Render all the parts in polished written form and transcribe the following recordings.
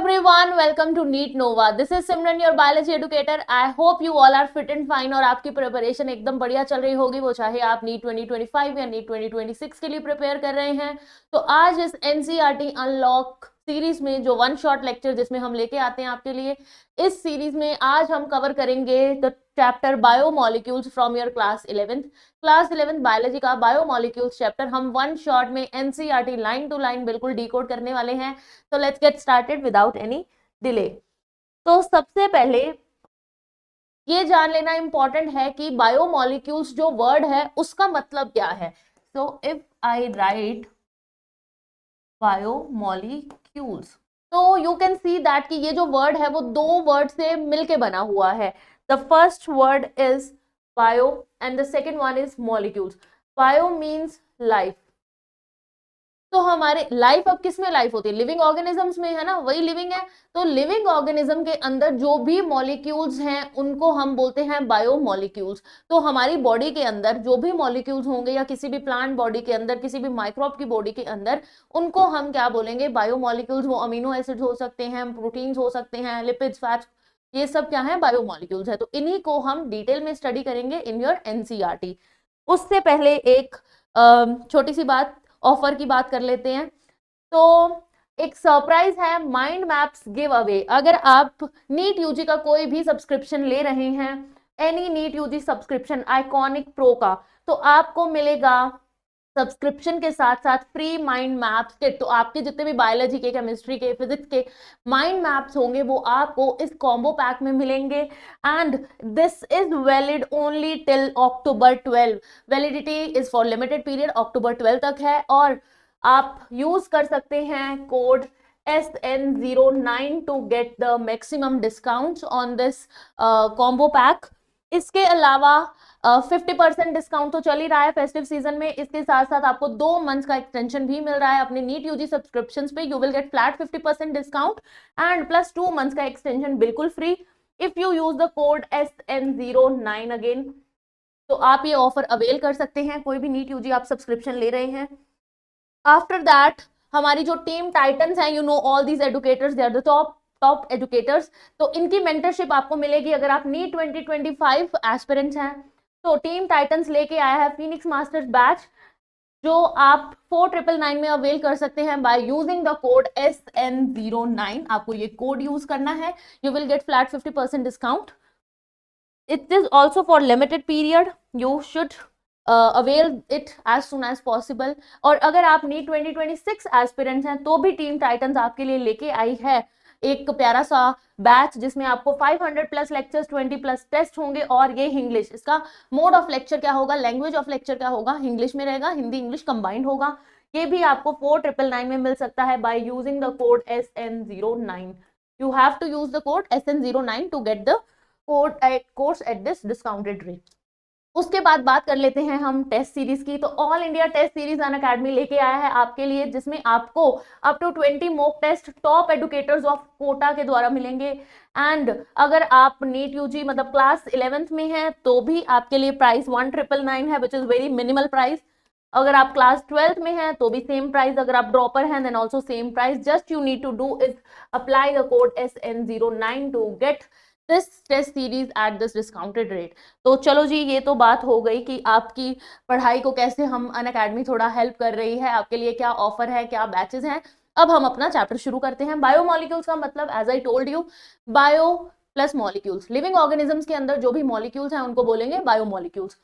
everyone, welcome to NEET Nova. This is Simran, your biology educator. I hope you all are fit and fine और आपकी preparation एकदम बढ़िया चल रही होगी, वो चाहे आप NEET 2025 या NEET 2026 के लिए प्रिपेयर कर रहे हैं। तो आज इस NCERT अनलॉक सीरीज में जो वन शॉट लेक्चर जिसमें हम लेके आते हैं आपके लिए, इस सीरीज में आज हम कवर करेंगे the chapter biomolecules from your class 11th biology का बायोमोलिक्यूल्स चैप्टर हम वन शॉट में NCERT लाइन टू लाइन बिल्कुल डिकोड करने वाले हैं। तो let's get started without any delay. तो सबसे पहले ये जान लेना इंपॉर्टेंट है कि बायोमोलिक्यूल्स जो वर्ड है उसका मतलब क्या है। So if I right biomolecules, तो यू कैन सी दैट कि ये जो वर्ड है वो दो वर्ड से मिलके बना हुआ है। The first word is bio and the second one is molecules. Bio means life. तो हमारे लाइफ, अब किस में लाइफ होती है? लिविंग ऑर्गेनिजम्स में, है ना, वही लिविंग है। तो लिविंग ऑर्गेनिज्म के अंदर जो भी मॉलिक्यूल्स हैं उनको हम बोलते हैं बायोमोलिक्यूल्स। तो हमारी बॉडी के अंदर जो भी मॉलिक्यूल्स होंगे या किसी भी प्लांट बॉडी के अंदर, किसी भी माइक्रोब की बॉडी के अंदर, उनको हम क्या बोलेंगे? बायोमोलिक्यूल्स। वो अमीनो एसिड्स हो सकते हैं, प्रोटीन्स हो सकते हैं, लिपिड्स, फैट्स, ये सब क्या है? बायोमोलिक्यूल्स है। तो इन्हीं को हम डिटेल में स्टडी करेंगे इन योर NCERT। उससे पहले एक छोटी सी बात, ऑफर की बात कर लेते हैं। तो एक सरप्राइज है, माइंड मैप्स गिव अवे। अगर आप नीट यूजी का कोई भी सब्सक्रिप्शन ले रहे हैं, any NEET UG subscription iconic pro का, तो आपको मिलेगा सब्सक्रिप्शन के साथ साथ फ्री माइंड मैप्स किट। तो आपके जितने भी बायोलॉजी के, केमिस्ट्री के, फिजिक्स के माइंड मैप्स होंगे वो आपको इस कॉम्बो पैक में मिलेंगे। And this is valid only till October 12। Validity is for limited period, October 12 तक है। और आप यूज कर सकते हैं code SN09 to get the maximum discount on this combo pack. इसके अलावा 50% डिस्काउंट तो चल ही रहा है फेस्टिव सीजन में। इसके साथ साथ आपको 2 मंथ्स का एक्सटेंशन भी मिल रहा है अपने नीट यूजी सब्सक्रिप्शंस पे। You will get flat 50% discount and plus 2 months का एक्सटेंशन बिल्कुल free if you use the code SN09 again. तो आप ये ऑफर अवेल कर सकते हैं, कोई भी नीट यूजी आप सब्सक्रिप्शन ले रहे हैं। आफ्टर दैट हमारी जो टीम टाइटन्स हैं, you know all these educators, they are the top educators. तो इनकी मेंटरशिप आपको मिलेगी अगर आप नीट 2025 एस्पिरेंट्स हैं। तो टीम टाइटन्स लेके आया है फिनिक्स मास्टर्स बैच, जो आप 4999 में अवेल कर सकते हैं bye using the code SN09। आपको ये कोड यूज करना है, you will get flat 50% discount. It is also for limited period, you should avail it as soon as possible. और अगर आप नीट 2026 एस्पिरेंट्स हैं तो भी टीम टाइटन्स आपके लिए लेके आई है एक प्यारा सा बैच जिसमें आपको 500 प्लस लेक्चर्स, 20 प्लस टेस्ट होंगे। और ये इंग्लिश, इसका मोड ऑफ लेक्चर क्या होगा, लैंग्वेज ऑफ लेक्चर क्या होगा, इंग्लिश में रहेगा, हिंदी इंग्लिश कंबाइंड होगा। ये भी आपको 4999 में मिल सकता है by using the code SN09। You have to use the code SN09 to get the course at this discounted rate. उसके बाद बात कर लेते हैं हम टेस्ट सीरीज की। तो all India test series Unacademy लेके आया है आपके लिए, जिसमें आपको up to 20 mock test top educators of Kota के द्वारा मिलेंगे। एंड अगर आप नीट यूजी मतलब क्लास 11th में हैं तो भी आपके लिए प्राइस 1999 है, which is very minimal price. अगर आप क्लास 12th में हैं तो भी सेम प्राइस, अगर आप ड्रॉपर हैं then also same price. Just you need to do is apply the code SN09 to get this test series at this discounted rate. तो चलो जी, ये तो बात हो गई कि आपकी पढ़ाई को कैसे हम अनअकैडमी थोड़ा हेल्प कर रही है, आपके लिए क्या ऑफर है, क्या बैचेस हैं। अब हम अपना चैप्टर शुरू करते हैं। बायोमोलिक्यूल्स का मतलब, as I told you, bio plus molecules. Living organisms के अंदर जो भी मॉलिक्यूल्स हैं उनको बोलेंगे बायोमोलिक्यूल्स।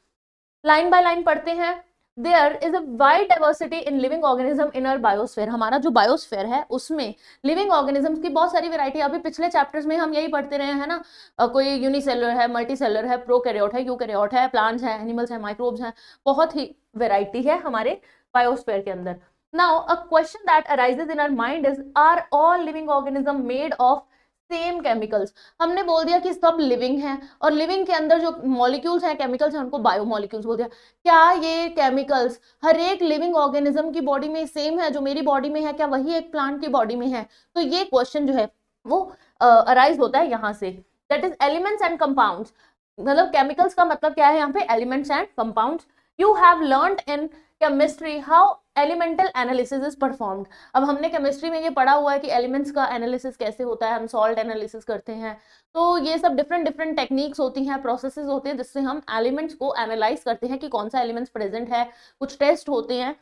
लाइन बाय लाइन पढ़ते हैं। There is a wide diversity in living organism in our biosphere। हमारा जो बायोस्फेयर है उसमें लिविंग ऑर्गेनिजम्स की बहुत सारी वैरायटी, अभी पिछले चैप्टर्स में हम यही पढ़ते रहे हैं ना। कोई यूनिसेलुलर है, मल्टीसेलुलर है, प्रोकैरियोट है, यूकैरियोट है, प्लांट्स हैं, एनिमल्स हैं, माइक्रोब्स हैं, बहुत ही वैरायटी है हमारे बायोस्फेयर के अंदर। Now a question that arises in our mind is, are all living organism made of same chemicals? हमने बोल दिया कि सब लिविंग हैं और लिविंग के अंदर जो मॉलिक्यूल्स हैं, केमिकल्स हैं, उनको बायोमोलिक्यूल्स बोल दिया। क्या ये केमिकल्स हर एक लिविंग ऑर्गेनिज्म की बॉडी में सेम है? जो मेरी बॉडी में है क्या वही एक प्लांट की बॉडी में है? तो ये क्वेश्चन जो है वो अराइज होता है यहाँ से। That is elements and compounds. मतलब केमिकल्स का मतलब क्या है यहाँ पे? Elements and compounds. You have learned in chemistry, how elemental analysis is performed. अब हमने केमिस्ट्री में ये पढ़ा हुआ है कि एलिमेंट्स का एनालिसिस कैसे होता है, हम सॉल्ट एनालिसिस करते हैं, तो ये सब डिफरेंट डिफरेंट टेक्निक्स होती हैं, प्रोसेसेस होते हैं जिससे हम एलिमेंट्स को एनालाइज करते हैं कि कौन सा एलिमेंट्स प्रेजेंट है, कुछ टेस्ट होते हैं।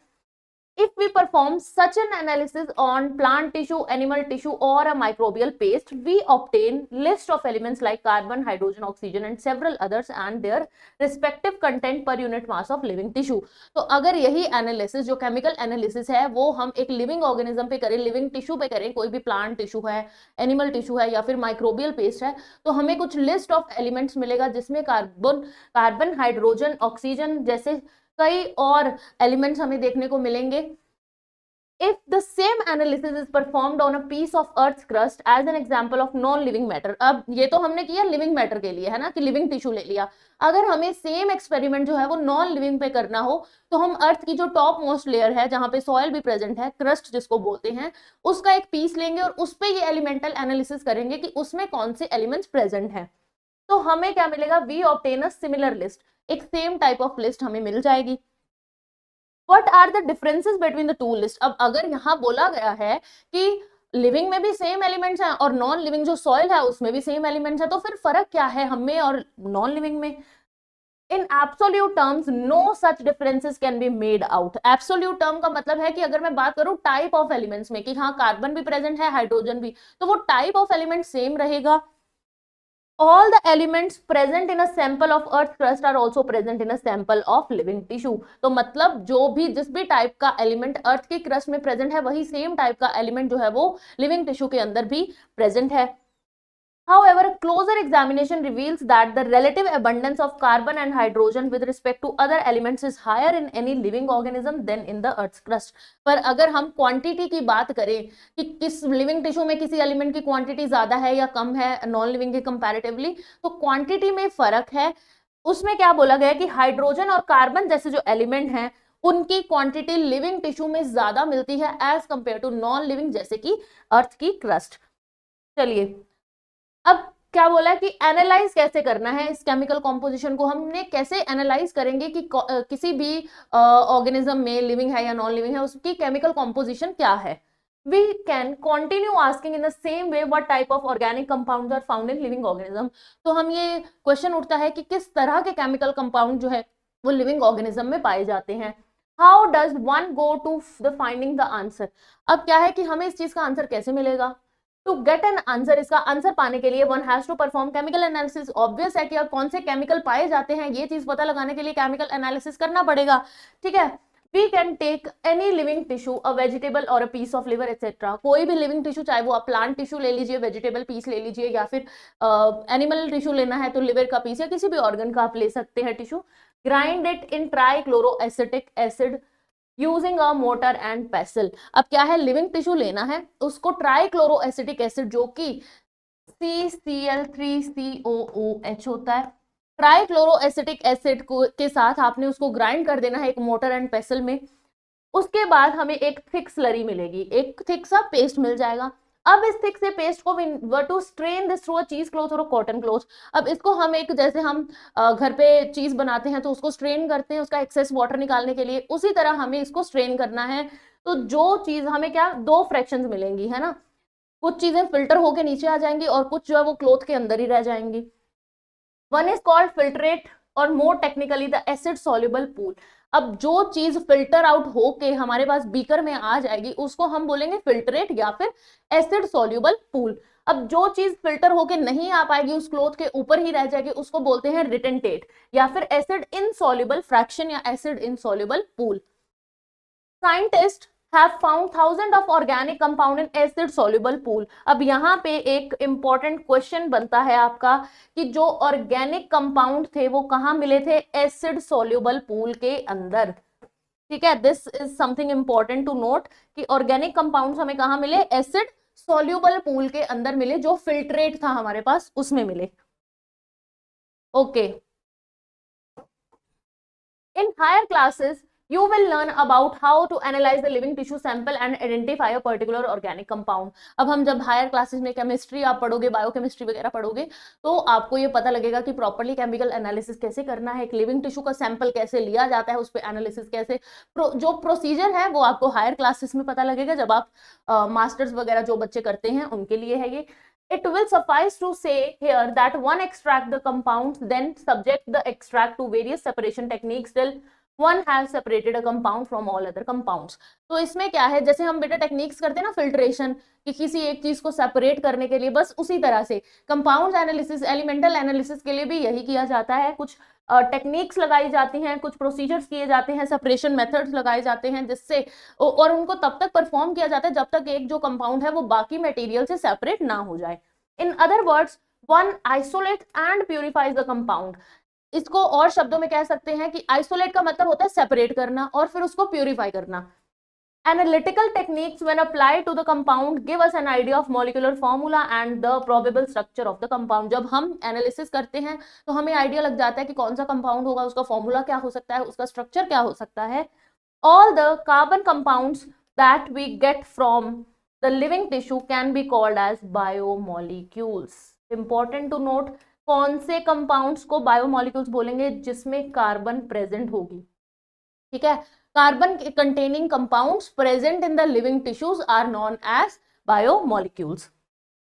If we perform such an analysis on plant tissue, animal tissue or a microbial paste, we obtain list of elements like carbon, hydrogen, oxygen and several others and their respective content per unit mass of living tissue। तो अगर यही analysis जो chemical analysis है वो हम एक living organism पे करें, लिविंग टिश्यू पे करें, कोई भी प्लांट टिश्यू है, एनिमल टिश्यू है या फिर माइक्रोबियल पेस्ट है, तो हमें कुछ लिस्ट ऑफ एलिमेंट्स मिलेगा जिसमें कार्बन, हाइड्रोजन, ऑक्सीजन जैसे कई और एलिमेंट्स हमें देखने को मिलेंगे। If the same analysis is performed on a piece of Earth's crust as an example of non-living matter, अब ये तो हमने किया लिविंग मैटर के लिए है ना, कि लिविंग टिश्यू ले लिया। अगर हमें सेम एक्सपेरिमेंट जो है वो नॉन लिविंग पे करना हो, तो हम अर्थ की जो टॉप मोस्ट लेयर है जहां पे सॉइल भी प्रेजेंट है, क्रस्ट जिसको बोलते हैं, उसका एक पीस लेंगे और उस पे ये एलिमेंटल एनालिसिस करेंगे कि उसमें कौन से एलिमेंट्स प्रेजेंट हैं। तो हमें क्या मिलेगा, we obtain a similar list, एक सेम टाइप ऑफ लिस्ट हमें मिल जाएगी। What are the differences between the two list? अब अगर यहाँ बोला गया है कि लिविंग में भी सेम एलिमेंट्स हैं और नॉन लिविंग जो सॉइल है उसमें भी सेम एलिमेंट्स हैं, तो फिर फर्क क्या है हमें और नॉन लिविंग में? In absolute terms no such differences can be made out. Absolute term का मतलब है कि अगर मैं बात करूं टाइप ऑफ एलिमेंट्स में कि हाँ कार्बन भी प्रेजेंट है, हाइड्रोजन भी, तो वो टाइप ऑफ एलिमेंट सेम रहेगा। All the elements present in a sample of earth crust are also present in a sample of living tissue। तो मतलब जो भी जिस भी टाइप का एलिमेंट अर्थ की क्रस्ट में प्रेजेंट है वही सेम टाइप का एलिमेंट जो है वो लिविंग टिश्यू के अंदर भी प्रेजेंट है। However, a closer examination reveals that the relative abundance of carbon and hydrogen with respect to other elements is higher in any living organism than in the Earth's crust। पर अगर हम quantity की बात करें कि किस living tissue में किसी एलिमेंट की क्वांटिटी ज्यादा है या कम है नॉन लिविंग के कंपैरेटिवली, तो क्वांटिटी में फर्क है। उसमें क्या बोला गया कि हाइड्रोजन और कार्बन जैसे जो एलिमेंट हैं उनकी क्वांटिटी लिविंग टिश्यू में ज्यादा मिलती है as compare to non living जैसे कि अर्थ की क्रस्ट। चलिए अब क्या बोला कि एनालाइज कैसे करना है इस केमिकल कॉम्पोजिशन को, हमने कैसे एनालाइज करेंगे कि किसी भी ऑर्गेनिज्म में लिविंग है या नॉन लिविंग है उसकी केमिकल कॉम्पोजिशन क्या है। We can continue asking in the same way what type of organic compounds are found in living organism. तो हम ये क्वेश्चन उठता है कि किस तरह के केमिकल कंपाउंड जो है वो लिविंग ऑर्गेनिज्म में पाए जाते हैं। How does one go to the finding the answer. अब क्या है कि हमें इस चीज का आंसर कैसे मिलेगा। टू गेट एन आंसर, इसका आंसर पाने के लिए one has to perform chemical analysis. Obvious है कि अब कौन से केमिकल पाए जाते हैं ये चीज पता लगाने के लिए केमिकल एनालिसिस करना पड़ेगा। ठीक है, we can take any living tissue, a vegetable और a piece of liver etcetera. कोई भी लिविंग टिश्यू, चाहे वो आप प्लांट टिश्यू ले लीजिए, वेजिटेबल पीस ले लीजिए, या फिर एनिमल टिश्यू लेना है तो लिवर का पीस या किसी भी ऑर्गन का आप ले सकते हैं tissue. Grind it in trichloroacetic acid using a motor and पेसल। अब क्या है, लिविंग टिश्यू लेना है, उसको ट्राइक्लोरोएसिटिक एसिड जो कि CCl3COOH होता है, ट्राइक्लोरोएसिटिक एसिड के साथ आपने उसको ग्राइंड कर देना है एक मोटर एंड पेसल में। उसके बाद हमें एक थिक स्लरी मिलेगी, एक थिक सा पेस्ट मिल जाएगा। अब इस थिक से पेस्ट को वर to strain this through a cheese cloth और अ कॉटन क्लॉथ। अब इसको हम एक, जैसे हम घर पे चीज बनाते हैं तो उसको स्ट्रेन करते हैं उसका एक्सेस वाटर निकालने के लिए, उसी तरह हमें इसको स्ट्रेन करना है। तो जो चीज हमें क्या, दो फ्रैक्शंस मिलेंगी है ना, कुछ चीजें फिल्टर होके नीचे आ जाएंगी और कुछ जो है वो क्लॉथ के अंदर ही रह जाएंगी। वन इज कॉल्ड फिल्ट्रेट और more technically the acid soluble pool. अब जो चीज फिल्टर आउट होके हमारे पास बीकर में आ जाएगी उसको हम बोलेंगे फिल्ट्रेट या फिर एसिड सॉल्युबल पूल। अब जो चीज फिल्टर होके नहीं आ पाएगी, उस क्लॉथ के ऊपर ही रह जाएगी, उसको बोलते हैं रिटेंटेट या फिर एसिड इनसॉल्युबल फ्रैक्शन या acid insoluble pool. Scientist have found thousands of organic compound in acid soluble pool। अब यहाँ पे एक important question बनता है आपका कि जो organic compound थे वो कहाँ मिले थे, acid soluble pool के अंदर। ठीक है, this is something important to note कि organic compounds हमें कहाँ मिले, acid soluble pool के अंदर मिले, जो filtrate था हमारे पास उसमें मिले। Okay, in higher classes You will learn about how to analyze the living tissue sample and identify a particular organic compound. अब हम जब हायर क्लासेस में केमिस्ट्री आप पढ़ोगे, बायोकेमिस्ट्री वगैरह पढ़ोगे, तो आपको ये पता लगेगा कि प्रॉपर्ली केमिकल एनालिसिस कैसे करना है, एक लिविंग टिश्यू का सैंपल कैसे लिया जाता है, उस पर एनालिसिस कैसे, जो प्रोसीजर है वो आपको हायर क्लासेस में पता लगेगा, जब आप मास्टर्स वगैरह जो बच्चे करते हैं उनके लिए है ये. It will suffice to say here that one extract the compounds, then subject the extract to various separation techniques till one has separated a compound from all other compounds. तो इसमें क्या है, जैसे हम बेटा टेक्निक्स करते हैं ना फिल्ट्रेशन, कि किसी एक चीज को सेपरेट करने के लिए, बस उसी तरह से कंपाउंड एनालिसिस, एलिमेंटल एनालिसिस के लिए भी यही किया जाता है. कुछ टेक्निक्स लगाई जाती हैं, कुछ प्रोसीजर्स किए जाते हैं, सेपरेशन मेथड्स लगाए जाते हैं, जिससे और उनको तब तक परफॉर्म किया जाता है जब तक एक जो कंपाउंड है वो बाकी मटेरियल से सेपरेट ना हो जाए. इन other words, one isolate and purifies the compound. इसको और शब्दों में कह सकते हैं कि आइसोलेट का मतलब होता है सेपरेट करना और फिर उसको प्यूरिफाई करना. Analytical techniques when applied to the compound give us an idea of molecular formula and the probable structure of the compound. जब हम एनालिसिस करते हैं तो हमें आइडिया लग जाता है कि कौन सा कंपाउंड होगा, उसका फॉर्मूला क्या हो सकता है, उसका स्ट्रक्चर क्या हो सकता है. All the carbon compounds that we get from the living tissue can be called as biomolecules. Important to note, कौन से कंपाउंड्स को बायोमोलिक्यूल्स बोलेंगे, जिसमें कार्बन प्रेजेंट होगी. ठीक है, carbon containing compounds present in the living tissues are known as biomolecules.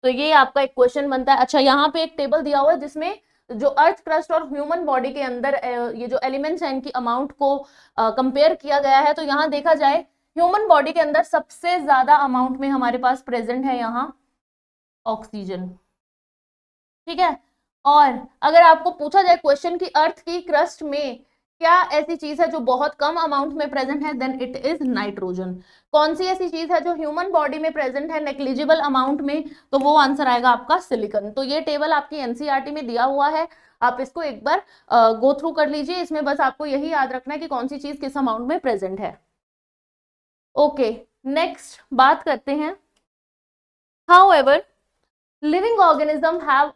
तो ये आपका एक क्वेश्चन बनता है. अच्छा, यहाँ पे एक टेबल दिया हुआ है जिसमें जो अर्थ क्रस्ट और ह्यूमन बॉडी के अंदर ये जो एलिमेंट्स हैं इनकी अमाउंट को कंपेयर किया गया है. तो यहाँ देखा जाए, ह्यूमन बॉडी के अंदर सबसे ज्यादा अमाउंट में हमारे पास प्रेजेंट है यहाँ ऑक्सीजन. ठीक है, और अगर आपको पूछा जाए क्वेश्चन की अर्थ की क्रस्ट में क्या ऐसी चीज है जो बहुत कम अमाउंट में प्रेजेंट है, देन इट इज नाइट्रोजन. कौन सी ऐसी चीज है जो ह्यूमन बॉडी में प्रेजेंट है नेग्लिजिबल अमाउंट में, तो वो आंसर आएगा आपका सिलिकॉन. तो ये टेबल आपकी एनसीईआरटी में दिया हुआ है, आप इसको एक बार गो थ्रू कर लीजिए. इसमें बस आपको यही याद रखना है कि कौन सी चीज किस अमाउंट में प्रेजेंट है. ओके, नेक्स्ट बात करते हैं. However, living organism have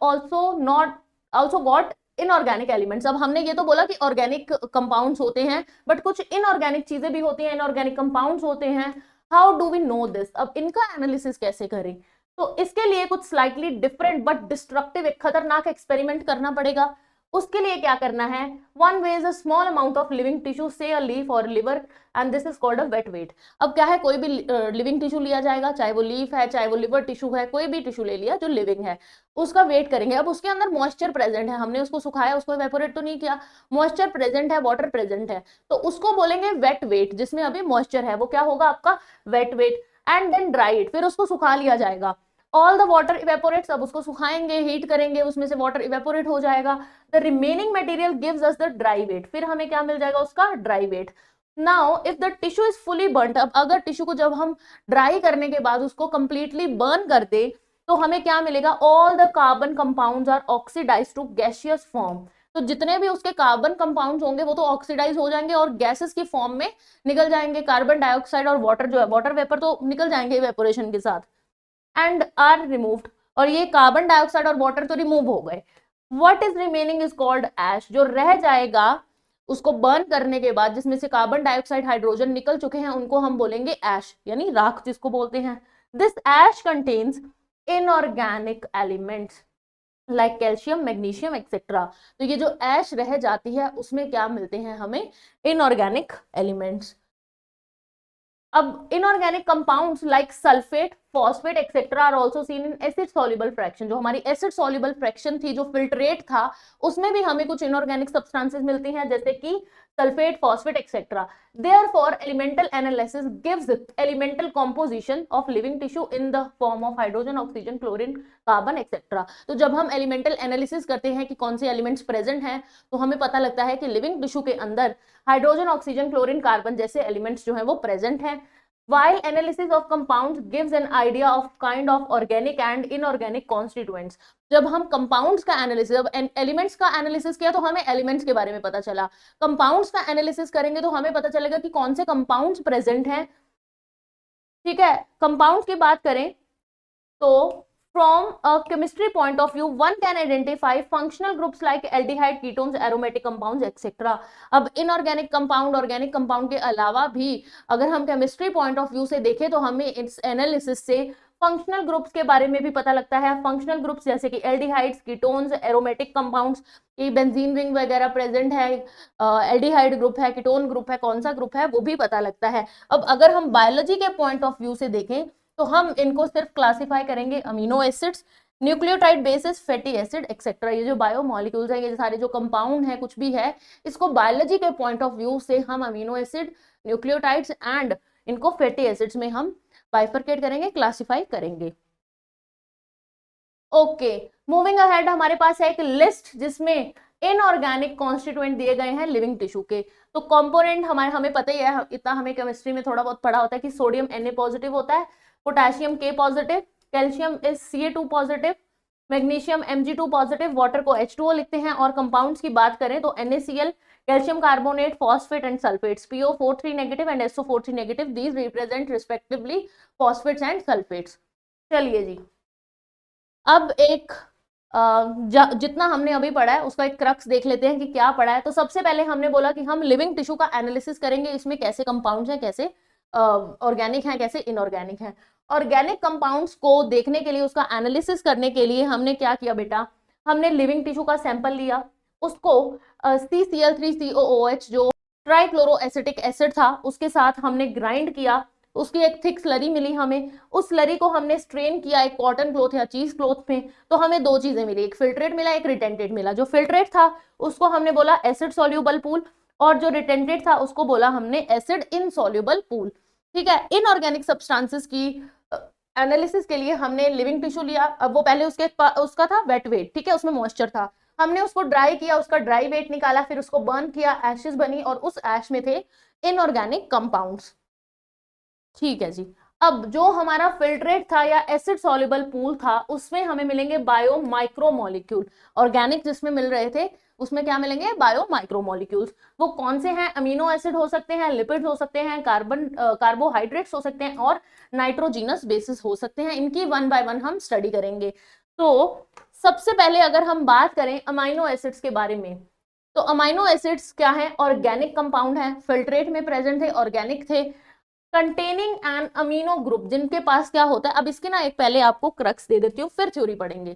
also got inorganic elements. अब हमने ये तो बोला कि ऑर्गेनिक कंपाउंड्स होते हैं, बट कुछ इनऑर्गेनिक चीजें भी होती हैं, इनऑर्गेनिक कंपाउंड्स होते हैं. How do we know this? अब इनका एनालिसिस कैसे करें? तो इसके लिए कुछ स्लाइटली डिफरेंट बट डिस्ट्रक्टिव, एक खतरनाक एक्सपेरिमेंट करना पड़ेगा. उसके लिए क्या करना है, one weighs a small amount of living tissue, say a leaf और liver, and this is called a wet weight. अब क्या है, कोई भी लिविंग टिश्यू लिया जाएगा, चाहे वो लीफ है, चाहे वो लिवर टिश्यू है, कोई भी टिश्यू ले लिया जो लिविंग है, उसका वेट करेंगे. अब उसके अंदर मॉइस्चर प्रेजेंट है, हमने उसको सुखाया, उसको इवेपोरेट तो नहीं किया, मॉइस्चर प्रेजेंट है, वाटर प्रेजेंट है, तो उसको बोलेंगे वेट वेट. जिसमें अभी मॉइस्चर है वो क्या होगा आपका wet weight. And then dry it, फिर उसको सुखा लिया जाएगा. ऑल द वाटर इवेपोरेट्स, अब उसको सुखाएंगे, हीट करेंगे, उसमें से वाटर इवेपोरेट हो जाएगा. The remaining material gives us the dry weight, फिर हमें क्या मिल जाएगा, उसका dry weight. Now if the tissue is fully burned, अब अगर टिश्यू को जब हम ड्राई करने के बाद उसको कंप्लीटली बर्न कर दे तो हमें क्या मिलेगा, all the carbon compounds are oxidised to gaseous form. तो जितने भी उसके कार्बन कंपाउंड्स होंगे वो तो ऑक्सीडाइज हो जाएंगे और गैसेस की फॉर्म में निकल जाएंगे. कार्बन डाइऑक्साइड और वाटर जो है, वाटर वेपर तो निकल जाएंगे इवेपोरेशन के साथ. एंड आर रिमूव्ड, और ये कार्बन डाइऑक्साइड और वाटर तो रिमूव हो गए. What is remaining is called ash. जो रह जाएगा उसको बर्न करने के बाद, जिसमें से कार्बन डाइऑक्साइड हाइड्रोजन निकल चुके हैं, उनको हम बोलेंगे एश, यानी राख जिसको बोलते हैं. This ash contains inorganic elements like calcium, magnesium etcetera. तो ये जो एश रह जाती है उसमें क्या मिलते हैं हमें, इनऑर्गेनिक एलिमेंट्स. अब inorganic compounds like sulphate, phosphate etcetera are also seen in acid soluble fraction. जो हमारी एसिड सॉल्युबल फ्रैक्शन थी, जो फिल्ट्रेट था, उसमें भी हमें कुछ इनऑर्गेनिक सब्सटेंसेस मिलती हैं, जैसे कि sulphate, phosphate etcetera. Therefore elemental analysis gives elemental composition of living tissue in the form of hydrogen, oxygen, chlorine, carbon etcetera. तो जब हम एलिमेंटल एनालिसिस करते हैं कि कौन से एलिमेंट्स प्रेजेंट हैं, तो हमें पता लगता है कि लिविंग टिश्यू के अंदर हाइड्रोजन, ऑक्सीजन, क्लोरीन, कार्बन जैसे एलिमेंट्स जो हैं वो प्रेजेंट हैं. While analysis of compounds gives an idea of kind of organic and inorganic constituents. जब हम compounds का analysis, अब elements का analysis किया तो हमें elements के बारे में पता चला. compounds का analysis करेंगे तो हमें पता चलेगा कि कौन से compounds present हैं. ठीक है, compounds की बात करें तो From a chemistry point of view, one can identify functional groups like aldehyde, ketones, aromatic compounds, etc. अब inorganic compound, organic compound के अलावा भी अगर हम chemistry point of view से देखें तो हमें इस analysis से फंक्शनल ग्रुप्स के बारे में भी पता लगता है। फंक्शनल ग्रुप्स जैसे कि एल्डिहाइड्स, कीटोन्स, एरोमेटिक कंपाउंड्स, ये बेंजीन रिंग वगैरह प्रेजेंट है, एल्डिहाइड ग्रुप है, कीटोन ग्रुप है, कौन सा ग्रुप है वो भी पता लगता है। अब अगर हम बायोलॉजी के पॉइंट ऑफ व्यू से देखें तो हम इनको सिर्फ क्लासिफाई करेंगे amino acids, nucleotide basis, fatty acid etcetera. ये जो बायोमोलिक्यूल्स है, ये सारे जो कंपाउंड है, कुछ भी है, इसको बायोलॉजी के पॉइंट ऑफ व्यू से हम अमीनो एसिड, न्यूक्लियोटाइड्स एंड इनको फैटी एसिड्स में हम बाइफरकेट करेंगे, क्लासिफाई करेंगे। ओके, मूविंग अहेड, हमारे पास है एक लिस्ट जिसमें इनऑर्गेनिक कॉन्स्टिट्यूएंट दिए गए हैं लिविंग टिश्यू के। तो कंपोनेंट हमें पता ही है, इतना हमें केमिस्ट्री में थोड़ा बहुत पढ़ा होता है कि सोडियम Na पॉजिटिव होता है, potassium K positive, calcium is Ca2 positive, magnesium Mg2 positive, water को H2O लिखते हैं। और कंपाउंड्स की बात करें तो NaCl, calcium carbonate, phosphate and sulphates, PO43 negative and SO43 negative, these represent respectively phosphates and sulphates. चलिए जी, अब एक जितना हमने अभी पढ़ा है उसका एक क्रक्स देख लेते हैं कि क्या पढ़ा है। तो सबसे पहले हमने बोला कि हम लिविंग टिश्यू का एनालिसिस करेंगे, इसमें कैसे कंपाउंड्स हैं, कैसे ऑर्गेनिक हैं, कैसे इनऑर्गेनिक हैं। ऑर्गेनिक कंपाउंड्स को देखने के लिए, उसका एनालिसिस करने के लिए हमने क्या किया बेटा, हमने लिविंग टिश्यू का सैंपल लिया, उसको CCl3COOH जो ट्राइक्लोरोएसिटिक एसिड था उसके साथ हमने ग्राइंड किया, उसकी एक थिक स्लरी मिली हमें। उस स्लरी को हमने स्ट्रेन किया एक कॉटन क्लॉथ या चीज क्लॉथ में, तो हमें दो चीजें मिली, एक फिल्ट्रेट मिला, एक रिटेंटेड मिला। जो फिल्ट्रेट था उसको हमने बोला एसिड सॉल्यूबल पूल, और जो रिटेंटेड था उसको बोला हमने एसिड इनसॉल्यूबल पूल। ठीक है, इनऑर्गेनिक सब्सटेंसेस की एनालिसिस के लिए हमने लिविंग टिश्यू लिया। अब वो पहले उसका था वेट वेट, ठीक है, उसमें मॉइस्चर था, हमने उसको ड्राई किया, उसका ड्राई वेट निकाला, फिर उसको बर्न किया, एशेस बनी, और उस एश में थे इनऑर्गेनिक कंपाउंड्स। ठीक है जी, अब जो हमारा फिल्ट्रेट था या एसिड सॉल्युबल पूल था उसमें हमें मिलेंगे बायो माइक्रोमोलिक्यूल। ऑर्गेनिक जिसमें मिल रहे थे उसमें क्या मिलेंगे, बायो माइक्रोमोलिक्यूल्स। वो कौन से हैं, अमीनो एसिड हो सकते हैं, लिपिड्स हो सकते हैं, कार्बोहाइड्रेट्स हो सकते हैं, और नाइट्रोजीनस बेसिस हो सकते हैं। इनकी वन बाय वन हम स्टडी करेंगे। तो सबसे पहले अगर हम बात करें अमीनो एसिड्स के बारे में, तो अमीनो एसिड्स क्या है, ऑर्गेनिक कंपाउंड है, फिल्ट्रेट में प्रेजेंट थे, ऑर्गेनिक थे, कंटेनिंग एन अमीनो ग्रुप, जिनके पास क्या होता है। अब इसके ना एक पहले आपको क्रक्स दे देती हूँ, फिर थ्योरी पढ़ेंगे।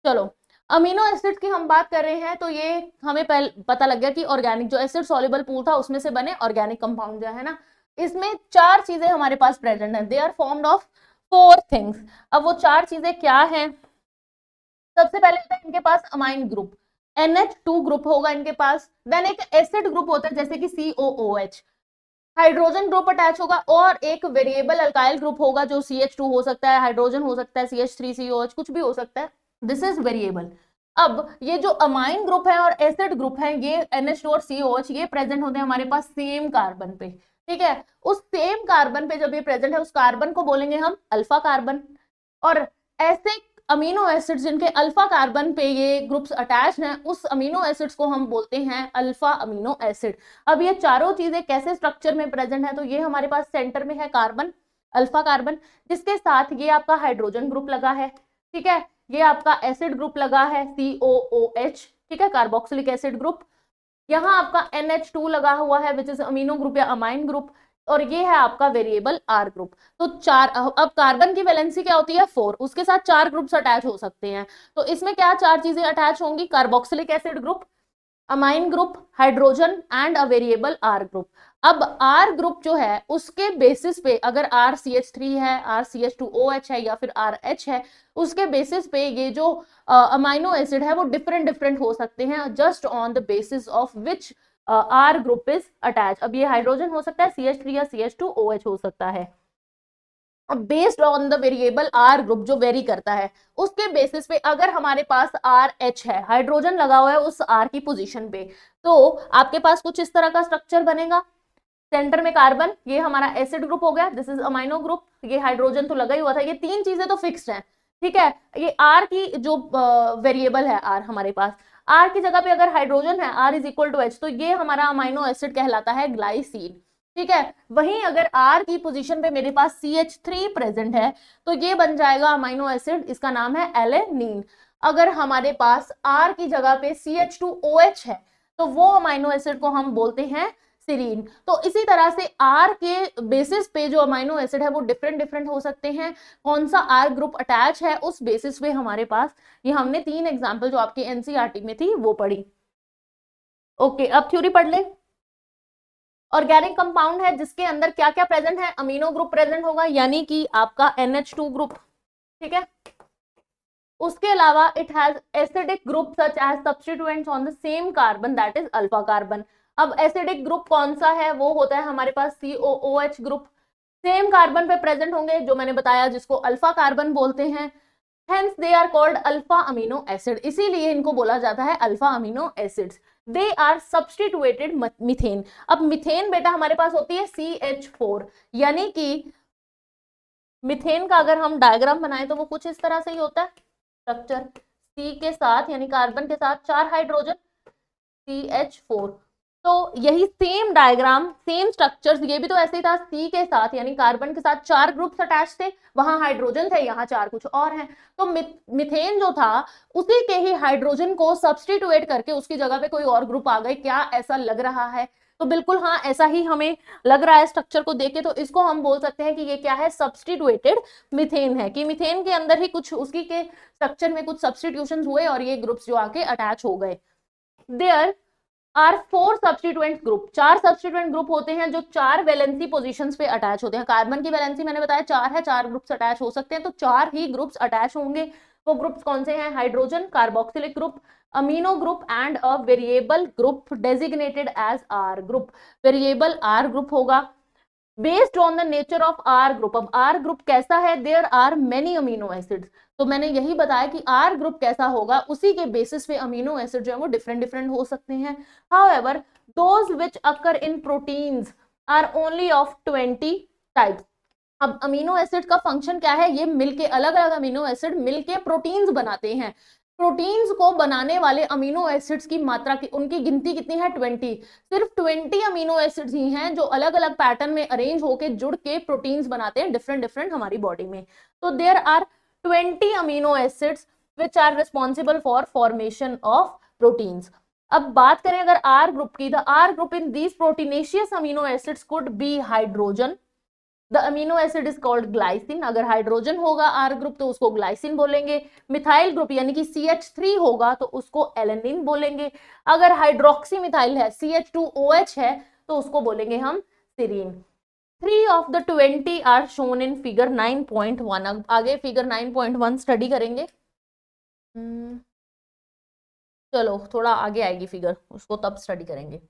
चलो, अमीनो एसिड की हम बात कर रहे हैं तो ये हमें पता लग गया कि ऑर्गेनिक जो एसिड सॉल्युबल पूल था उसमें से बने ऑर्गेनिक कंपाउंड है ना। इसमें चार चीजें हमारे पास प्रेजेंट है, they are formed of 4 things. अब वो चार चीजें क्या हैं, सबसे पहले होता है इनके पास अमाइन ग्रुप, NH2 ग्रुप होगा इनके पास। देन एक एसिड ग्रुप होता है जैसे कि COOH, हाइड्रोजन ग्रुप अटैच होगा, और एक वेरिएबल अल्काइल ग्रुप होगा जो CH2 हो सकता है, हाइड्रोजन हो सकता है, CH3COH, कुछ भी हो सकता है, दिस इज वेरिएबल। अब ये जो अमाइन ग्रुप है और एसिड ग्रुप है, ये NH2 और COH, ये प्रेजेंट होते हैं हमारे पास सेम कार्बन पे। ठीक है, उस सेम कार्बन पे जब ये प्रेजेंट है उस कार्बन को बोलेंगे हम अल्फा कार्बन। और ऐसे अमीनो एसिड्स जिनके अल्फा कार्बन पे ये ग्रुप्स अटैच हैं, उस अमीनो एसिड्स को हम बोलते हैं अल्फा अमीनो एसिड। अब ये चारों चीजें कैसे स्ट्रक्चर में प्रेजेंट है, तो ये हमारे पास सेंटर में है कार्बन, अल्फा कार्बन, जिसके साथ ये आपका हाइड्रोजन ग्रुप लगा है। ठीक है, ये आपका एसिड ग्रुप लगा है COOH, ठीक है, कार्बोक्सिलिक एसिड ग्रुप। यहाँ आपका NH2 लगा हुआ है विच इज अमीनो ग्रुप या अमाइन ग्रुप, और ये है आपका वेरिएबल R ग्रुप। तो चार, अब कार्बन की वैलेंसी क्या होती है 4, उसके साथ 4 ग्रुप्स अटैच हो सकते हैं। तो इसमें क्या चार चीजें अटैच होंगी, carboxylic acid group, amine group, hydrogen and a variable R group. अब R ग्रुप जो है उसके बेसिस पे अगर RCH3 है, RCH2OH है या फिर RH है, उसके बेसिस पे ये जो अमाइनो एसिड है वो डिफरेंट डिफरेंट हो सकते हैं, just on the basis of which R group is attach. अब ये हाइड्रोजन हो सकता है, CH3 या CH2OH हो सकता है। Based on the variable R group जो वेरी करता है, उसके बेसिस पे अगर हमारे पास RH है, हाइड्रोजन लगा हुआ है उस R की पोजीशन पे, तो आपके पास कुछ इस तरह का स्ट्रक्चर बनेगा। सेंटर में कार्बन, ये हमारा एसिड ग्रुप हो गया, दिस इज अमाइनो ग्रुप, ये हाइड्रोजन तो लगा ही हुआ था, ये तीन चीजें तो फिक्स्ड हैं। ठीक है, ये R की जो वेरिएबल है R हमारे पास, R की जगह पे अगर हाइड्रोजन है, R is equal to H, तो ये हमारा अमाइनो एसिड कहलाता है ग्लाइसिन। ठीक है। वहीं अगर R की पोजीशन पे मेरे पास CH3 प्रेजेंट है तो ये बन जाएगा अमीनो एसिड, इसका नाम है एलेनिन। अगर हमारे पास R की जगह पे CH2OH है तो वो अमीनो एसिड को हम बोलते हैं सीरीन। तो इसी तरह से R के बेसिस पे जो अमीनो एसिड है वो डिफरेंट डिफरेंट हो सकते हैं। कौन सा R ग्रुप अटैच है उस बेसिस पे हमारे पास, ये हमने 3 एग्जाम्पल जो आपकी एनसीईआरटी में थी वो पढ़ी। ओके, अब थ्योरी पढ़ ले। ऑर्गेनिक कंपाउंड है जिसके अंदर क्या क्या प्रेजेंट है, अमीनो ग्रुप प्रेजेंट होगा, यानी कि आपका NH2 ग्रुप, ठीक है। उसके अलावा it has acidic group such as substituents on the same carbon that is alpha carbon. अब एसिडिक ग्रुप कौन सा है, वो होता है हमारे पास COOH ग्रुप, सेम कार्बन पे प्रेजेंट होंगे जो मैंने बताया, जिसको अल्फा कार्बन बोलते हैं। Hence they are called alpha amino acid, इसीलिए इनको बोला जाता है alpha amino acids. They are substituted methane. अब मीथेन बेटा हमारे पास होती है CH4, यानी कि मीथेन का अगर हम डायग्राम बनाएं तो वो कुछ इस तरह से ही होता है स्ट्रक्चर, C के साथ यानी कार्बन के साथ 4 हाइड्रोजन CH4। तो यही सेम डायग्राम सेम स्ट्रक्चर्स, ये भी तो ऐसे ही था, C के साथ यानी कार्बन के साथ 4 ग्रुप्स अटैच थे, वहां हाइड्रोजन थे, यहाँ 4 कुछ और हैं। तो मिथेन जो था उसी के ही हाइड्रोजन को सब्स्टिट्यूएट करके उसकी जगह पे कोई और ग्रुप आ गए, क्या ऐसा लग रहा है? तो बिल्कुल हाँ, ऐसा ही हमें लग रहा है स्ट्रक्चर को देख के। तो इसको हम बोल सकते हैं कि ये क्या है, सब्स्टिट्यूएटेड मीथेन है, कि मीथेन के अंदर ही कुछ उसकी के स्ट्रक्चर में कुछ सब्स्टिट्यूशन हुए और ये ग्रुप्स जो आके अटैच हो गए। There are 4 substituent group, 4 substituent group होते हैं जो 4 वैलेंसी पोजीशंस पे अटैच होते हैं। कार्बन की वैलेंसी मैंने बताया 4 है, 4 ग्रुप्स अटैच हो सकते हैं, तो 4 ही ग्रुप्स अटैच होंगे। वो ग्रुप्स कौन से हैं, hydrogen, carboxylic group, amino group and a variable group designated as R group. Variable R group होगा based on the nature of R group. अब आर ग्रुप कैसा है, there are many amino acids, तो मैंने यही बताया कि आर ग्रुप कैसा होगा उसी के बेसिस पे अमीनो एसिड जो है वो डिफरेंट डिफरेंट हो सकते हैं। However those which occur in proteins are only of 20 types. अब अमीनो एसिड का फंक्शन क्या है, ये मिलके अलग अलग अमीनो एसिड मिलके प्रोटीन्स बनाते हैं। प्रोटीन्स को बनाने वाले अमीनो एसिड्स की मात्रा की उनकी गिनती कितनी है, 20। सिर्फ 20 अमीनो एसिड्स ही हैं जो अलग अलग पैटर्न में अरेंज होके जुड़ के प्रोटीन्स बनाते हैं डिफरेंट डिफरेंट हमारी बॉडी में। तो there are 20 amino acids which are responsible for formation of proteins. अब बात करें अगर आर ग्रुप की, the R group in these proteinaceous amino acids could be hydrogen, the amino acid is called glycine. अगर hydrogen होगा R group तो उसको glycine बोलेंगे। मिथाइल ग्रुप यानी कि CH3 होगा तो उसको एलेनिन बोलेंगे। अगर हाइड्रोक्सी मिथाइल है, CH2OH है, तो उसको बोलेंगे हम serine. 3 of the 20 are shown in figure 9.1। अब आगे फिगर 9.1 स्टडी करेंगे। चलो थोड़ा आगे आएगी फिगर, उसको तब स्टडी करेंगे।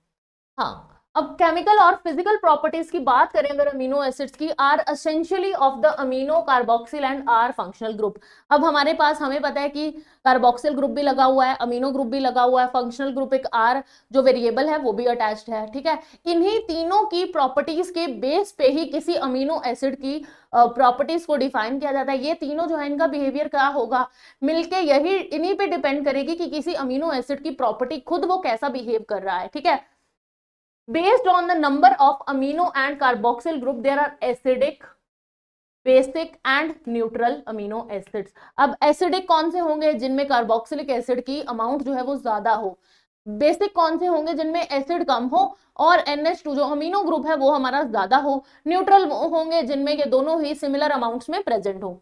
हाँ, अब केमिकल और फिजिकल प्रॉपर्टीज की बात करें अगर अमीनो एसिड्स की, are essentially of the amino carboxyl and R functional group. अब हमारे पास हमें पता है कि कार्बोक्सिल ग्रुप भी लगा हुआ है, अमीनो ग्रुप भी लगा हुआ है, फंक्शनल ग्रुप एक आर जो वेरिएबल है वो भी अटैच्ड है, ठीक है। इन्हीं तीनों की प्रॉपर्टीज के बेस पे ही किसी अमीनो एसिड की प्रॉपर्टीज को डिफाइन किया जाता है। ये तीनों जो है इनका बिहेवियर क्या होगा, मिलके यही इन्हीं पे डिपेंड करेगी कि किसी अमीनो एसिड की प्रॉपर्टी खुद वो कैसा बिहेव कर रहा है, ठीक है। Based on the number of amino and carboxyl group, there are acidic, basic and neutral amino acids. अब एसिडिक कौन से होंगे, जिनमें कार्बोक्सिलिक एसिड की अमाउंट जो है वो ज्यादा हो। बेसिक कौन से होंगे, जिनमें एसिड कम हो और NH2 जो अमीनो ग्रुप है वो हमारा ज्यादा हो। न्यूट्रल होंगे जिनमें ये दोनों ही सिमिलर अमाउंट्स में प्रेजेंट हो,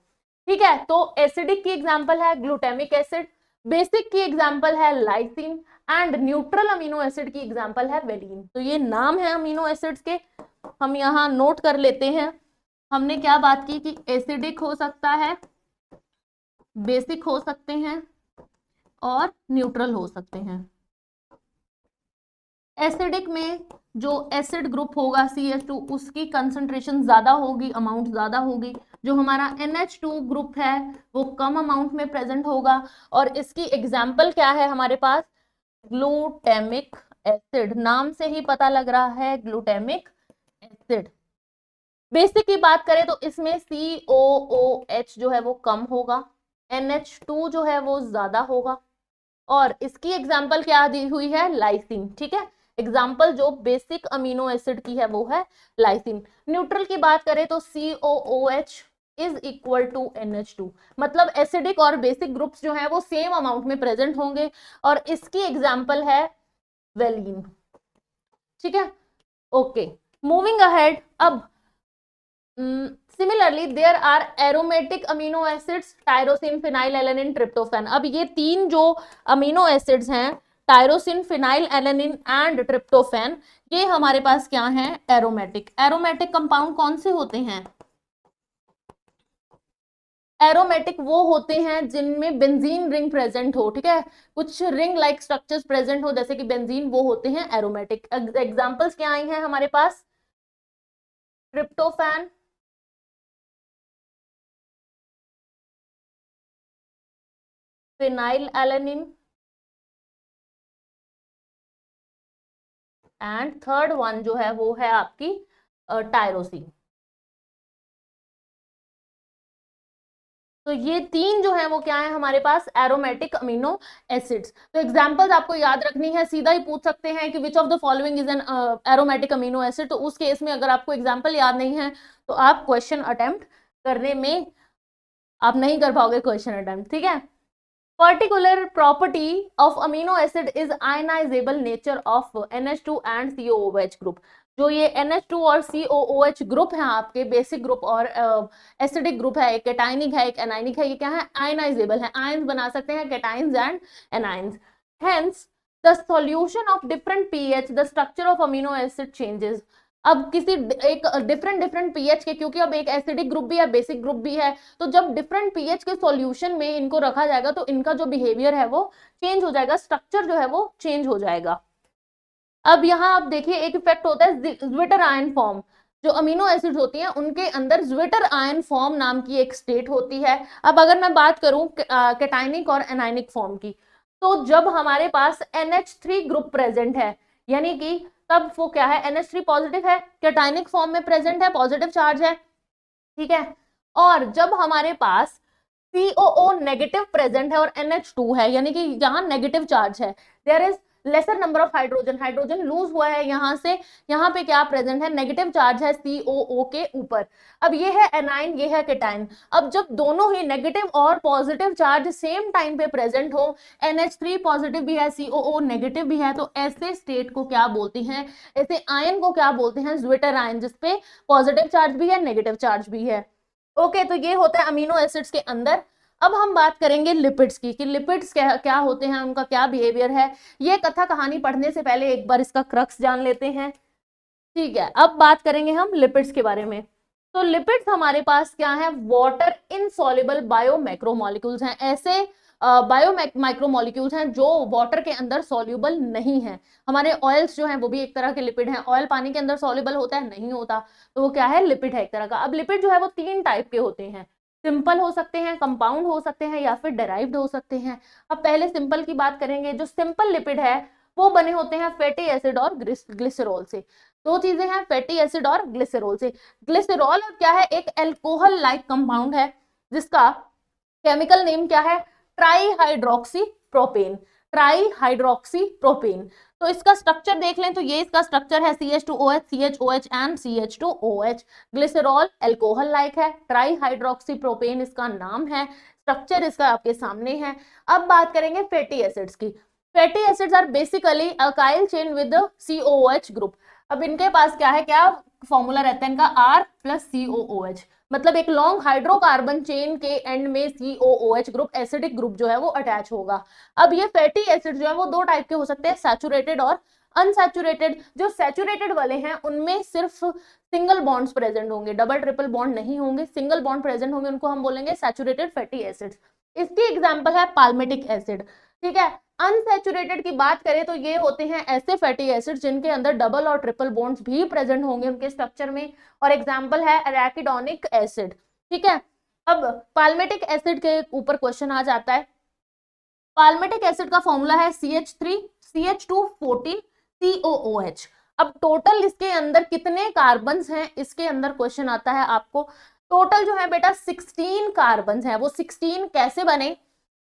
ठीक है। तो एसिडिक की एग्जांपल है ग्लूटामिक एसिड, बेसिक की एग्जांपल है lysine and neutral amino acid की एग्जांपल है वेलिन। तो ये नाम है अमीनो एसिड्स के, हम यहाँ नोट कर लेते हैं। हमने क्या बात की कि एसिडिक हो सकता है, बेसिक हो सकते हैं और न्यूट्रल हो सकते हैं। एसिडिक में जो एसिड ग्रुप होगा CH2 उसकी कंसंट्रेशन ज्यादा होगी, अमाउंट ज्यादा होगी। जो हमारा NH2 ग्रुप है वो कम अमाउंट में प्रेजेंट होगा। और इसकी एग्जाम्पल क्या है हमारे पास, ग्लूटामिक एसिड, नाम से ही पता लग रहा है ग्लूटामिक एसिड। बेसिक की बात करें तो इसमें COOH जो है वो कम होगा, NH2 जो है वो ज्यादा होगा। और इसकी एग्जाम्पल क्या दी हुई है, लाइसिन, ठीक है। एग्जाम्पल जो बेसिक अमीनो एसिड की है वो है लाइसिन। न्यूट्रल की बात करें तो COOH is equal to NH2, मतलब एसिडिक और बेसिक ग्रुप्स जो है वो सेम अमाउंट में प्रेजेंट होंगे, और इसकी एग्जाम्पल है वेलिन। ठीक है, ओके, मूविंग अहेड। अब similarly there are aromatic amino acids, tyrosine, phenyl alanine, tryptophan. अब ये तीन जो अमीनो एसिड्स हैं, tyrosine, phenyl alanine and tryptophan, ये हमारे पास क्या है, एरोमेटिक। एरोमेटिक कंपाउंड कौन से होते हैं, एरोमेटिक वो होते हैं जिनमें बेंजीन रिंग प्रेजेंट हो। ठीक है, कुछ रिंग लाइक स्ट्रक्चर्स प्रेजेंट हो जैसे कि बेंजीन, वो होते हैं एरोमेटिक। एग्जांपल्स क्या आई हैं हमारे पास, tryptophan, phenyl alanine and third one जो है वो है आपकी टायरोसिन। तो ये तीन जो है वो क्या है हमारे पास, एरोमेटिक अमीनो एसिड्स। तो एग्जांपल्स आपको याद रखनी है, सीधा ही पूछ सकते हैं कि which of the following is an aromatic amino acid. तो उस केस में अगर आपको एग्जांपल याद नहीं है तो आप क्वेश्चन अटेम्प्ट करने में आप नहीं कर पाओगे क्वेश्चन अटेम्प्ट। ठीक है, particular property of amino acid is ionizable nature of NH2 and COOH group. जो ये NH2 और COOH ग्रुप है आपके, बेसिक ग्रुप और एसिडिक ग्रुप है, एक कैटाइनिक है एक एनाइनिक है, ये क्या है, आयनाइजेबल है, आयंस बना सकते हैं, cations and anions. Hence the solution of different pH the structure of amino acid changes. अब किसी एक डिफरेंट डिफरेंट pH के, क्योंकि अब एक एसिडिक ग्रुप भी है बेसिक ग्रुप भी है, तो जब डिफरेंट pH के सॉल्यूशन में इनको रखा जाएगा तो इनका जो बिहेवियर है वो चेंज हो जाएगा, स्ट्रक्चर जो है वो चेंज हो जाएगा। अब यहाँ आप देखिए एक इफेक्ट होता है ज्विटर आयन फॉर्म। जो अमीनो एसिड्स होती हैं उनके अंदर ज्विटर आयन फॉर्म नाम की एक स्टेट होती है। अब अगर मैं बात करूं कैटाइनिक और एनाइनिक फॉर्म की, तो जब हमारे पास NH3 ग्रुप प्रेजेंट है, यानी कि तब वो क्या है, NH3 पॉजिटिव है, कैटाइनिक फॉर्म में प्रेजेंट है, पॉजिटिव चार्ज है। ठीक है, और जब हमारे पास COO नेगेटिव प्रेजेंट है और NH2 है, यानी कि यहाँ नेगेटिव चार्ज है, there is lesser number of hydrogen, hydrogen lose हुआ है यहाँ से, यहाँ पे क्या प्रेजेंट है, नेगेटिव चार्ज है COO के ऊपर। अब ये है एनाइन, ये है केटाइन। अब जब दोनों ही नेगेटिव और पॉजिटिव चार्ज सेम टाइम पे प्रेजेंट हो, NH3 पॉजिटिव भी है COO नेगेटिव भी है, तो ऐसे स्टेट को क्या बोलते हैं, ऐसे आयन को क्या बोलते हैं, ज्विटर आयन, जिसपे पॉजिटिव चार्ज भी है नेगेटिव चार्ज भी है। ओके, तो ये होता है अमीनो एसिड्स के अंदर। अब हम बात करेंगे लिपिड्स की, कि लिपिड्स क्या होते हैं, उनका क्या बिहेवियर है। ये कथा कहानी पढ़ने से पहले एक बार इसका क्रक्स जान लेते हैं। ठीक है, अब बात करेंगे हम लिपिड्स के बारे में। तो लिपिड्स हमारे पास क्या है, वाटर इनसॉल्युबल बायो मैक्रोमोलिक्यूल्स हैं, ऐसे बायो माइक्रोमोलिक्यूल्स हैं जो वाटर के अंदर सॉल्युबल नहीं है। हमारे ऑयल्स जो हैं वो भी एक तरह के लिपिड हैं। ऑयल पानी के अंदर सॉल्युबल होता है, नहीं होता, तो वो क्या है, लिपिड है एक तरह का। अब लिपिड जो है वो तीन टाइप के होते हैं, सिंपल हो सकते हैं, कंपाउंड हो सकते हैं, या फिर डेराइव्ड हो सकते हैं। अब पहले सिंपल की बात करेंगे। जो सिंपल लिपिड है वो बने होते हैं फैटी एसिड और ग्लिसरॉल से। दो चीजें हैं, फैटी एसिड और ग्लिसरॉल से। ग्लिसरॉल क्या है, एक एल्कोहल लाइक कंपाउंड है जिसका केमिकल नेम क्या है, ट्राईहाइड्रोक्सी प्रोपेन, ट्राईहाइड्रोक्सी प्रोपेन। तो इसका स्ट्रक्चर देख लें तो ये इसका स्ट्रक्चर है CH2OH, CHOH and CH2OH। Glycerol alcohol like है, ट्राईहाइड्रोक्सी प्रोपेन इसका नाम है, स्ट्रक्चर इसका आपके सामने है। अब बात करेंगे फैटी एसिड्स की। Fatty acids are basically alkyl chain with COOH group. अब इनके पास क्या है, क्या फॉर्मूला रहता है इनका, R+COOH, मतलब एक लॉन्ग हाइड्रोकार्बन चेन के एंड में COOH ग्रुप, एसिडिक ग्रुप जो है वो अटैच होगा। अब ये फैटी एसिड जो है वो दो टाइप के हो सकते हैं, सैचुरेटेड और अनसैचुरेटेड। जो सैचुरेटेड वाले हैं उनमें सिर्फ सिंगल बॉन्ड्स प्रेजेंट होंगे, डबल ट्रिपल बॉन्ड नहीं होंगे, सिंगल बॉन्ड प्रेजेंट होंगे, उनको हम बोलेंगे सैचुरेटेड फैटी एसिड्स। इसकी एग्जांपल है पाल्मिटिक एसिड। ठीक है, अनसैचुरेटेड की बात करें तो ये होते हैं ऐसे फैटी एसिड्स जिनके अंदर डबल और ट्रिपल बॉन्ड्स भी प्रेजेंट होंगे उनके स्ट्रक्चर में, और एग्जांपल है एराकिडोनिक एसिड। ठीक है, अब पाल्मिटिक एसिड के ऊपर क्वेश्चन आ जाता है। पाल्मिटिक एसिड का फॉर्मूला है CH3CH214 COOH। अब टोटल इसके अंदर कितने कार्बन्स हैं, इसके अंदर क्वेश्चन आता है आपको। टोटल जो है बेटा 16 कार्बन्स हैं। वो 16 कैसे बने,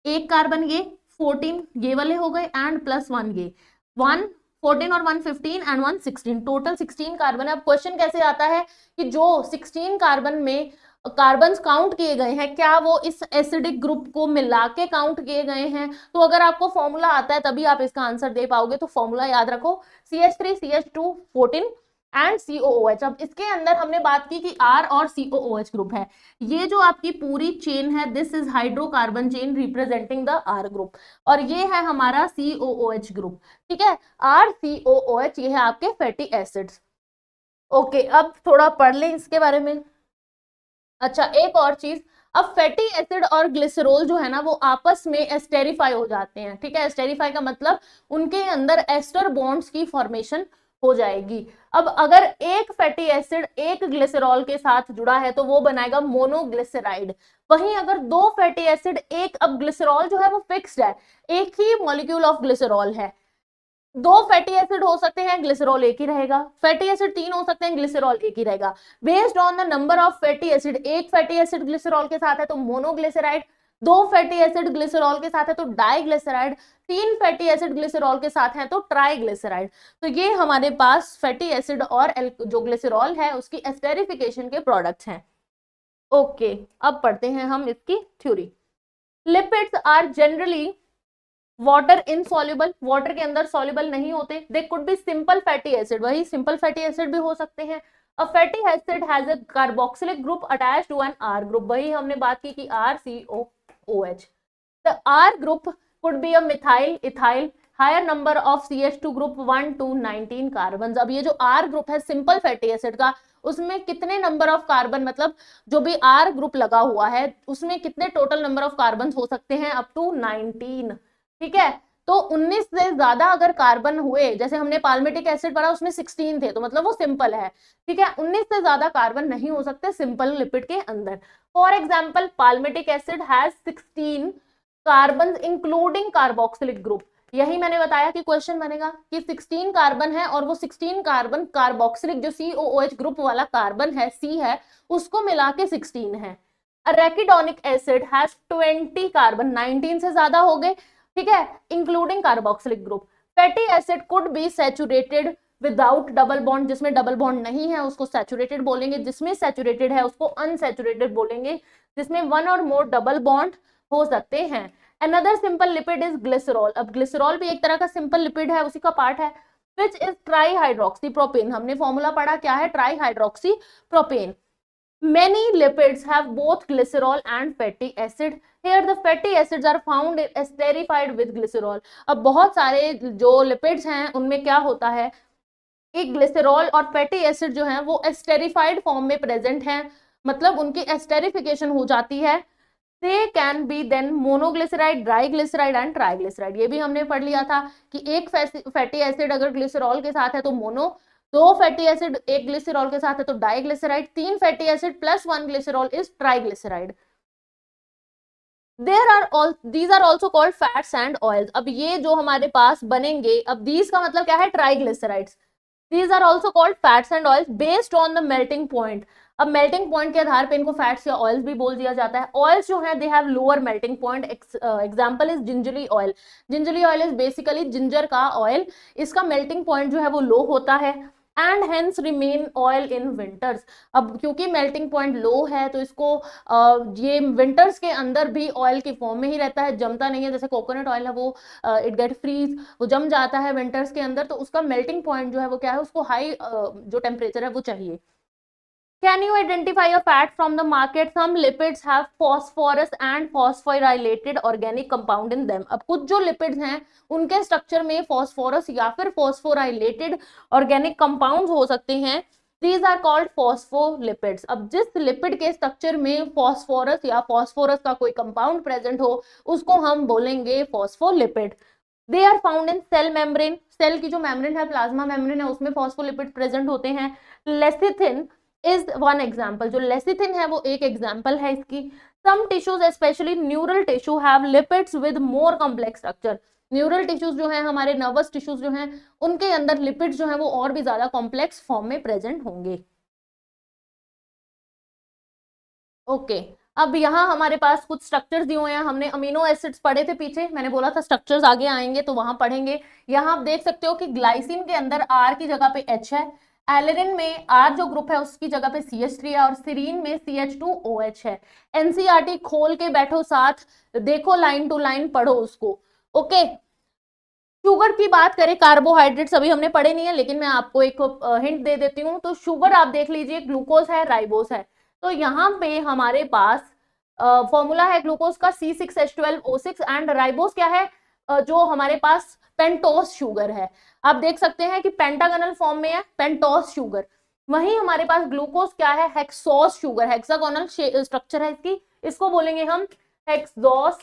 एक कार्बन ये, 14 ये वाले हो गए, एंड +1 ये, 1 14 और 1 15 एंड 1 16, टोटल 16 कार्बन है। अब क्वेश्चन कैसे आता है कि जो 16 कार्बन में कार्बन काउंट किए गए हैं क्या वो इस एसिडिक ग्रुप को मिला के काउंट किए गए हैं। तो अगर आपको फॉर्मूला आता है तभी आप इसका आंसर दे पाओगे। तो फॉर्मूला याद रखो, CH3 CH2 14 एंड COOH। अब इसके अंदर हमने बात की कि R और COOH ग्रुप है। ये जो आपकी पूरी चेन है, this is hydrocarbon chain representing the R group, और ये है हमारा COOH ग्रुप। ठीक है, RCOOH ये है आपके फैटी एसिड्स। ओके, अब थोड़ा पढ़ लें इसके बारे में। अच्छा, एक और चीज, अब फैटी एसिड और ग्लिसरॉल जो है ना वो आपस में एस्टेरिफाई हो जाते हैं। ठीक है, एस्टेरिफाई का मतलब उनके अंदर एस्टर बॉन्ड्स की फॉर्मेशन हो जाएगी। अब अगर एक फैटी एसिड एक ग्लिसरॉल के साथ जुड़ा है तो वो बनाएगा मोनोग्लिसराइड। वहीं अगर दो फैटी एसिड एक, अब ग्लिसरॉल जो है वो फिक्स्ड है, एक ही मॉलिक्यूल ऑफ ग्लिसरॉल है। दो फैटी एसिड हो सकते हैं, ग्लिसरॉल एक ही रहेगा। फैटी एसिड तीन हो सकते हैं, ग्लिसरॉल एक ही रहेगा। Based on the number of fatty acid, एक फैटी एसिड ग्लिसरॉल के साथ है तो मोनोग्लिसराइड, दो फैटी एसिड ग्लिसरॉल के साथ है तो डाइग्लिसराइड, तीन फैटी एसिड ग्लिसरॉल के साथ है तो ट्राइग्लिसराइड। तो ये हमारे पास फैटी एसिड और जो ग्लिसरॉल है उसकी एस्टेरिफिकेशन के प्रोडक्ट्स हैं। ओके, अब पढ़ते हैं हम इसकी theory. Lipids are generally water insoluble, water के अंदर सॉल्युबल नहीं होते। They could be simple fatty acid, वही सिंपल फैटी एसिड भी हो सकते हैं। A fatty acid has a carboxylic group attached to an R group, वही हमने बात की कि RCOOH। The R group could be a methyl, ethyl, higher number of CH2 group 1 to 19 carbon. अब ये जो R ग्रुप है सिंपल फैटी एसिड का, उसमें कितने नंबर ऑफ कार्बन, मतलब जो भी R ग्रुप लगा हुआ है उसमें कितने टोटल नंबर ऑफ कार्बन हो सकते हैं, अप टू 19। ठीक है, तो 19 से ज्यादा अगर कार्बन हुए, जैसे हमने पाल्मिटिक एसिड पढ़ा उसमें 16 थे तो मतलब वो सिंपल है। ठीक है, 19 से ज्यादा कार्बन नहीं हो सकते सिंपल लिपिड के अंदर। For example, palmitic acid has 16 carbon including carboxylic group. यही मैंने बताया कि क्वेश्चन बनेगा कि 16 कार्बन है और वो 16 कार्बन कार्बोक्सिलिक जो COOH ग्रुप वाला कार्बन है, C है, उसको मिला के 16 है। अरेकिडोनिक एसिड हैज 20 कार्बन, 19 से ज्यादा हो गए। ठीक है, including carboxylic group. Fatty acid could be saturated without double bond, जिसमें डबल बॉन्ड नहीं है उसको सैचुरेटेड बोलेंगे, जिसमें सैचुरेटेड है उसको अनसैचुरेटेड बोलेंगे, जिसमें one or more double bond हो सकते हैं। Another simple lipid is glycerol. अब ग्लिसरॉल भी एक तरह का सिंपल लिपिड है, उसी का पार्ट है, विच इज ट्राईहाइड्रोक्सी प्रोपेन। हमने फॉर्मूला पढ़ा क्या है, ट्राईहाइड्रोक्सी propane. Many lipids have both glycerol and fatty acid. Here the fatty acids are found esterified with glycerol. अब बहुत सारे जो लिपिड्स हैं उनमें क्या होता है कि ग्लिसरॉल और फैटी एसिड जो है वो एस्टेरिफाइड फॉर्म में प्रेजेंट हैं, मतलब उनकी एस्टेरिफिकेशन हो जाती है। They can be then monoglyceride, diglyceride and triglyceride. ये भी हमने पढ़ लिया था कि एक फैटी एसिड अगर ग्लिसरॉल के साथ है तो मोनो, दो फैटी एसिड एक ग्लिसरॉल के साथ है तो डाइग्लिसराइड, तीन fatty acid plus one glycerol is triglyceride. There are all these are also called fats and oils. अब ये जो हमारे पास बनेंगे, अब दीज का मतलब क्या है, triglycerides. These are also called fats and oils based on the melting point. अब मेल्टिंग पॉइंट के आधार पे इनको फैट्स या ऑयल्स भी बोल दिया जाता है। ऑयल्स जो है they have lower melting point. Example is gingelly oil. Gingelly oil is basically ginger का ऑयल, इसका मेल्टिंग पॉइंट जो है वो लो होता है and hence remain oil in winters. अब क्योंकि मेल्टिंग पॉइंट लो है तो इसको ये विंटर्स के अंदर भी ऑयल की फॉर्म में ही रहता है, जमता नहीं है। जैसे कोकोनट ऑयल है वो इट गेट फ्रीज, वो जम जाता है विंटर्स के अंदर, तो उसका मेल्टिंग पॉइंट जो है वो क्या है, उसको हाई जो टेम्परेचर है वो चाहिए। Can you identify a fat from the market? Some lipids have phosphorus and phosphorylated organic compound in them. अब कुछ जो लिपिड्स हैं उनके स्ट्रक्चर में फॉस्फोरस या फिर फॉस्फोराइलेटेड ऑर्गेनिक कंपाउंड्स हो सकते हैं। These are called phospholipids. अब जिस लिपिड के स्ट्रक्चर में फॉस्फोरस या फॉस्फोरस का कोई कंपाउंड प्रेजेंट हो उसको हम बोलेंगे phospholipid. They are found in cell membrane. Cell की जो मेम्ब्रेन है, प्लाज्मा मेम्ब्रेन है, उसमें फॉस्फोलिपिड प्रेजेंट होते हैं। लेसिथिन इज वन एग्जाम्पल, जो लेसिथिन है वो एक एग्जाम्पल है इसकी। Some tissues specially neural tissue have lipids with more complex structure. Neural tissues जो है, हमारे नर्वस टिश्यूज जो हैं, उनके अंदर लिपिड्स जो है वो और भी ज्यादा कॉम्प्लेक्स फॉर्म में प्रेजेंट होंगे। ओके, अब यहाँ हमारे पास कुछ स्ट्रक्चर्स दिए हुए हैं, हमने अमीनो एसिड्स पढ़े थे पीछे, मैंने बोला था स्ट्रक्चर्स आगे आएंगे तो वहां पढ़ेंगे। यहाँ आप देख सकते हो कि ग्लाइसिन के अंदर R की जगह पे H है, एलिनिन में R जो ग्रुप है उसकी जगह पे CH3 है और सीरीन में CH2OH है। एनसीईआरटी खोल के बैठो साथ, देखो लाइन टू लाइन पढ़ो उसको। ओके, शुगर की बात करें, कार्बोहाइड्रेट्स अभी हमने पढ़े नहीं है लेकिन मैं आपको एक हिंट दे देती हूँ। तो शुगर आप देख लीजिए, ग्लूकोज है, राइबोस है। तो यहाँ पे हमारे पास फॉर्मूला है ग्लूकोज का C6H12O6 एंड राइबोस क्या है, जो हमारे पास पेंटोस शुगर है। आप देख सकते हैं कि पेंटागोनल फॉर्म में है पेंटोस शुगर। वहीं हमारे पास ग्लूकोज क्या है, हेक्सोस शुगर, हेक्सागोनल स्ट्रक्चर है इसकी, इसको बोलेंगे हम हेक्सोस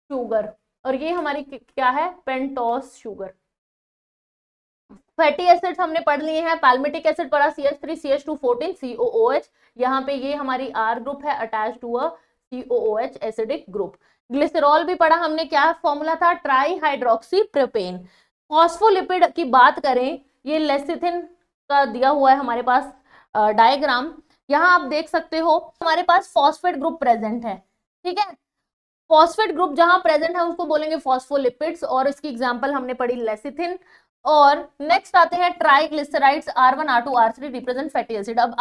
शुगर। और ये हमारी क्या है, पेंटोस शुगर। फैटी एसिड्स हमने पढ़ लिए हैं, पैल्मिटिक एसिड पढ़ा, CH3 CH2 COOH। यहाँ पे ये हमारी R ग्रुप है attach to a COOH acidic group. Glycerol भी पढ़ा हमने, क्या फॉर्मूला था, ट्राई हाइड्रोक्सी प्रोपेन। फॉस्फोलिपिड की बात करें, ये लेसिथिन का दिया हुआ है हमारे पास डायग्राम। यहाँ आप देख सकते हो हमारे पास फॉस्फेट ग्रुप प्रेजेंट है, ठीक है। फॉस्फेट ग्रुप जहां प्रेजेंट है उसको बोलेंगे फॉस्फोलिपिड्स, और इसकी एग्जांपल हमने पढ़ी लेसिथिन। और नेक्स्ट आते हैं triglycerides, R1 R2 R3 represent fatty acid. अब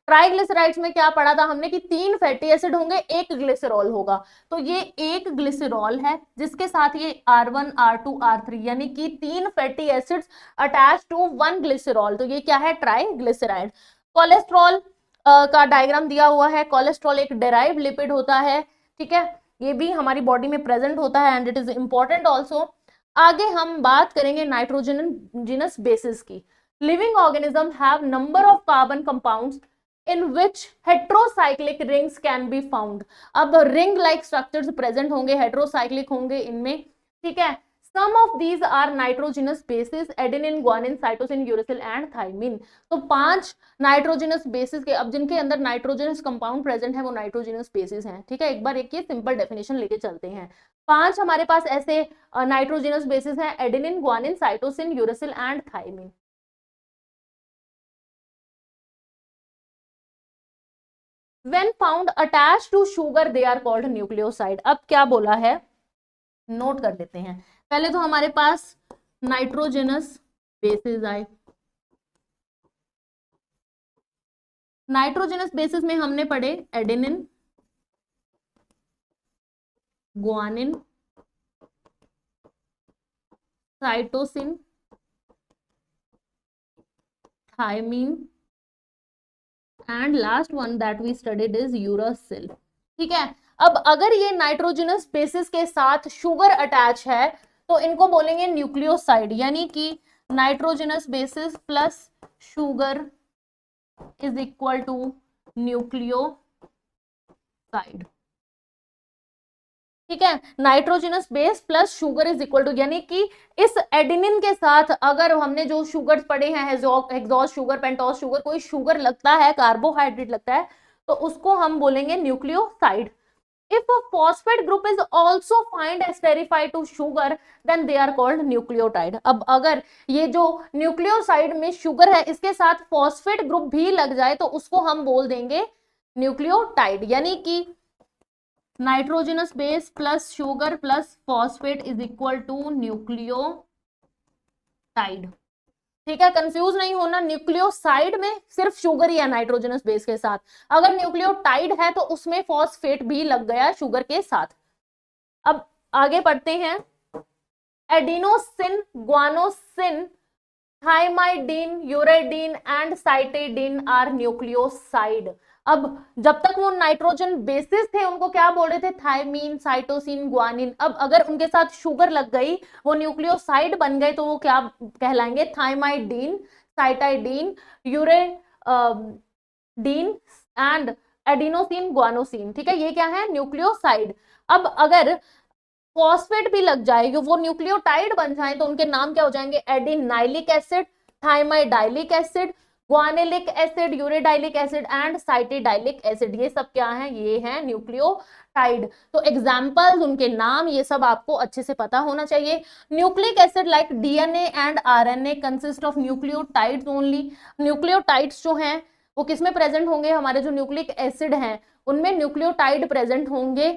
ट्राइग्लिसराइड्स में क्या पढ़ा था हमने कि 3 फैटी एसिड होंगे, 1 ग्लिसरॉल होगा। तो ये 1 ग्लिसरॉल है जिसके साथ ये R1 R2 R3 यानी कि 3 fatty acids attach to 1 glycerol, तो ये क्या है, ट्राइग्लिसराइड। कोलेस्ट्रॉल का डायग्राम दिया हुआ है। कोलेस्ट्रॉल एक डेराइव्ड लिपिड होता है, ठीक है, ये भी हमारी बॉडी में प्रेजेंट होता है and it is important also. आगे हम बात करेंगे नाइट्रोजनस बेसिस की। Living organism have number of carbon compounds in which heterocyclic rings can be found. अब रिंग लाइक स्ट्रक्चर्स प्रेजेंट होंगे, हेट्रोसाइक्लिक होंगे इनमें, ठीक है। Some of these are nitrogenous bases, adenine, guanine, cytosine, uracil and thymine. तो 5 nitrogenous bases के, अब जिनके अंदर नाइट्रोजनस कंपाउंड प्रेजेंट है वो नाइट्रोजनस बेसिस हैं, ठीक है। एक बार एक ये सिंपल डेफिनेशन लेके चलते हैं। 5 हमारे पास ऐसे नाइट्रोजनस बेसिस हैं, adenine, guanine, cytosine, uracil and thymine. When found attached to sugar they are called nucleoside। अब क्या बोला है, नोट कर लेते हैं। पहले तो हमारे पास नाइट्रोजनस बेसिस आए। नाइट्रोजनस बेसिस में हमने पढ़े adenine, guanine, cytosine, thymine and last one that we studied is uracil, ठीक है। अब अगर ये नाइट्रोजनस बेसिस के साथ शुगर अटैच है तो इनको बोलेंगे न्यूक्लियोसाइड, यानी कि nitrogenous bases plus sugar is equal to nucleoside, ठीक है। Nitrogenous base plus sugar is equal to, यानी कि इस एडेनिन के साथ अगर हमने जो शुगर पढ़े हैं, हेक्सोस शुगर, पेंटोस शुगर, कोई शुगर लगता है, कार्बोहाइड्रेट लगता है, तो उसको हम बोलेंगे nucleoside. If a phosphate group is also find esterified to sugar, then they are called nucleotide। अब अगर ये जो न्यूक्लियोसाइड में शुगर है इसके साथ फॉस्फेट ग्रुप भी लग जाए तो उसको हम बोल देंगे न्यूक्लियोटाइड, यानी कि nitrogenous base plus sugar plus phosphate is equal to nucleotide, ठीक है। कंफ्यूज नहीं होना, न्यूक्लियोसाइड में सिर्फ शुगर ही है नाइट्रोजनस बेस के साथ, अगर न्यूक्लियोटाइड है तो उसमें फॉस्फेट भी लग गया शुगर के साथ। अब आगे बढ़ते हैं। Adenosine, guanosine, thymidine, uridine and cytidine are nucleoside. अब जब तक वो नाइट्रोजन बेसिस थे उनको क्या बोल रहे थे, थायमीन, साइटोसिन, ग्वानिन। अब अगर उनके साथ शुगर लग गई, वो न्यूक्लियोसाइड बन गए, तो वो क्या कहलाएंगे, थाइमाइडिन, साइटाइडिन, यूरेडीन एंड एडिनोसिन, ग्वानोसिन, ठीक है। ये क्या है, न्यूक्लियोसाइड। अब अगर फॉस्फेट भी लग जाए, वो न्यूक्लियोटाइड बन जाए, तो उनके नाम क्या हो जाएंगे, adenylic acid, thymidylic acid, guanylic acid, uridylic acid and cytidylic acid. ये सब क्या है, ये है न्यूक्लियोटाइड। तो एग्जांपल्स, उनके नाम, ये सब आपको अच्छे से पता होना चाहिए। Nucleic acid like DNA and RNA consist of nucleotides only. Nucleotides जो हैं वो किसमें प्रेजेंट होंगे, हमारे जो न्यूक्लिक एसिड हैं उनमें न्यूक्लियोटाइड प्रेजेंट होंगे,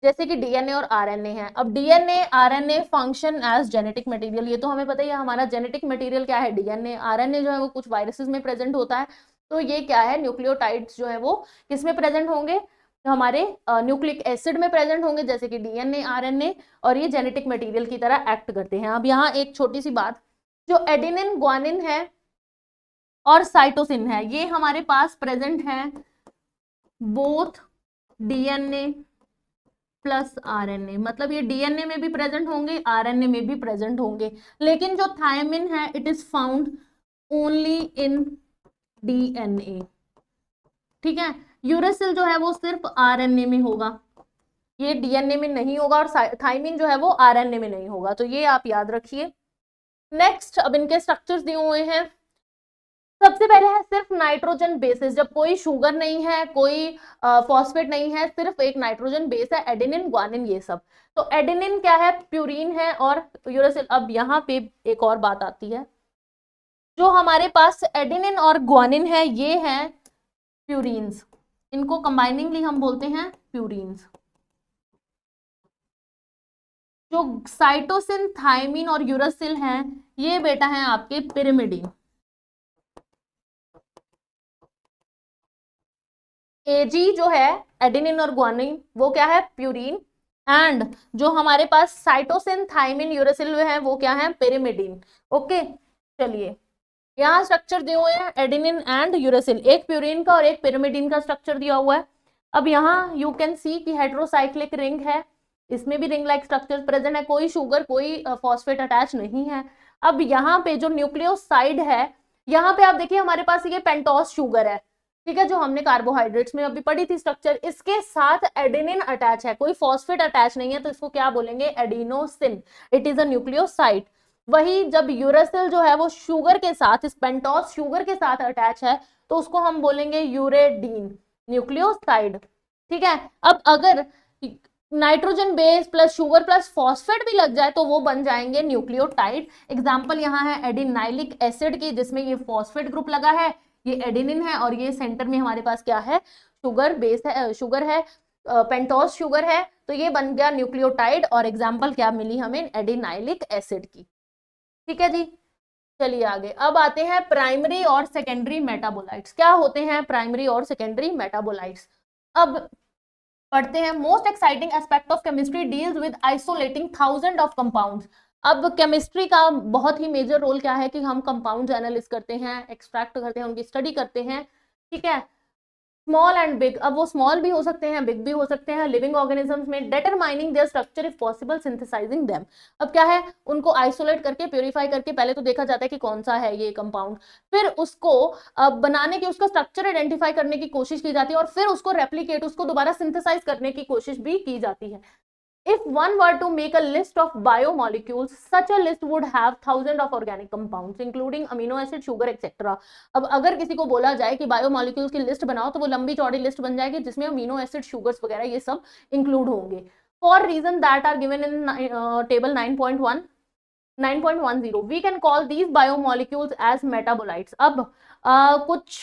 जैसे कि डीएनए और आरएनए है। अब DNA RNA function as genetic material, ये तो हमें पता ही है हमारा जेनेटिक मटेरियल क्या है, डीएनए। आरएनए जो है वो कुछ वायरसेस में प्रेजेंट होता है, तो ये क्या है, न्यूक्लियोटाइड्स जो है वो किस में प्रेजेंट होंगे, तो हमारे न्यूक्लिक एसिड में प्रेजेंट होंगे, जैसे कि डीएनए आरएनए, और ये जेनेटिक मटेरियल की तरह एक्ट करते हैं। अब यहाँ एक छोटी सी बात, जो एडेनिन ग्वानिन है और साइटोसिन है, ये हमारे पास प्रेजेंट है बोथ डीएनए प्लस आरएनए, मतलब ये डीएनए में भी प्रेजेंट होंगे, आरएनए में भी प्रेजेंट होंगे। लेकिन जो थायमिन है it is found only in DNA, ठीक है। यूरेसिल जो है वो सिर्फ आरएनए में होगा, ये डीएनए में नहीं होगा, और थायमिन जो है वो आरएनए में नहीं होगा, तो ये आप याद रखिए। नेक्स्ट, अब इनके स्ट्रक्चर्स दिए हुए हैं। सबसे पहले है सिर्फ नाइट्रोजन बेसिस, जब कोई शुगर नहीं है, कोई फॉस्फेट नहीं है, सिर्फ एक नाइट्रोजन बेस है, एडेनिन ग्वानिन ये सब। तो एडेनिन क्या है, प्यूरिन है, और यूरेसिल। अब यहाँ पे एक और बात आती है, जो हमारे पास एडेनिन और ग्वानिन है ये है प्यूरिन्स, इनको कंबाइनिंगली हम बोलते हैं प्यूरिन्स। जो साइटोसिन थायमिन और यूरेसिल हैं ये बेटा है आपके पिरिमिडिन। एजी जो है एडेनिन और ग्वानिन वो क्या है, प्यूरिन। एंड जो हमारे पास साइटोसिन थायमिन यूरेसिल है वो क्या है, पिरिमिडिन। ओके, चलिए यहाँ स्ट्रक्चर दिए हुए हैं एडेनिन एंड यूरेसिल, एक प्यूरिन का और एक पिरिमिडिन का स्ट्रक्चर दिया हुआ है। अब यहाँ यू कैन सी कि हेट्रोसाइक्लिक रिंग है, इसमें भी रिंग लाइक स्ट्रक्चर प्रेजेंट है, कोई शुगर कोई फॉस्फेट अटैच नहीं है। अब यहाँ पे जो न्यूक्लियोसाइड है, यहाँ पे आप देखिए हमारे पास ये पेंटोस शुगर है, ठीक है, जो हमने कार्बोहाइड्रेट्स में अभी पढ़ी थी स्ट्रक्चर, इसके साथ एडेनिन अटैच है, कोई फॉस्फेट अटैच नहीं है, तो इसको क्या बोलेंगे, adenosine, it is a nucleoside. वही जब यूरेसिल जो है वो शुगर के साथ, इस पेंटोस शुगर के साथ अटैच है, तो उसको हम बोलेंगे यूरेडीन, न्यूक्लियोसाइड, ठीक है। अब अगर nitrogen base plus sugar plus phosphate भी लग जाए तो वो बन जाएंगे न्यूक्लियोटाइड। एग्जांपल यहाँ है एडिनाइलिक एसिड की, जिसमें ये फॉस्फेट ग्रुप लगा है, ये एडेनिन है, और ये सेंटर में हमारे पास क्या है, शुगर बेस है, शुगर है, पेंटोस शुगर है, तो ये बन गया न्यूक्लियोटाइड। और एग्जांपल क्या मिली हमें, एडिनाइलिक एसिड की, ठीक है जी। चलिए आगे, अब आते हैं प्राइमरी और सेकेंडरी मेटाबोलाइट्स। क्या होते हैं प्राइमरी और सेकेंडरी मेटाबोलाइट्स, अब पढ़ते हैं। Most exciting aspect of chemistry deals with isolating thousand of compounds. अब केमिस्ट्री का बहुत ही मेजर रोल क्या है कि हम कंपाउंड्स एनालिसिस करते हैं, एक्सट्रैक्ट करते हैं, उनकी स्टडी करते हैं, ठीक है। स्मॉल एंड बिग, अब वो स्मॉल भी हो सकते हैं, बिग भी हो सकते हैं, लिविंग ऑर्गेनिजम्स में, determining there structure if possible, synthesising them. अब क्या है, उनको आइसोलेट करके प्यूरिफाई करके पहले तो देखा जाता है कि कौन सा है ये कंपाउंड, फिर उसको बनाने की, उसका स्ट्रक्चर आइडेंटिफाई करने की कोशिश की जाती है, और फिर उसको रेप्लिकेट, उसको दोबारा सिंथेसाइज करने की कोशिश भी की जाती है। If one were to make a list of biomolecules, such a list would have thousands of organic compounds, including amino acid, sugar, etc. अब अगर किसी को बोला जाए कि बायोमोलिक्यूल्स की लिस्ट बनाओ, तो वो लंबी चौड़ी लिस्ट बन जाएगी, जिसमें अमीनो एसिड, शुगर्स वगैरह ये सब इंक्लूड होंगे, for reason that are given in table 9.10, we can call these biomolecules as metabolites. अब कुछ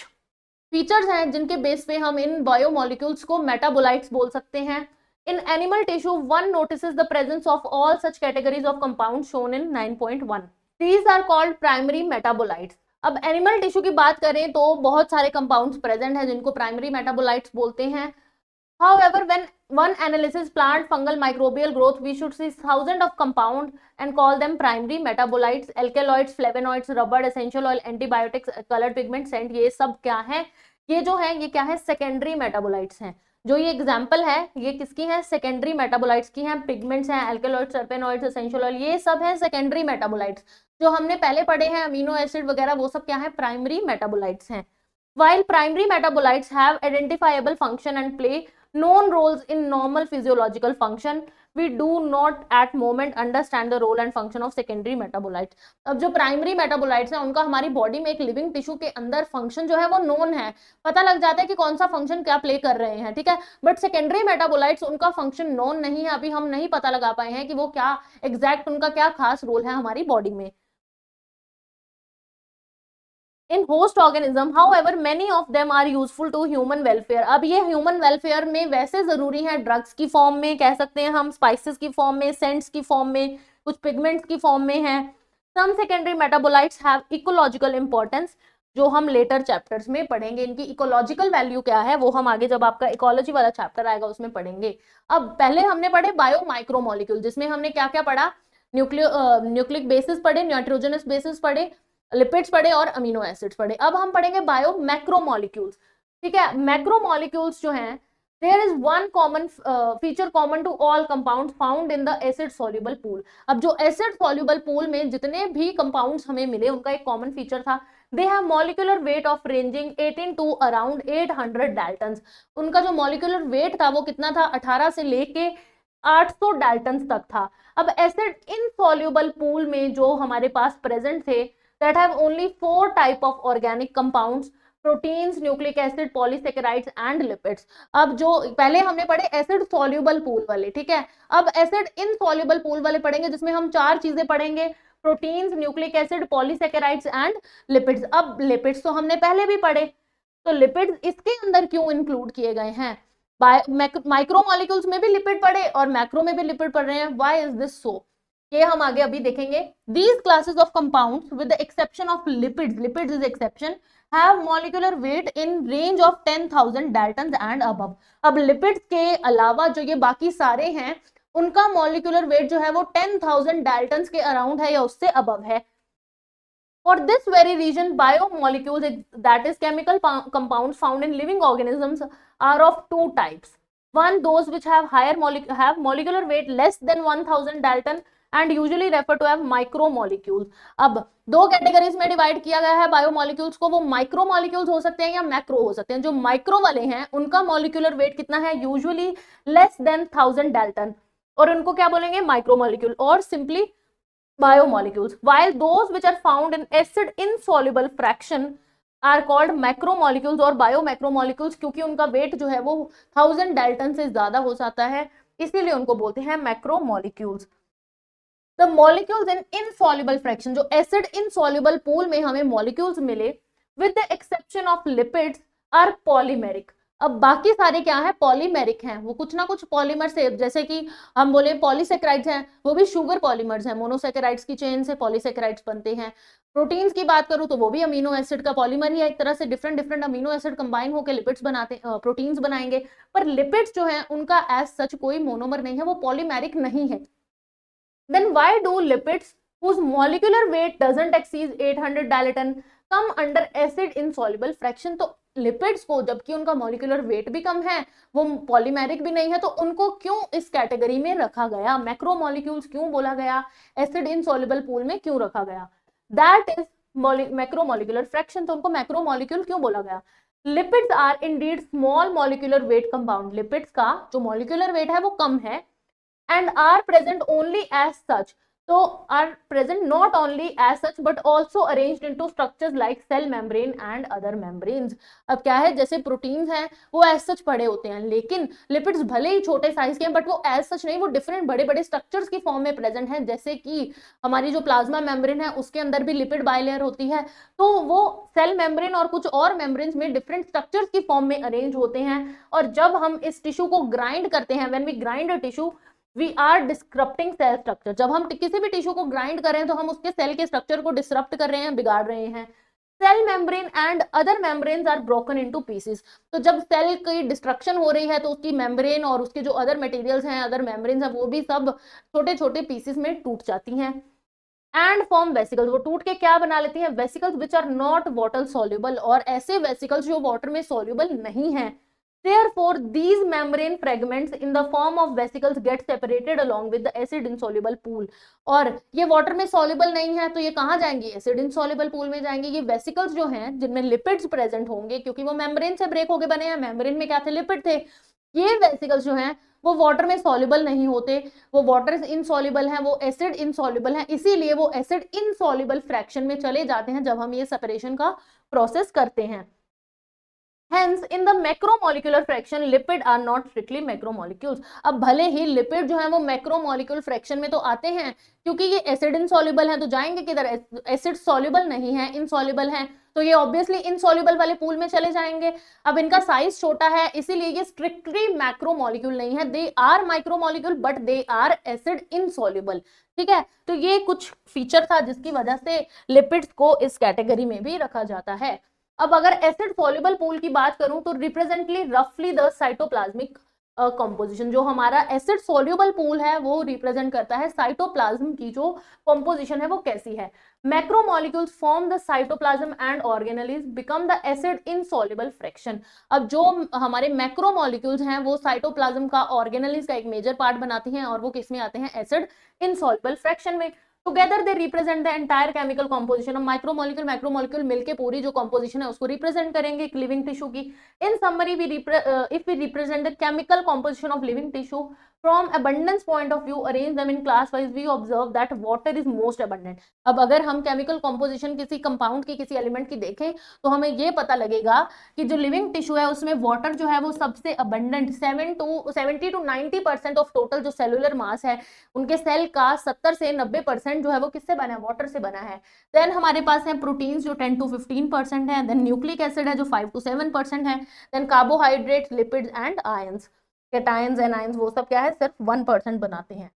फीचर्स हैं जिनके बेस पे हम इन बायोमोलिक्यूल्स को मेटाबोलाइट्स बोल सकते हैं। In animal tissue, one notices the presence of all such categories of compounds shown in 9.1. These are called primary metabolites. अब एनिमल टिश्यू की बात करें तो बहुत सारे कंपाउंड्स प्रेजेंट हैं जिनको प्राइमरी मेटाबोलाइट्स बोलते हैं। However, when one analyzes plant, fungal, microbial growth, we should see thousands of compounds and call them primary metabolites. Alkaloids, flavonoids, rubber, essential oil, antibiotics, colored pigments, scent, ये सब क्या है, ये जो है ये क्या है, सेकेंडरी मेटाबोलाइट्स हैं। जो ये एग्जाम्पल है ये किसकी है, सेकेंडरी मेटाबोलाइट्स की हैं, पिगमेंट्स हैं, अल्कलॉइड्स, टर्पेनॉइड्स, एसेंशियल ऑयल, ये सब हैं सेकेंडरी मेटाबोलाइट्स। जो हमने पहले पढ़े हैं अमीनो एसिड वगैरह, वो सब क्या है, प्राइमरी मेटाबोलाइट्स हैं। While primary metabolites have identifiable function and play known roles in normal physiological function, we do not at moment understand the role and function of secondary metabolites. अब जो primary metabolites हैं उनका हमारी body में एक living tissue के अंदर function जो है वो नोन है, पता लग जाता है कि कौन सा फंक्शन क्या प्ले कर रहे हैं, ठीक है। बट सेकेंडरी मेटाबोलाइट्स उनका फंक्शन नोन नहीं है, अभी हम नहीं पता लगा पाए हैं कि वो क्या एग्जैक्ट उनका क्या खास रोल है हमारी बॉडी में। In host organism, however many of them are useful to human welfare. अब ये ह्यूमन वेलफेयर में वैसे जरूरी है, ड्रग्स की फॉर्म में कह सकते हैं हम, स्पाइसेस की फॉर्म में, सेंट्स की फॉर्म में, कुछ पिगमेंट्स की फॉर्म में है। Some secondary metabolites have ecological importance, जो हम लेटर चैप्टर्स में पढ़ेंगे। इनकी इकोलॉजिकल वैल्यू क्या है वो हम आगे जब आपका इकोलॉजी वाला चैप्टर आएगा उसमें पढ़ेंगे। अब पहले हमने पढ़े बायो माइक्रोमोलिक्यूल, जिसमें हमने क्या क्या पढ़ा, न्यूक्लिक बेसिस पढ़े, नाइट्रोजनस बेसिस पढ़े, लिपिड्स पढ़े और अमीनो एसिड्स पढ़े। अब हम पढ़ेंगे बायो मैक्रोमोलिक्यूल्स। ठीक है, मैक्रोमोलिक्यूल्स जो हैं, there is one common feature common to all compounds found in the acid soluble pool. अब जो एसिड सॉल्युबल पूल में जितने भी कंपाउंड्स हमें मिले उनका एक कॉमन फीचर था, they have molecular weight of ranging 18 to around 800 daltons. उनका जो मॉलिक्यूलर वेट था वो कितना था, 18 से लेके 800 डाल्टन्स तक था। अब एसिड इनसॉल्युबल पूल में जो हमारे पास प्रेजेंट थे, that have only 4 type of organic compounds, proteins, nucleic acid, polysaccharides and lipids। अब जो पहले हमने पढ़े एसिड सॉल्युबल पूल वाले, ठीक है, अब एसिड इनसॉल्युबल पूल वाले पढ़ेंगे, जिसमें हम 4 चीजें पढ़ेंगे, proteins, nucleic acid, polysaccharides and lipids. अब लिपिड्स तो हमने पहले भी पढ़े, तो लिपिड्स इसके अंदर क्यों इंक्लूड किए गए हैं? माइक्रोमोलिक्यूल्स में भी लिपिड पढ़े और मैक्रो में भी लिपिड पढ़ रहे हैं, व्हाई इज दिस सो? ये हम आगे अभी देखेंगे। These classes of compounds with the exception of lipids is exception, have molecular weight in range of 10,000 daltons and above। अब lipids के अलावा जो ये बाकी सारे हैं उनका molecular weight जो है वो 10,000 daltons के अराउंड है या उससे above है। For this very reason, biomolecules, that is chemical compounds found in living organisms, are of two types. One, those which have have molecular weight less than 1000 dalton and usually refer to as micromolecules। अब दो categories में divide किया गया है biomolecules को, वो micromolecules हो सकते हैं या मैक्रो हो सकते हैं। जो माइक्रो वाले हैं उनका मॉलिक्यूलर वेट कितना है, यूजुअली लेस देन 1000 डाल्टन, और उनको क्या बोलेंगे, माइक्रोमोलिक्यूल और simply biomolecules, while those which are found in acid insoluble fraction are called macromolecules और biomacromolecules, क्योंकि उनका वेट जो है वो 1000 डाल्टन से ज्यादा हो जाता है, इसीलिए उनको बोलते हैं macromolecules. The molecules in insoluble fraction, जो एसिड इनसॉल्युबल पूल में हमें मॉलिक्यूल्स मिले with the exception of lipids are polymeric. अब बाकी सारे क्या है, पॉलीमेरिक हैं, वो कुछ ना कुछ पॉलीमर से, जैसे कि हम बोले पॉलीसेकेराइड्स हैं, वो भी शुगर पॉलीमर्स हैं, मोनोसेकेराइड्स की चेन से पॉलीसेकेराइड्स बनते हैं। प्रोटीन्स की बात करूं तो वो भी अमीनो एसिड का पॉलीमर ही है, एक तरह से different different amino acid combine होकर लिपिड्स बनाते, प्रोटीन्स बनाएंगे। पर लिपिड्स जो है उनका एज सच कोई मोनोमर नहीं है, वो पॉलीमेरिक नहीं है। Then why do lipids whose molecular weight doesn't exceed 800 Dalton come under acid insoluble fraction? तो लिपिड्स को, जबकि उनका मॉलिक्यूलर वेट भी कम है, वो पॉलीमेरिक भी नहीं है, तो उनको क्यों इस कैटेगरी में रखा गया, मैक्रोमोलिक्यूल्स क्यों बोला गया, एसिड इनसॉल्युबल पूल में क्यों रखा गया? That is macromolecular fraction. तो उनको मैक्रोमोलिक्यूल क्यों बोला गया? Lipids are indeed small molecular weight compound, lipids का जो मॉलिक्यूलर वेट है वो कम है, and are present only as such, so are present not only as such but also arranged into structures like cell membrane and other membranes। अब क्या है, जैसे proteins हैं वो as such बड़े होते हैं, लेकिन लिपिड्स भले ही छोटे साइज के हैं बट वो as such नहीं, वो डिफरेंट बड़े बड़े स्ट्रक्चर्स की फॉर्म में प्रेजेंट हैं। जैसे कि हमारी जो प्लाज्मा मेम्ब्रेन है उसके अंदर भी लिपिड बाइलेयर होती है, तो वो सेल मेम्ब्रेन और कुछ और मेम्ब्रेन्स में डिफरेंट स्ट्रक्चर्स की फॉर्म में अरेंज होते हैं। और जब हम इस टिश्यू को ग्राइंड करते हैं, when we grind a tissue we are disrupting cell structure. जब हम किसी भी टिश्यू को ग्राइंड कर रहे हैं तो हम उसके सेल के स्ट्रक्चर को डिसरप्ट कर रहे हैं, बिगाड़ रहे हैं। Cell membrane and other membranes are broken into pieces. तो जब सेल की डिस्ट्रक्शन हो रही है तो उसकी मेम्ब्रेन और उसके जो अदर मटेरियल्स हैं, अदर मेम्ब्रेन्स हैं, वो भी सब छोटे छोटे पीसेस में टूट जाती हैं। एंड फॉर्म वेसिकल्स, वो टूट के क्या बना लेती हैं, vesicles which are not water soluble, और ऐसे वेसिकल्स जो वाटर में सॉल्युबल नहीं है। Therefore, these membrane fragments in the form of vesicles get separated along with the acid insoluble pool। और ये वाटर में soluble नहीं है तो ये कहाँ जाएंगी, acid insoluble pool में जाएंगे। ये vesicles जो हैं जिनमें lipids present होंगे, क्योंकि वो membrane से break होके बने हैं, membrane में क्या थे, लिपिड थे। ये vesicles जो हैं वो वाटर में soluble नहीं होते, वो वाटर insoluble हैं, वो acid insoluble हैं, इसीलिए वो acid insoluble fraction में चले जाते हैं जब हम ये separation का process करते हैं। Hence, in the macromolecular fraction, lipid are not strictly macromolecules। अब भले ही लिपिड जो है वो मैक्रोमोलिक्यूल फ्रैक्शन में तो आते हैं, क्योंकि ये एसिड इनसॉल्युबल है, तो जाएंगे किधर, एसिड सॉल्युबल नहीं है, इनसॉल्युबल है, तो ये ऑब्वियसली इनसॉल्युबल वाले पूल में चले जाएंगे। अब इनका साइज छोटा है इसीलिए ये स्ट्रिक्टली मैक्रोमोलिक्यूल नहीं है, they are micromolecule but they are acid insoluble. ठीक है, तो ये कुछ फीचर था जिसकी वजह से लिपिड्स को इस कैटेगरी में भी रखा जाता है। अब अगर एसिड सॉल्युबल पूल की बात करूं तो रिप्रेजेंटली रफली द साइटोप्लाज्मिक कंपोजिशन, जो हमारा एसिड सोल्यूबल पूल है वो रिप्रेजेंट करता है साइटोप्लाज्म की जो कंपोजिशन है वो कैसी है। Macromolecules form the cytoplasm and organelles become the acid insoluble fraction. अब जो हमारे मैक्रोमोलिक्यूल्स हैं वो साइटोप्लाज्म का ऑर्गेनेल्स का एक मेजर पार्ट बनाती हैं और वो किस में आते हैं, एसिड इनसॉल्युबल फ्रैक्शन में। Together they represent the entire chemical composition of macromolecule मिलके पूरी जो कंपोजिशन है उसको रिप्रेजेंट करेंगे एक लिविंग टिश्यू की। In summary if we represent the chemical composition of living tissue from abundance point of view, arrange them in class wise, we observe that water is most abundant. अब अगर हम chemical composition किसी compound की, किसी element की देखें तो हमें ये पता लगेगा कि जो लिविंग टिश्यू है उसमें वाटर जो है वो सबसे अबंडेंट 70 to 90% ऑफ टोटल जो सेलुलर मास है उनके सेल का 70 से 90% जो है वो किससे बना है, वाटर से बना है। देन हमारे पास है प्रोटीन्स जो 10 to 15% है, देन न्यूक्लिक एसिड है जो 5 to 7% है, then carbohydrate, lipids and ions, cations and ions वो सब क्या है, सिर्फ 1% बनाते हैं।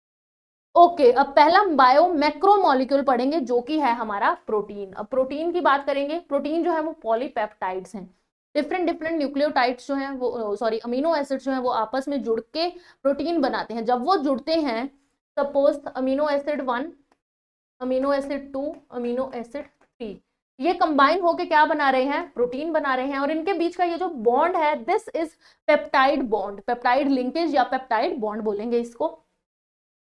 ओके, अब पहला बायो मैक्रोमोलिक्यूल पढ़ेंगे जो कि है हमारा प्रोटीन। अब प्रोटीन की बात करेंगे, प्रोटीन जो है वो पॉलीपेप्टाइड्स हैं, डिफरेंट डिफरेंट न्यूक्लियोटाइड्स जो हैं वो अमीनो एसिड्स जो हैं वो आपस में जुड़ के प्रोटीन बनाते हैं। जब वो जुड़ते हैं, suppose amino acid 1, amino acid 2, amino acid 3, ये कंबाइन होके क्या बना रहे हैं, प्रोटीन बना रहे हैं। और इनके बीच का ये जो बॉन्ड है this is peptide bond, peptide linkage या पेप्टाइड बॉन्ड बोलेंगे इसको।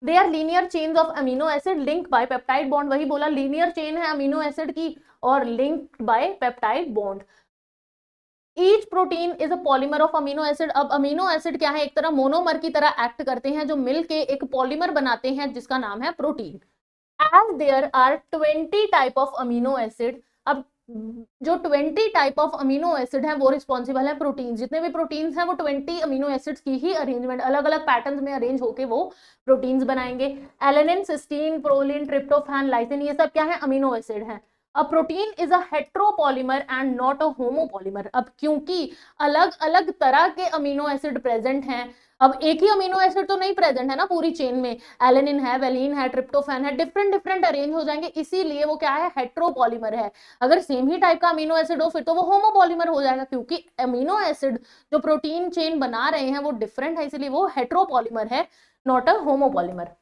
They are linear chains of amino acid link by peptide bond, वही बोला लीनियर चेन है अमीनो एसिड की और linked by peptide bond. Each protein is a polymer of amino acid. अब amino acid क्या है, एक तरह मोनोमर की तरह एक्ट करते हैं जो मिलके एक पॉलीमर बनाते हैं जिसका नाम है protein. As there are 20 type of amino acid. अब जो 20 टाइप ऑफ अमीनो एसिड है वो रिस्पॉन्सिबल है प्रोटीन, जितने भी प्रोटीन्स हैं वो 20 अमीनो एसिड्स की ही अरेंजमेंट अलग अलग पैटर्न्स में अरेंज होके वो प्रोटीन्स बनाएंगे। Alanine, cysteine, proline, tryptophan, lysine, ये सब क्या है, अमीनो एसिड है। A protein is a heteropolymer and not a homopolymer. अब क्योंकि अलग अलग तरह के अमीनो एसिड प्रेजेंट हैं, अब एक ही अमीनो एसिड तो नहीं प्रेजेंट है ना पूरी चेन में, एलेनिन है, वेलिन है, ट्रिप्टोफैन है, डिफरेंट डिफरेंट अरेंज हो जाएंगे, इसीलिए वो क्या है, हेट्रोपॉलीमर है। अगर सेम ही टाइप का अमीनो एसिड हो फिर तो वो होमोपॉलीमर हो जाएगा, क्योंकि अमीनो एसिड जो प्रोटीन चेन बना रहे हैं वो डिफरेंट है, इसलिए वो हेट्रोपॉलीमर है, not a homopolymer.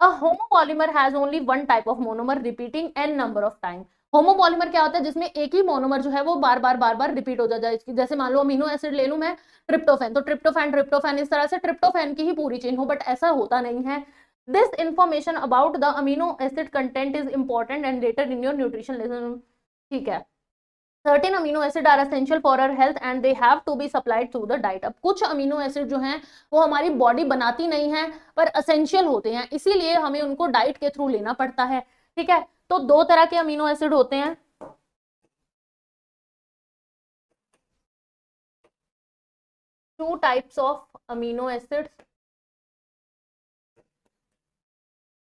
A homopolymer has only one type of monomer repeating n number of time। Homopolymer क्या होता है, जिसमें एक ही मोनोमर जो है वो बार बार रिपीट हो जाता है। जैसे मान लो अमीनो एसिड ले लूं मैं ट्रिप्टोफैन, तो ट्रिप्टोफैन इस तरह से ट्रिप्टोफैन की ही पूरी चेन हो, बट ऐसा होता नहीं है। This information about the amino acid content is important and later in your nutrition lesson. ठीक है, certain amino acid are essential for our health and they have to be supplied through the diet. अब कुछ amino acid जो हैं वो हमारी body बनाती नहीं है पर एसेंशियल होते हैं, इसीलिए हमें उनको डाइट के थ्रू लेना पड़ता है। ठीक है, तो दो तरह के अमीनो एसिड होते हैं, two types of amino acids,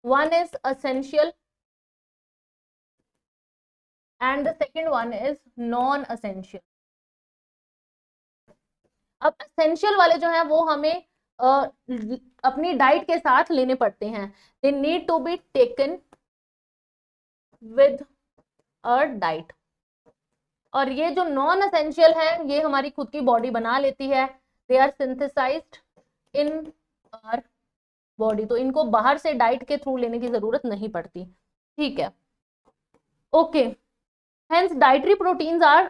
one is essential and the second one is non essential। अब essential वाले जो हैं वो हमें अपनी डाइट के साथ लेने पड़ते हैं, they need to be taken with a diet। और ये जो नॉन एसेंशियल है ये हमारी खुद की बॉडी बना लेती है, they are synthesized in our body, तो इनको बाहर से डाइट के थ्रू लेने की जरूरत नहीं पड़ती। ठीक है, okay, Hence dietary proteins are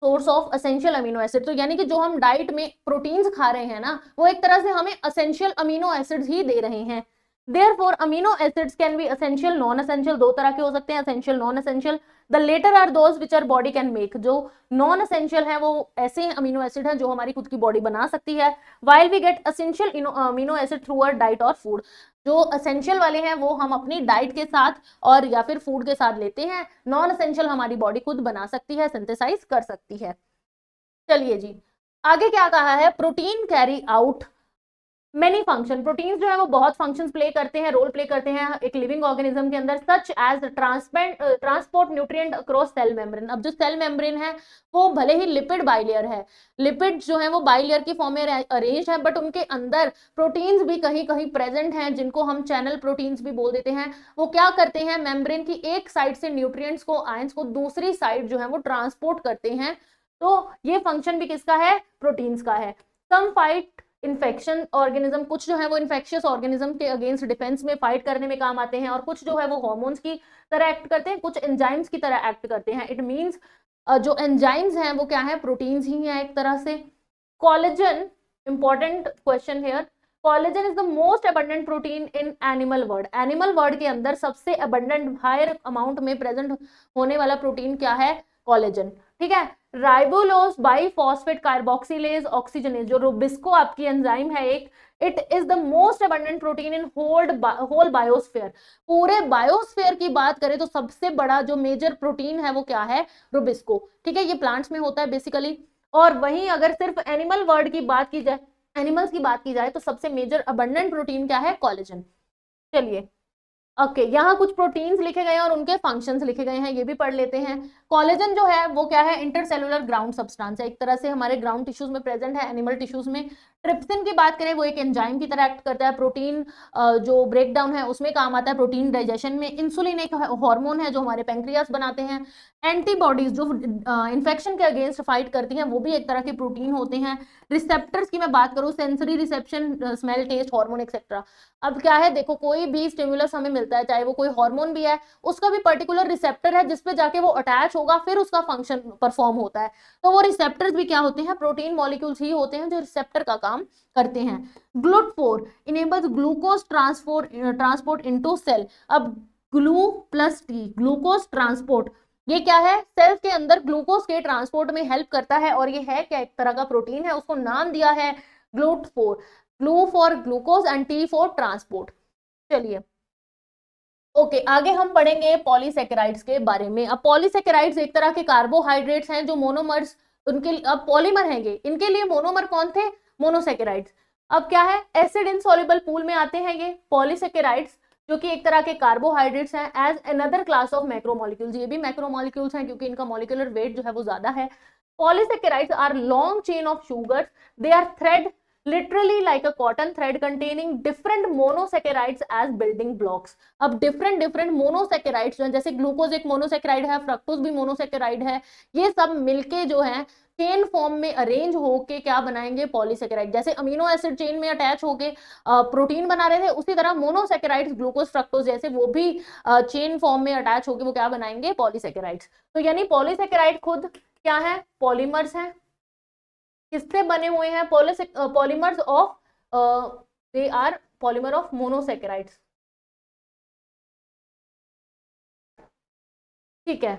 source of essential amino acid. तो यानी कि जो हम डाइट में प्रोटीन्स खा रहे हैं ना वो एक तरह से हमें एसेंशियल अमीनो एसिड्स ही दे रहे हैं। Therefore amino acids can be essential, non essential, दो तरह के हो सकते हैं, essential, non essential. The latter are those which are body can make. जो नॉन एसेंशियल है वो ऐसे अमीनो एसिड हैं जो हमारी खुद की बॉडी बना सकती है, while we get essential amino acid through our diet और फूड। जो एसेंशियल वाले हैं वो हम अपनी डाइट के साथ और या फिर फूड के साथ लेते हैं, नॉन एसेंशियल हमारी बॉडी खुद बना सकती है, सिंथेसाइज कर सकती है। चलिए जी, आगे क्या कहा है, protein carry out many function, proteins जो है वो बहुत फंक्शंस प्ले करते हैं, रोल प्ले करते हैं एक लिविंग ऑर्गेनिज्म के अंदर, such as transport nutrient across cell membrane. अब जो सेल मेम्ब्रेन है वो भले ही लिपिड बाइलेयर है, लिपिड जो है वो बाइलेयर की फॉर्म में अरेंज है, बट उनके अंदर प्रोटीन्स भी कहीं कहीं प्रेजेंट हैं, जिनको हम चैनल प्रोटीन्स भी बोल देते हैं। वो क्या करते हैं, मेम्ब्रेन की एक साइड से न्यूट्रिएंट्स को, आयंस को दूसरी साइड जो है वो ट्रांसपोर्ट करते हैं। तो ये फंक्शन भी किसका है, प्रोटीन्स का है। सम फाइट इन्फेक्शन ऑर्गेनिज्म, कुछ जो है वो इन्फेक्शियस ऑर्गेनिज्म के अगेंस्ट डिफेंस में फाइट करने में काम आते हैं, और कुछ जो है वो हार्मोन्स की तरह एक्ट करते हैं, कुछ एंजाइम्स की तरह एक्ट करते हैं। इट मींस जो एंजाइम्स हैं वो क्या है, प्रोटीन्स ही हैं एक तरह से। Collagen, important question here, collagen is the most abundant protein in animal world. Animal world के अंदर सबसे अबंडेंट हायर अमाउंट में प्रेजेंट होने वाला प्रोटीन क्या है, कोलेजन। ठीक है, राइबोलोज बाइफॉस्फेट कार्बोक्सिलेज ऑक्सीजनेज, जो रुबिस्को आपकी एंजाइम है एक, it is the most abundant protein in whole biosphere. पूरे बायोस्फीयर की बात करें तो सबसे बड़ा जो मेजर प्रोटीन है वो क्या है, रुबिस्को। ठीक है, ये प्लांट्स में होता है बेसिकली। और वहीं अगर सिर्फ एनिमल वर्ल्ड की बात की जाए, एनिमल्स की बात की जाए, तो सबसे मेजर अबंडेंट प्रोटीन क्या है, कोलेजन। चलिए ओके यहाँ कुछ प्रोटीन्स लिखे गए हैं और उनके फंक्शंस लिखे गए हैं, ये भी पढ़ लेते हैं। कोलेजन जो है वो क्या है, इंटरसेलुलर ग्राउंड सब्सटेंस है, एक तरह से हमारे ग्राउंड टिश्यूज में प्रेजेंट है, एनिमल टिश्यूज में। ट्रिप्सिन की बात करें, वो एक एंजाइम की तरह एक्ट करता है, प्रोटीन जो ब्रेक डाउन है उसमें काम आता है, प्रोटीन डाइजेशन में। इंसुलिन एक हार्मोन है जो हमारे पैंक्रियास बनाते हैं। एंटीबॉडीज जो इन्फेक्शन के अगेंस्ट फाइट करती हैं, वो भी एक तरह के प्रोटीन होते हैं। रिसेप्टर्स की मैं बात करूं, sensory reception, smell, taste, hormone etcetera. अब क्या है, देखो कोई भी स्टिमुलस हमें मिलता है, चाहे वो कोई हार्मोन भी है, उसका भी पर्टिकुलर रिसेप्टर है जिसपे जाके वो अटैच होगा, फिर उसका फंक्शन परफॉर्म होता है। तो वो रिसेप्टर्स भी क्या होते हैं, प्रोटीन मॉलिक्यूल्स ही होते हैं जो रिसेप्टर का काम करते हैं। GLUT4 enables glucose transport into cell. अब glu plus T, glucose transport, ये क्या है, सेल्स के अंदर ग्लूकोज के ट्रांसपोर्ट में हेल्प करता है, और ये है क्या, एक तरह का प्रोटीन है, उसको नाम दिया है GLUT4। Glue for glucose and T for transport. चलिए ओके आगे हम पढ़ेंगे पॉलीसेकेराइड्स के बारे में। अब पॉलीसेकेराइड्स एक तरह के कार्बोहाइड्रेट्स हैं जो मोनोमर्स, उनके अब पॉलीमर हैं ये, इनके लिए मोनोमर कौन थे, मोनोसेकेराइड्स। अब क्या है, एसिड इनसॉल्युबल पूल में आते हैं ये पॉलीसेकेराइड्स, जो कि एक तरह के कार्बोहाइड्रेट्स हैं, as another class of macromolecules. ये भी मैक्रोमोलिक्यूल्स हैं क्योंकि इनका मॉलिक्यूलर वेट जो है वो ज्यादा है। Polysaccharides are long chain of sugars, they are thread literally like a cotton thread containing different monosaccharides as building blocks। अब different monosaccharides जो है, जैसे ग्लूकोज एक मोनोसेकेराइड है, फ्रक्टोज भी मोनोसेकेराइड है, ये सब मिलके जो है चेन फॉर्म में अरेंज होके क्या बनाएंगे, पॉलीसेकेराइड। जैसे अमीनो एसिड चेन में अटैच होके प्रोटीन बना रहे थे, उसी तरह मोनोसेकेराइड्स ग्लूकोज फ्रक्टोज जैसे वो भी चेन फॉर्म में अटैच होके वो क्या बनाएंगे, पॉलीसेकेराइड्स। तो यानी पॉलीसेकेराइड खुद क्या है, पॉलीमर्स हैं। किससे बने हुए हैं, polymers of, they are polymer of monosaccharides. ठीक है,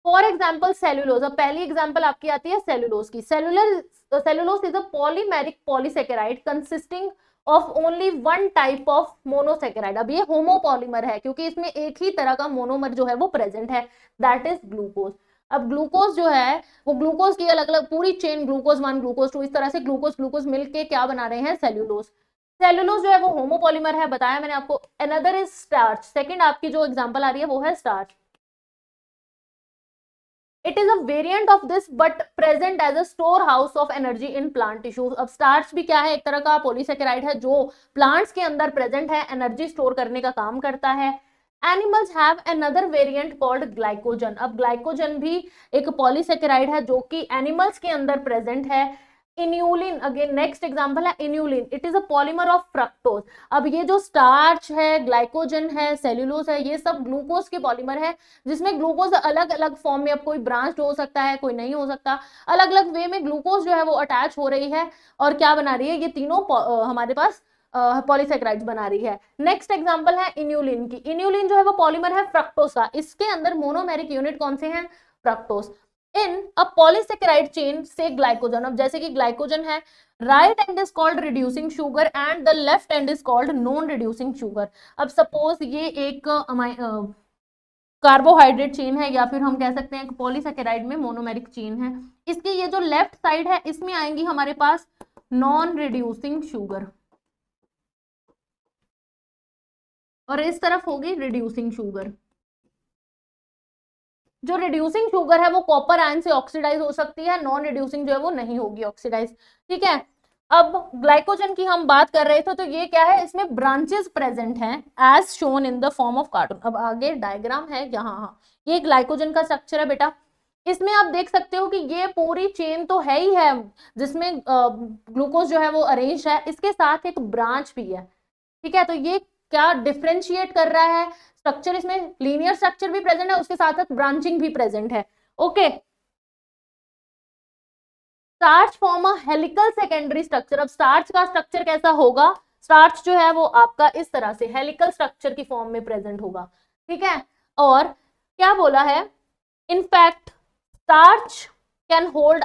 फॉर एग्जाम्पल सेल्यूलोज। अब पहली एग्जाम्पल आपकी आती है सेल्यूलोज की। Cellulose is a polymeric polysaccharide consisting of only one type of monosaccharide. अब ये होमोपॉलीमर है क्योंकि इसमें एक ही तरह का मोनोमर जो है वो प्रेजेंट है, दैट इज ग्लूकोज। अब ग्लूकोज जो है वो ग्लूकोज की अलग अलग पूरी चेन, ग्लूकोज 1 ग्लूकोज 2 इस तरह से ग्लूकोज ग्लूकोज मिलके क्या बना रहे हैं, सेल्यूलोज। सेल्यूलोज जो है वो होमोपॉलीमर है, बताया मैंने आपको। अनदर इज स्टार्च, सेकंड आपकी जो एग्जांपल आ रही है वो है starch. It is a variant of this but present as a store house of energy in plant tissues. अब स्टार्च भी क्या है, एक तरह का पॉलीसेकेराइड है जो प्लांट्स के अंदर प्रेजेंट है, एनर्जी स्टोर करने का काम करता है। Animals have another variant called glycogen. अब ग्लाइकोजन भी एक पॉलीसेकेराइड है जो कि एनिमल्स के अंदर प्रेजेंट है। इन्यूलिन, अगेन नेक्स्ट एग्जांपल है inulin, it is a polymer of fructose. अब ये जो स्टार्च है, ग्लाइकोजन है, सेल्यूलोज है, ये सब ग्लूकोज के पॉलीमर है, जिसमें ग्लूकोज अलग अलग फॉर्म में, अब कोई ब्रांच हो सकता है, कोई नहीं हो सकता, अलग अलग वे में ग्लूकोज जो है वो अटैच हो रही है और क्या बना रही है, ये तीनों हमारे पास पॉलीसेकेराइड्स बना रही है। नेक्स्ट एग्जांपल है इन्यूलिन की। इन्यूलिन जो है वो पॉलीमर है फ्रक्टोज का, इसके अंदर मोनोमेरिक यूनिट कौन से हैं, फ्रक्टोज। इन अ पॉलीसेकेराइड चेन से ग्लाइकोजन, अब जैसे कि ग्लाइकोजन है, right and is called reducing sugar and the left and is called non reducing sugar. अब सपोज ये एक कार्बोहाइड्रेट चेन है, या फिर हम कह सकते हैं पॉलीसेकेराइड में मोनोमेरिक चेन है, इसकी ये जो लेफ्ट साइड है इसमें आएंगी हमारे पास नॉन रिड्यूसिंग शुगर। और इस तरफ होगी रिड्यूसिंग शुगर। जो रिड्यूसिंग शुगर है वो कॉपर आयन से ऑक्सीडाइज हो सकती है, नॉन रिड्यूसिंग जो है वो नहीं होगी ऑक्सीडाइज। ठीक है, अब ग्लाइकोजन की हम बात कर रहे थे, तो ये क्या है, इसमें ब्रांचेस प्रेजेंट हैं as shown in the form of cartoon. अब आगे डायग्राम है यहाँ, हाँ ये ग्लाइकोजन का स्ट्रक्चर है बेटा। इसमें आप देख सकते हो कि ये पूरी चेन तो है ही है जिसमें ग्लूकोज जो है वो अरेंज है, इसके साथ एक ब्रांच भी है। ठीक है, तो ये क्या डिफ्रेंशिएट कर रहा है, स्ट्रक्चर इसमें लीनियर स्ट्रक्चर भी प्रेजेंट है, उसके साथ साथ ब्रांचिंग भी प्रेजेंट है। Okay, starch form a helical secondary structure. अब स्टार्च का स्ट्रक्चर कैसा होगा, स्टार्च जो है वो आपका इस तरह से हेलिकल स्ट्रक्चर की फॉर्म में प्रेजेंट होगा। ठीक है, और क्या बोला है, in fact starch can hold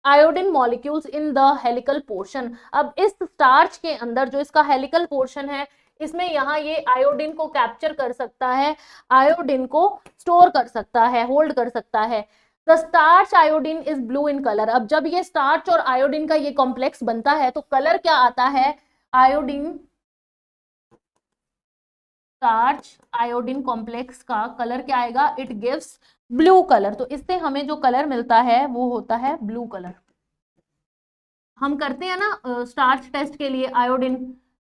iodine molecules in the helical portion. अब इस स्टार्च के अंदर जो इसका हेलिकल पोर्शन है, इसमें यहाँ ये आयोडीन को कैप्चर कर सकता है, आयोडीन को स्टोर कर सकता है, होल्ड कर सकता है। The starch iodine is blue in colour. अब जब ये स्टार्च और आयोडीन का ये कॉम्प्लेक्स बनता है तो कलर क्या आता है, आयोडीन, स्टार्च आयोडीन कॉम्प्लेक्स का कलर क्या आएगा, इट गिव्स ब्लू कलर। तो इससे हमें जो कलर मिलता है वो होता है ब्लू कलर। हम करते हैं ना स्टार्च टेस्ट के लिए आयोडीन,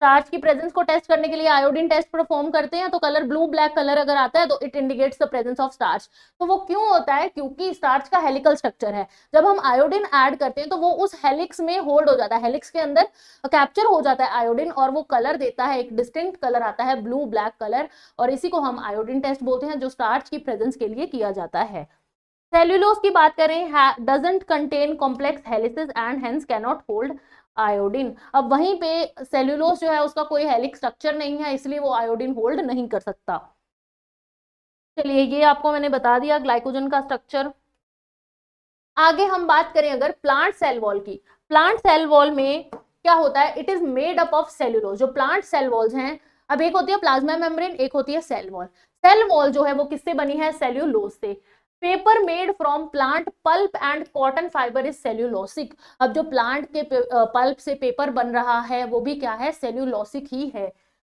स्टार्च की प्रेजेंस को टेस्ट करने के लिए आयोडीन टेस्ट परफॉर्म करते हैं, तो कलर ब्लू ब्लैक कलर अगर आता है तो it indicates the presence of starch. तो वो क्यों होता है, क्योंकि स्टार्च का हेलिकल स्ट्रक्चर है, जब हम आयोडीन ऐड करते हैं तो वो उस हेलिक्स में होल्ड हो जाता है, हेलिक्स के अंदर कैप्चर हो जाता है आयोडीन, और वो कलर देता है, एक डिस्टिंक्ट कलर आता है ब्लू ब्लैक कलर, और इसी को हम आयोडीन टेस्ट बोलते हैं, जो स्टार्च की प्रेजेंस के लिए किया जाता है। सेल्यूलोज की बात करें, doesn't contain complex helices and hence cannot hold iodine. अब वहीं पे सेल्यूलोज जो है उसका कोई हेलिक स्ट्रक्चर नहीं है, इसलिए वो आयोडीन होल्ड नहीं कर सकता। चलिए, ये आपको मैंने बता दिया ग्लाइकोजन का स्ट्रक्चर। आगे हम बात करें अगर प्लांट सेल वॉल की, प्लांट सेल वॉल में क्या होता है, it is made up of cellulose. जो प्लांट सेल वॉल्स हैं, अब एक होती है प्लाज्मा मेम्ब्रेन, एक होती है सेल वॉल। सेल वॉल जो है वो किससे बनी है, सेल्यूलोज से। Paper made from plant pulp and cotton fibre is cellulosic. अब जो प्लांट के पल्प से पेपर बन रहा है वो भी क्या है, सेल्यूलोसिक ही है।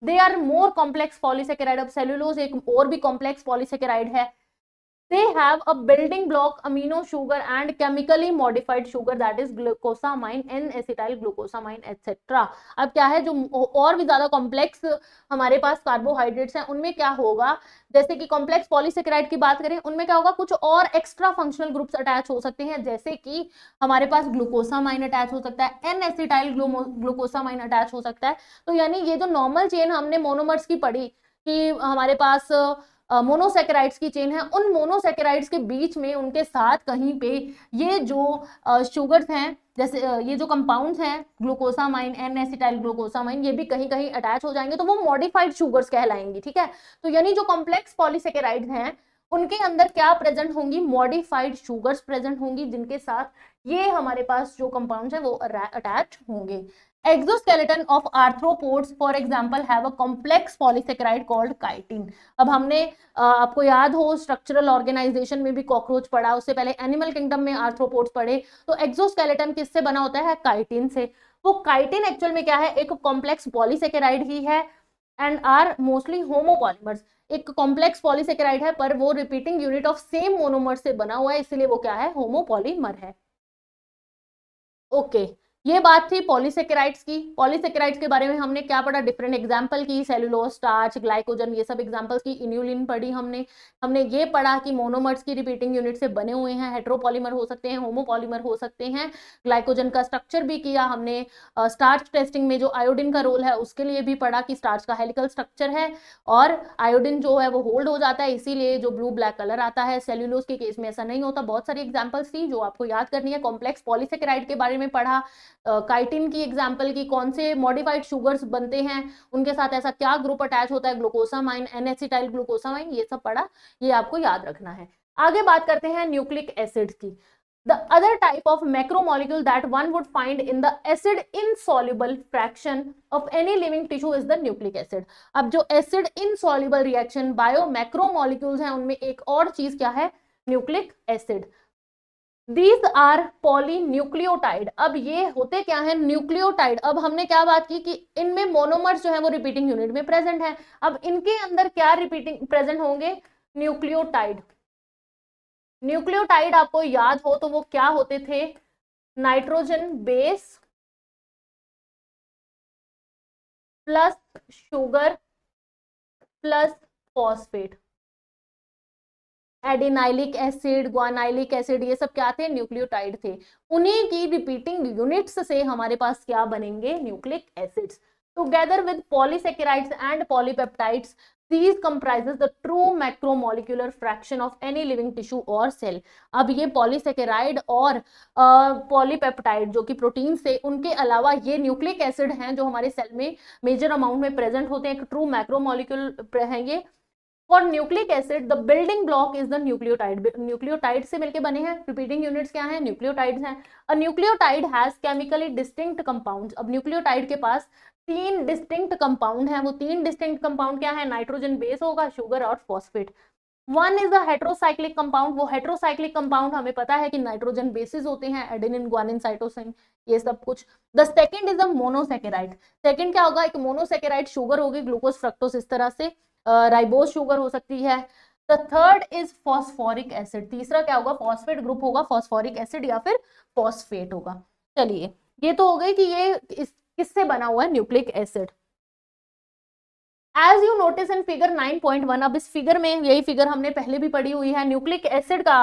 They are more complex polysaccharide. अब सेल्यूलोज एक और भी कॉम्प्लेक्स पॉलीसेकेराइड है। They have a building block amino sugar and chemically modified sugar that is glucosamine, N-acetyl glucosamine etc. अब क्या है, जो और भी ज्यादा कॉम्प्लेक्स हमारे पास कार्बोहाइड्रेट्स हैं उनमें क्या होगा, जैसे कि कॉम्प्लेक्स पॉलीसेकेराइड की बात करें उनमें क्या होगा, कुछ और एक्स्ट्रा फंक्शनल ग्रुप्स अटैच हो सकते हैं, जैसे कि हमारे पास ग्लूकोसामाइन अटैच हो सकता है, N-acetyl ग्लूकोसामाइन अटैच हो सकता है। तो यानी ये जो नॉर्मल चेन हमने मोनोमर्स की पढ़ी कि हमारे पास मोनोसेकेराइड्स की चेन है, उन मोनोसेकेराइड्स के बीच में उनके साथ कहीं पे ये जो शुगर्स हैं, जैसे ये जो कंपाउंड्स हैं ग्लूकोसामाइन, एन एसिटाइल ग्लूकोसामाइन, ये भी कहीं कहीं अटैच हो जाएंगे, तो वो मॉडिफाइड शुगर्स कहलाएंगी। ठीक है, तो यानी जो कॉम्प्लेक्स पॉलीसेकेराइड्स हैं उनके अंदर क्या प्रेजेंट होंगी, मॉडिफाइड शुगर्स प्रेजेंट होंगी, जिनके साथ ये हमारे पास जो कंपाउंड्स हैं वो अटैच होंगे। Exoskeleton of arthropods for example have a complex polysaccharide called chitin. अब हमने आपको याद हो स्ट्रक्चरल ऑर्गेनाइजेशन में भी कॉकरोच पढ़ा, उससे पहले एनिमल किंगडम में आर्थ्रोपोड्स पढ़े, तो एक्सोस्केलेटन किससे बना होता है, काइटिन से। वो काइटिन एक्चुअल में क्या है, एक कॉम्प्लेक्स पॉलीसेकेराइड ही है एंड आर मोस्टली होमोपॉलीमर्स। एक कॉम्प्लेक्स पॉलीसेकेराइड है पर वो repeating unit of same monomer से बना हुआ है, इसलिए वो क्या है, होमोपॉलीमर है। ओके, ये बात थी पॉलीसेकेराइड्स की। पॉलीसेकेराइड्स के बारे में हमने क्या पढ़ा, डिफरेंट एग्जांपल की, सेलुलोज, स्टार्च, ग्लाइकोजन, ये सब एग्जांपल्स की। इन्यूलिन पढ़ी हमने। हमने ये पढ़ा कि मोनोमर्स की रिपीटिंग यूनिट से बने हुए हैं, हेट्रोपॉलीमर हो सकते हैं, होमोपॉलीमर हो सकते हैं। ग्लाइकोजन का स्ट्रक्चर भी किया हमने। स्टार्च टेस्टिंग में जो आयोडीन का रोल है उसके लिए भी पढ़ा कि स्टार्च का हेलिकल स्ट्रक्चर है और आयोडीन जो है वो होल्ड हो जाता है, इसीलिए जो ब्लू ब्लैक कलर आता है। सेल्यूलोज के केस में ऐसा नहीं होता। बहुत सारी एग्जाम्पल्स थी जो आपको याद करनी है। कॉम्प्लेक्स पॉलीसेकेराइड के बारे में पढ़ा, काइटिन की एग्जांपल की, कौन से मॉडिफाइड शुगर्स बनते हैं, उनके साथ ऐसा क्या ग्रुप अटैच होता है, ग्लूकोसामाइन, एन-एसिटाइल ग्लूकोसामाइन, ये सब पढ़ा, ये आपको याद रखना है। आगे बात करते हैं न्यूक्लिक एसिड्स की। The other type of macromolecule that one would find in the acid insoluble fraction of any living tissue is the nucleic acid. अब जो acid insoluble reaction bio macromolecules हैं उनमें एक और चीज क्या है, nucleic acid. These are polynucleotide. अब ये होते क्या है, न्यूक्लियोटाइड। अब हमने क्या बात की कि इनमें मोनोमर्स जो है वो रिपीटिंग यूनिट में प्रेजेंट है। अब इनके अंदर क्या रिपीटिंग प्रेजेंट होंगे, न्यूक्लियोटाइड। न्यूक्लियोटाइड आपको याद हो तो वो क्या होते थे, nitrogen base plus sugar plus phosphate. Adenylic acid, guanylic acid, ये सब क्या थे, न्यूक्लियोटाइड थे। उन्हीं की रिपीटिंग यूनिट्स से हमारे पास क्या बनेंगे, nucleic acids. Together with polysaccharides and polypeptides, these comprises the true macromolecular fraction of any living tissue or cell। अब ये पॉलीसेकेराइड और पॉलीपेप्टाइड जो कि प्रोटीन से, उनके अलावा ये न्यूक्लिक एसिड हैं जो हमारे सेल में मेजर अमाउंट में प्रेजेंट होते हैं, एक ट्रू मैक्रोमोलिक्यूल है ये। For nucleic acid the building block is the nucleotide. Nucleotide से मिलकर बने हैं, रिपीटिंग यूनिट्स क्या है, न्यूक्लियोटाइड्स हैं। अ nucleotide has chemically distinct compounds. अब न्यूक्लियोटाइड के पास 3 डिस्टिंक्ट कंपाउंड हैं। वो 3 डिस्टिंक्ट कंपाउंड क्या है, नाइट्रोजन बेस होगा, शुगर और phosphate. One is a heterocyclic compound. वो हेट्रोसाइक्लिक कंपाउंड हमें पता है कि नाइट्रोजन बेसिस होते हैं, एडेनिन, ग्वानिन, साइटोसिन, ये सब कुछ। The second is a monosaccharide. Second क्या होगा, एक मोनोसेकेराइड शुगर होगी, ग्लूकोज, फ्रक्टोज, इस तरह से, राइबोज शुगर हो सकती है। The third is phosphoric acid. तीसरा क्या होगा, फॉस्फेट ग्रुप होगा, फॉस्फोरिक एसिड या फिर फॉस्फेट होगा। चलिए, ये तो हो गई कि ये किससे बना हुआ है, nucleic acid. As you notice in figure 9.1, अब इस फिगर में, यही फिगर हमने पहले भी पढ़ी हुई है, न्यूक्लिक एसिड का,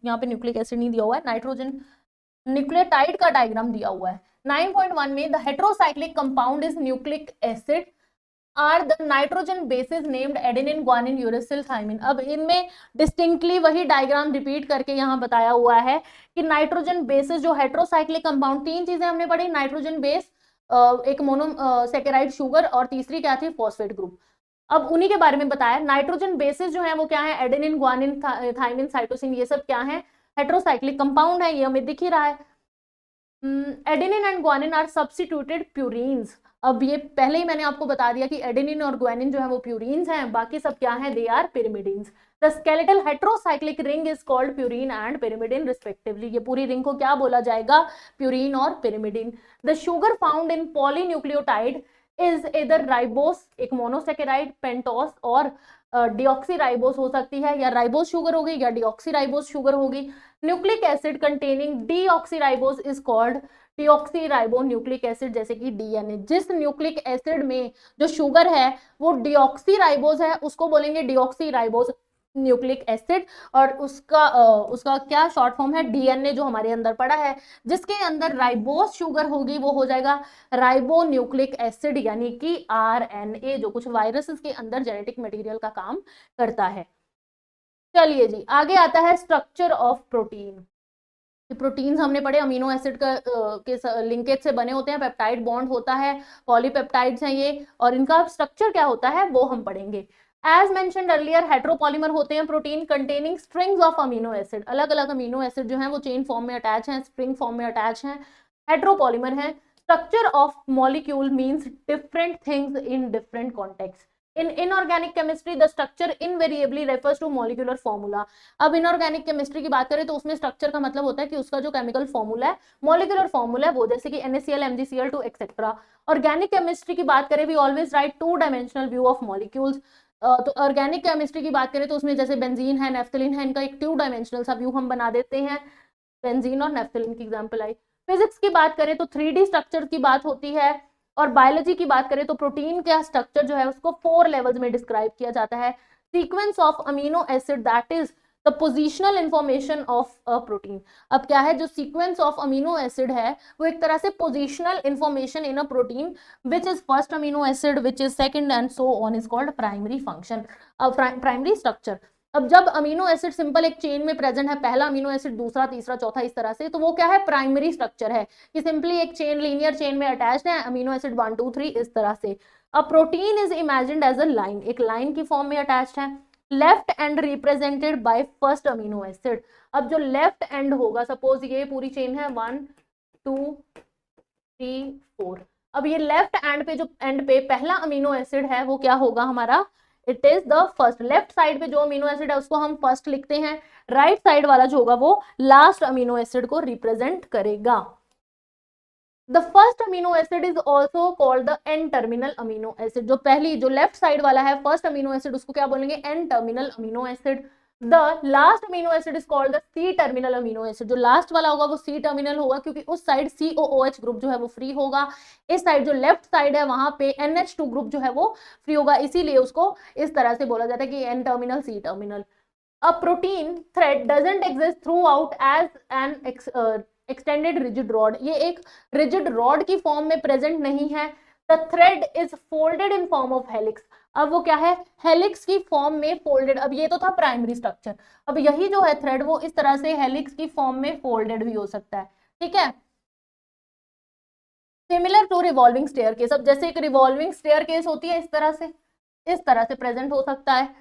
यहाँ पे न्यूक्लिक एसिड नहीं दिया हुआ है, नाइट्रोजन न्यूक्लियोटाइड का डायग्राम दिया हुआ है। 9.1 में the heterocyclic compound is nucleic acid are the nitrogen bases named adenine, guanine, uracil, thymine. अब इनमें डिस्टिंक्टली वही डायग्राम रिपीट करके यहाँ बताया हुआ है कि नाइट्रोजन बेसिस जो हेट्रोसाइक्लिक कंपाउंड, 3 चीजें हमने पढ़ी, नाइट्रोजन बेस, एक मोनोसेकेराइड शुगर, और तीसरी क्या थी, फॉस्फेट ग्रुप। अब उन्हीं के बारे में बताया। नाइट्रोजन बेसिस जो है वो क्या है, एडेनिन, ग्वानिन, थाइमिन, साइटोसिन, ये सब क्या है, हेट्रोसाइक्लिक कंपाउंड है, ये हमें दिख ही रहा है। Adenine and guanine are substituted purines. अब ये पहले ही मैंने आपको बता दिया कि एडेनिन और ग्वानिन जो है वो प्यूरीन्स हैं, बाकी सब क्या है, they are pyrimidines. The skeletal heterocyclic ring is called purine and pyrimidine respectively. ये पूरी रिंग को क्या बोला जाएगा, प्यूरीन और pyrimidine. The sugar found in polynucleotide is either ribose, एक मोनोसेकेराइड, पेंटोस और डिऑक्सीराइबोस हो सकती है, या राइबोस शुगर होगी या डिऑक्सीराइबोस शुगर होगी। Nucleic acid containing deoxyribose is called deoxyribo nucleic acid, जैसे कि डीएनए। जिस न्यूक्लिक एसिड में जो शुगर है वो डिऑक्सीराइबोस है, उसको बोलेंगे डिऑक्सीराइबोस न्यूक्लिक एसिड। और उसका क्या शॉर्ट फॉर्म है, डीएनए जो हमारे अंदर पड़ा है, जिसके अंदर राइबोस शुगर होगी वो हो जाएगा राइबो न्यूक्लिक एसिड, यानी कि आरएनए, जो कुछ वायरसेस के अंदर जेनेटिक मटेरियल का काम करता है। चलिए जी, आगे आता है स्ट्रक्चर ऑफ प्रोटीन। प्रोटीन्स हमने पढ़े, अमीनो एसिड का के लिंकेज से बने होते हैं, पेप्टाइड बॉन्ड होता है, पॉलीपेप्टाइड्स हैं ये, और इनका स्ट्रक्चर क्या होता है वो हम पढ़ेंगे। एज मेंशन्ड अर्लियर, हेट्रोपॉलीमर होते हैं protein containing strings of amino acid. अलग अलग अमीनो एसिड जो है वो चेन फॉर्म में अटैच हैं, स्प्रिंग फॉर्म में अटैच हैं, हेट्रोपॉलीमर है। Structure of molecule means different things in different context. In inorganic chemistry, the structure invariably refers to molecular formula। अब इनऑर्गेनिक केमिस्ट्री की बात करें तो उसमें स्ट्रक्चर का मतलब होता है कि उसका जो केमिकल फॉर्मूला है, मॉलिक्यूलर फॉर्मूला है वो, जैसे कि NaCl, MgCl2 etcetera. Organic chemistry की बात करें, we always write 2 dimensional view of molecules. तो ऑर्गेनिक केमिस्ट्री की बात करें तो उसमें जैसे बेंजीन है, नेफ्थलीन है, इनका एक 2 डायमेंशनल सा व्यू हम बना देते हैं। बेंजीन और नेफ्थलीन की एग्जांपल आई। फिजिक्स की बात करें तो 3D स्ट्रक्चर की बात होती है, और बायोलॉजी की बात करें तो प्रोटीन का स्ट्रक्चर जो है उसको 4 लेवल्स में डिस्क्राइब किया जाता है। Sequence of amino acid, that is the positional information of a protein. अब क्या है, जो सीक्वेंस ऑफ अमीनो एसिड है वो एक तरह से positional information in a protein, which is first amino acid, which is second, and so on, is called primary function, primary structure. अब जब अमीनो एसिड सिंपल एक चेन में प्रेजेंट है, पहला अमीनो एसिड, दूसरा, तीसरा, चौथा, इस तरह से, तो वो क्या है, प्राइमरी स्ट्रक्चर है, कि सिंपली एक चेन, लीनियर चेन में अटैच्ड है, अमीनो एसिड 1 2 3 इस तरह से। अब protein is imagined as a line, एक लाइन की फॉर्म में अटैच्ड है, left end represented by first amino acid. अब जो लेफ्ट एंड होगा, सपोज ये पूरी चेन है 1 2 3 4, अब ये लेफ्ट एंड पे, जो एंड पे पहला अमीनो एसिड है वो क्या होगा हमारा, it is the first. Left side पे जो अमीनो एसिड है उसको हम फर्स्ट लिखते हैं, राइट साइड वाला जो होगा वो लास्ट अमीनो एसिड को रिप्रेजेंट करेगा। The first amino acid is also called the N terminal amino acid. जो पहली जो लेफ्ट साइड वाला है फर्स्ट अमीनो एसिड उसको क्या बोलेंगे, N terminal amino acid. The last amino acid is called the C terminal amino acid. जो last वाला होगा वो सी टर्मिनल होगा क्योंकि उस साइड COOH ग्रुप जो है वो फ्री होगा, इस साइड जो लेफ्ट साइड है वहां पे NH2 ग्रुप जो है वो फ्री होगा, इसीलिए उसको इस तरह से बोला जाता है कि N terminal C terminal. A protein thread doesn't exist throughout as an extended rigid rod। ये एक rigid rod की फॉर्म में प्रेजेंट नहीं है। The thread is folded in form of helix। अब वो क्या है, हेलिक्स की फॉर्म में फोल्डेड। अब ये तो था प्राइमरी स्ट्रक्चर, अब यही जो है थ्रेड वो इस तरह से हेलिक्स की फॉर्म में फोल्डेड भी हो सकता है, ठीक है। Similar to revolving staircase. अब जैसे एक रिवॉल्विंग स्टेयरकेस होती है इस तरह से प्रेजेंट हो सकता है।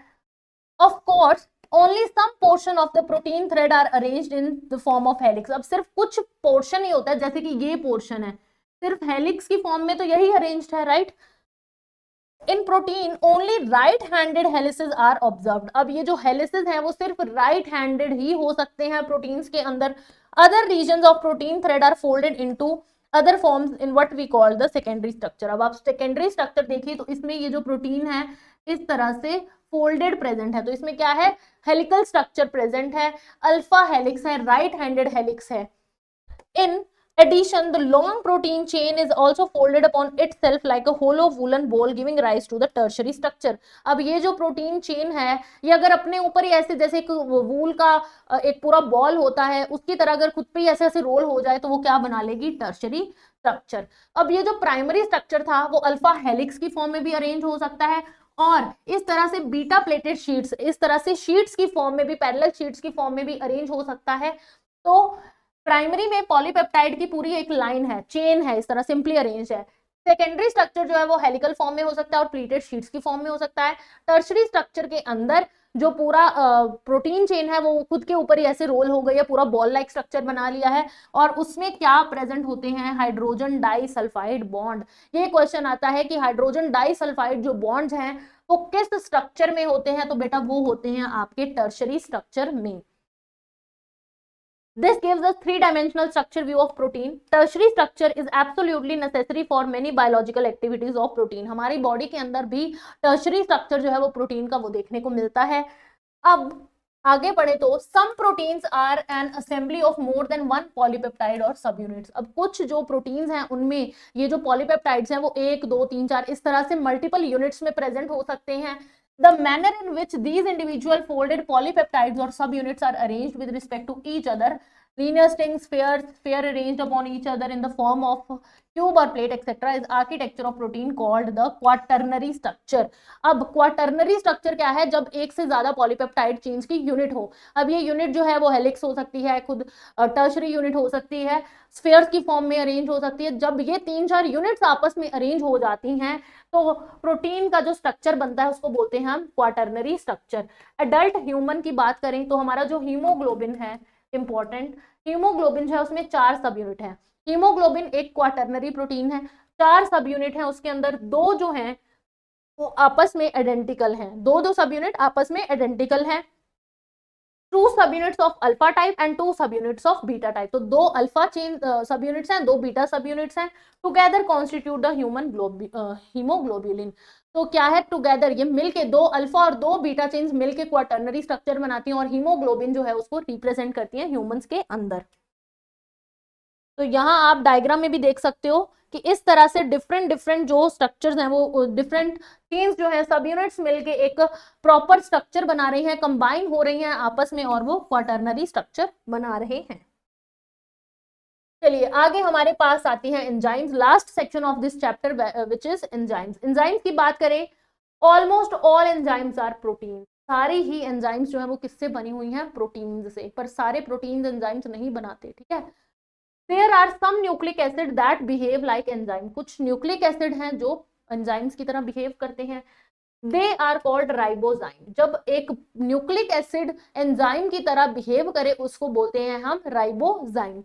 Of course only some portion of the protein thread are arranged in the form of helix। अब सिर्फ कुछ पोर्शन ही होता है, जैसे कि ये पोर्शन है सिर्फ हेलिक्स की फॉर्म में तो यही अरेंज्ड है, right. In protein only right handed helices are observed. अब ये जो हेलिसेस हैं वो सिर्फ राइट हैंडेड ही हो सकते हैं प्रोटीन्स के अंदर। Other regions of protein thread are folded into other forms in what we call the secondary structure. अब आप सेकेंडरी स्ट्रक्चर देखिए तो इसमें ये जो प्रोटीन है इस तरह से फोल्डेड प्रेजेंट है, तो इसमें क्या है, हेलिकल स्ट्रक्चर प्रेजेंट है, अल्फा हेलिक्स है, राइट हैंडेड हेलिक्स है। इन addition the long protein chain is also folded upon itself like a hollow woolen ball giving rise to the tertiary structure। अब ये जो प्रोटीन चेन है ये अगर अपने ऊपर ही ऐसे जैसे एक वूल का एक पूरा बॉल होता है उसकी तरह अगर खुद पे ही ऐसे ऐसे रोल हो जाए तो वो क्या बना लेगी, टर्शरी स्ट्रक्चर। अब ये जो प्राइमरी स्ट्रक्चर था वो अल्फा हेलिक्स की फॉर्म में भी अरेंज हो सकता है और इस तरह से बीटा प्लेटेड शीट्स, इस तरह से शीट्स की फॉर्म में भी, पैरेलल शीट्स की फॉर्म में भी अरेंज हो सकता है। तो प्राइमरी में पॉलीपेप्टाइड की पूरी एक लाइन है, चेन है, इस तरह सिंपली अरेंज है। सेकेंडरी स्ट्रक्चर जो है वो हेलिकल फॉर्म में हो सकता है और प्लीटेड शीट्स की फॉर्म में हो सकता है। टर्शरी स्ट्रक्चर के अंदर जो पूरा प्रोटीन चेन है वो खुद के ऊपर ही ऐसे रोल हो गई है, पूरा बॉल लाइक स्ट्रक्चर बना लिया है और उसमें क्या प्रेजेंट होते हैं, हाइड्रोजन डाई सल्फाइड बॉन्ड। ये क्वेश्चन आता है कि हाइड्रोजन डाई सल्फाइड जो बॉन्ड्स हैं वो किस स्ट्रक्चर में होते हैं, तो बेटा वो होते हैं आपके टर्शरी स्ट्रक्चर में। This gives us three-dimensional structure view of protein. Tertiary structure is absolutely necessary for many biological activities of protein। हमारी बॉडी के अंदर भी tertiary structure जो है वो प्रोटीन का वो देखने को मिलता है। अब आगे बढ़े तो some proteins are an assembly of more than one polypeptide or subunits। अब कुछ जो प्रोटीन्स हैं उनमें ये जो पॉलीपेप्टाइड्स हैं वो 1 2 3 4 इस तरह से मल्टीपल यूनिट्स में प्रेजेंट हो सकते हैं। The manner in which these individual folded polypeptides or subunits are arranged with respect to each other, linear string, sphere arranged upon each other in the form of cube or plate etc. is architecture of protein called the quaternary structure। अब quaternary structure क्या है, जब एक से ज्यादा polypeptide chains की unit हो। अब ये यूनिट जो है वो हेलिक्स हो सकती है, खुद टर्शरी यूनिट हो सकती है, स्फीयर्स की फॉर्म में अरेंज हो सकती है। जब ये 3-4 यूनिट्स आपस में अरेंज हो जाती हैं तो प्रोटीन का जो स्ट्रक्चर बनता है उसको बोलते हैं हम क्वाटर्नरी स्ट्रक्चर। एडल्ट ह्यूमन की बात करें तो हमारा जो हीमोग्लोबिन है, इंपॉर्टेंट, हीमोग्लोबिन जो है उसमें 4 सब यूनिट है। हीमोग्लोबिन एक क्वाटर्नरी प्रोटीन है, 4 सब यूनिट है, उसके अंदर 2 जो हैं वो आपस में आइडेंटिकल हैं, 2 सब यूनिट आपस में आइडेंटिकल हैं। 2 सब units of alpha type and 2 सब यूनिट्स ऑफ बीटा टाइप। तो 2 अल्फा चेन सब यूनिट्स हैं, 2 बीटा सब यूनिट्स हैं। Together constitute the human haemoglobin. तो क्या है, टुगेदर ये मिलके 2 अल्फा और 2 बीटा चेन्स मिलके क्वाटर्नरी स्ट्रक्चर बनाती हैं और हीमोग्लोबिन जो है उसको रिप्रेजेंट करती है ह्यूमंस के अंदर। तो यहाँ आप डायग्राम में भी देख सकते हो कि इस तरह से डिफरेंट जो स्ट्रक्चर्स हैं वो डिफरेंट चेन्स जो है सब यूनिट्स मिलके एक प्रॉपर स्ट्रक्चर बना रही हैं, कंबाइन हो रही हैं आपस में और वो क्वाटर्नरी स्ट्रक्चर बना रहे हैं। चलिए आगे हमारे पास आती हैं enzymes, last section of this chapter which is enzymes. Enzymes की बात करें, almost all enzymes are protein. सारी ही एंजाइम्स जो है वो किससे बनी हुई हैं, प्रोटीन से, पर सारे प्रोटीन एंजाइम्स नहीं बनाते, ठीक है। There are some nucleic acid that behave like enzyme। कुछ न्यूक्लिक एसिड हैं जो एंजाइम्स की तरह बिहेव करते हैं। They are called ribozyme। जब एक न्यूक्लिक एसिड एंजाइम की तरह बिहेव करे उसको बोलते हैं हम ribozyme.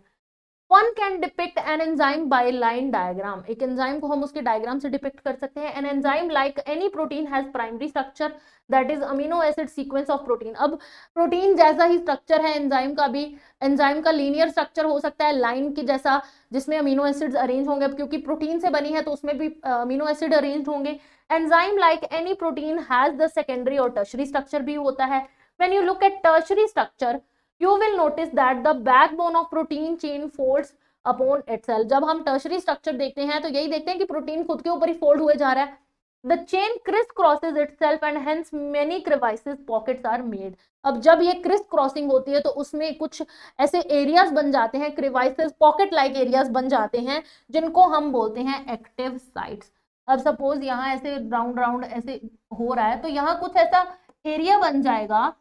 One can depict an enzyme by line diagram, एक एंजाइम को हम उसके डायग्राम से डिपिक्ट कर सकते हैं। An enzyme like any protein has primary structure that is amino acid sequence of protein. अब प्रोटीन जैसा ही स्ट्रक्चर है एंजाइम का भी, एंजाइम का लीनियर स्ट्रक्चर हो सकता है लाइन की जैसा, जिसमें अमीनो एसिड्स अरेंज होंगे, क्योंकि प्रोटीन से बनी है तो उसमें भी अमीनो एसिड अरेंज होंगे। Enzyme like any protein has the secondary और टर्शरी स्ट्रक्चर भी होता है। When you look at tertiary structure you will notice that the backbone of protein chain folds upon itself। जब हम टर्शरी स्ट्रक्चर देखते हैं तो यही देखते हैं कि प्रोटीन खुद के ऊपर ही फोल्ड हुए जा रहा है। The chain criss crosses itself and hence many crevices pockets are made। अब जब ये क्रिस क्रॉसिंग होती है तो उसमें कुछ ऐसे एरियाज बन जाते हैं, क्रिवाइसेस पॉकेट लाइक एरियाज बन जाते हैं, जिनको हम बोलते हैं एक्टिव साइट्स। अब सपोज यहाँ ऐसे राउंड राउंड ऐसे हो रहा है तो यहाँ कुछ ऐसा एरिया बन जाएगा,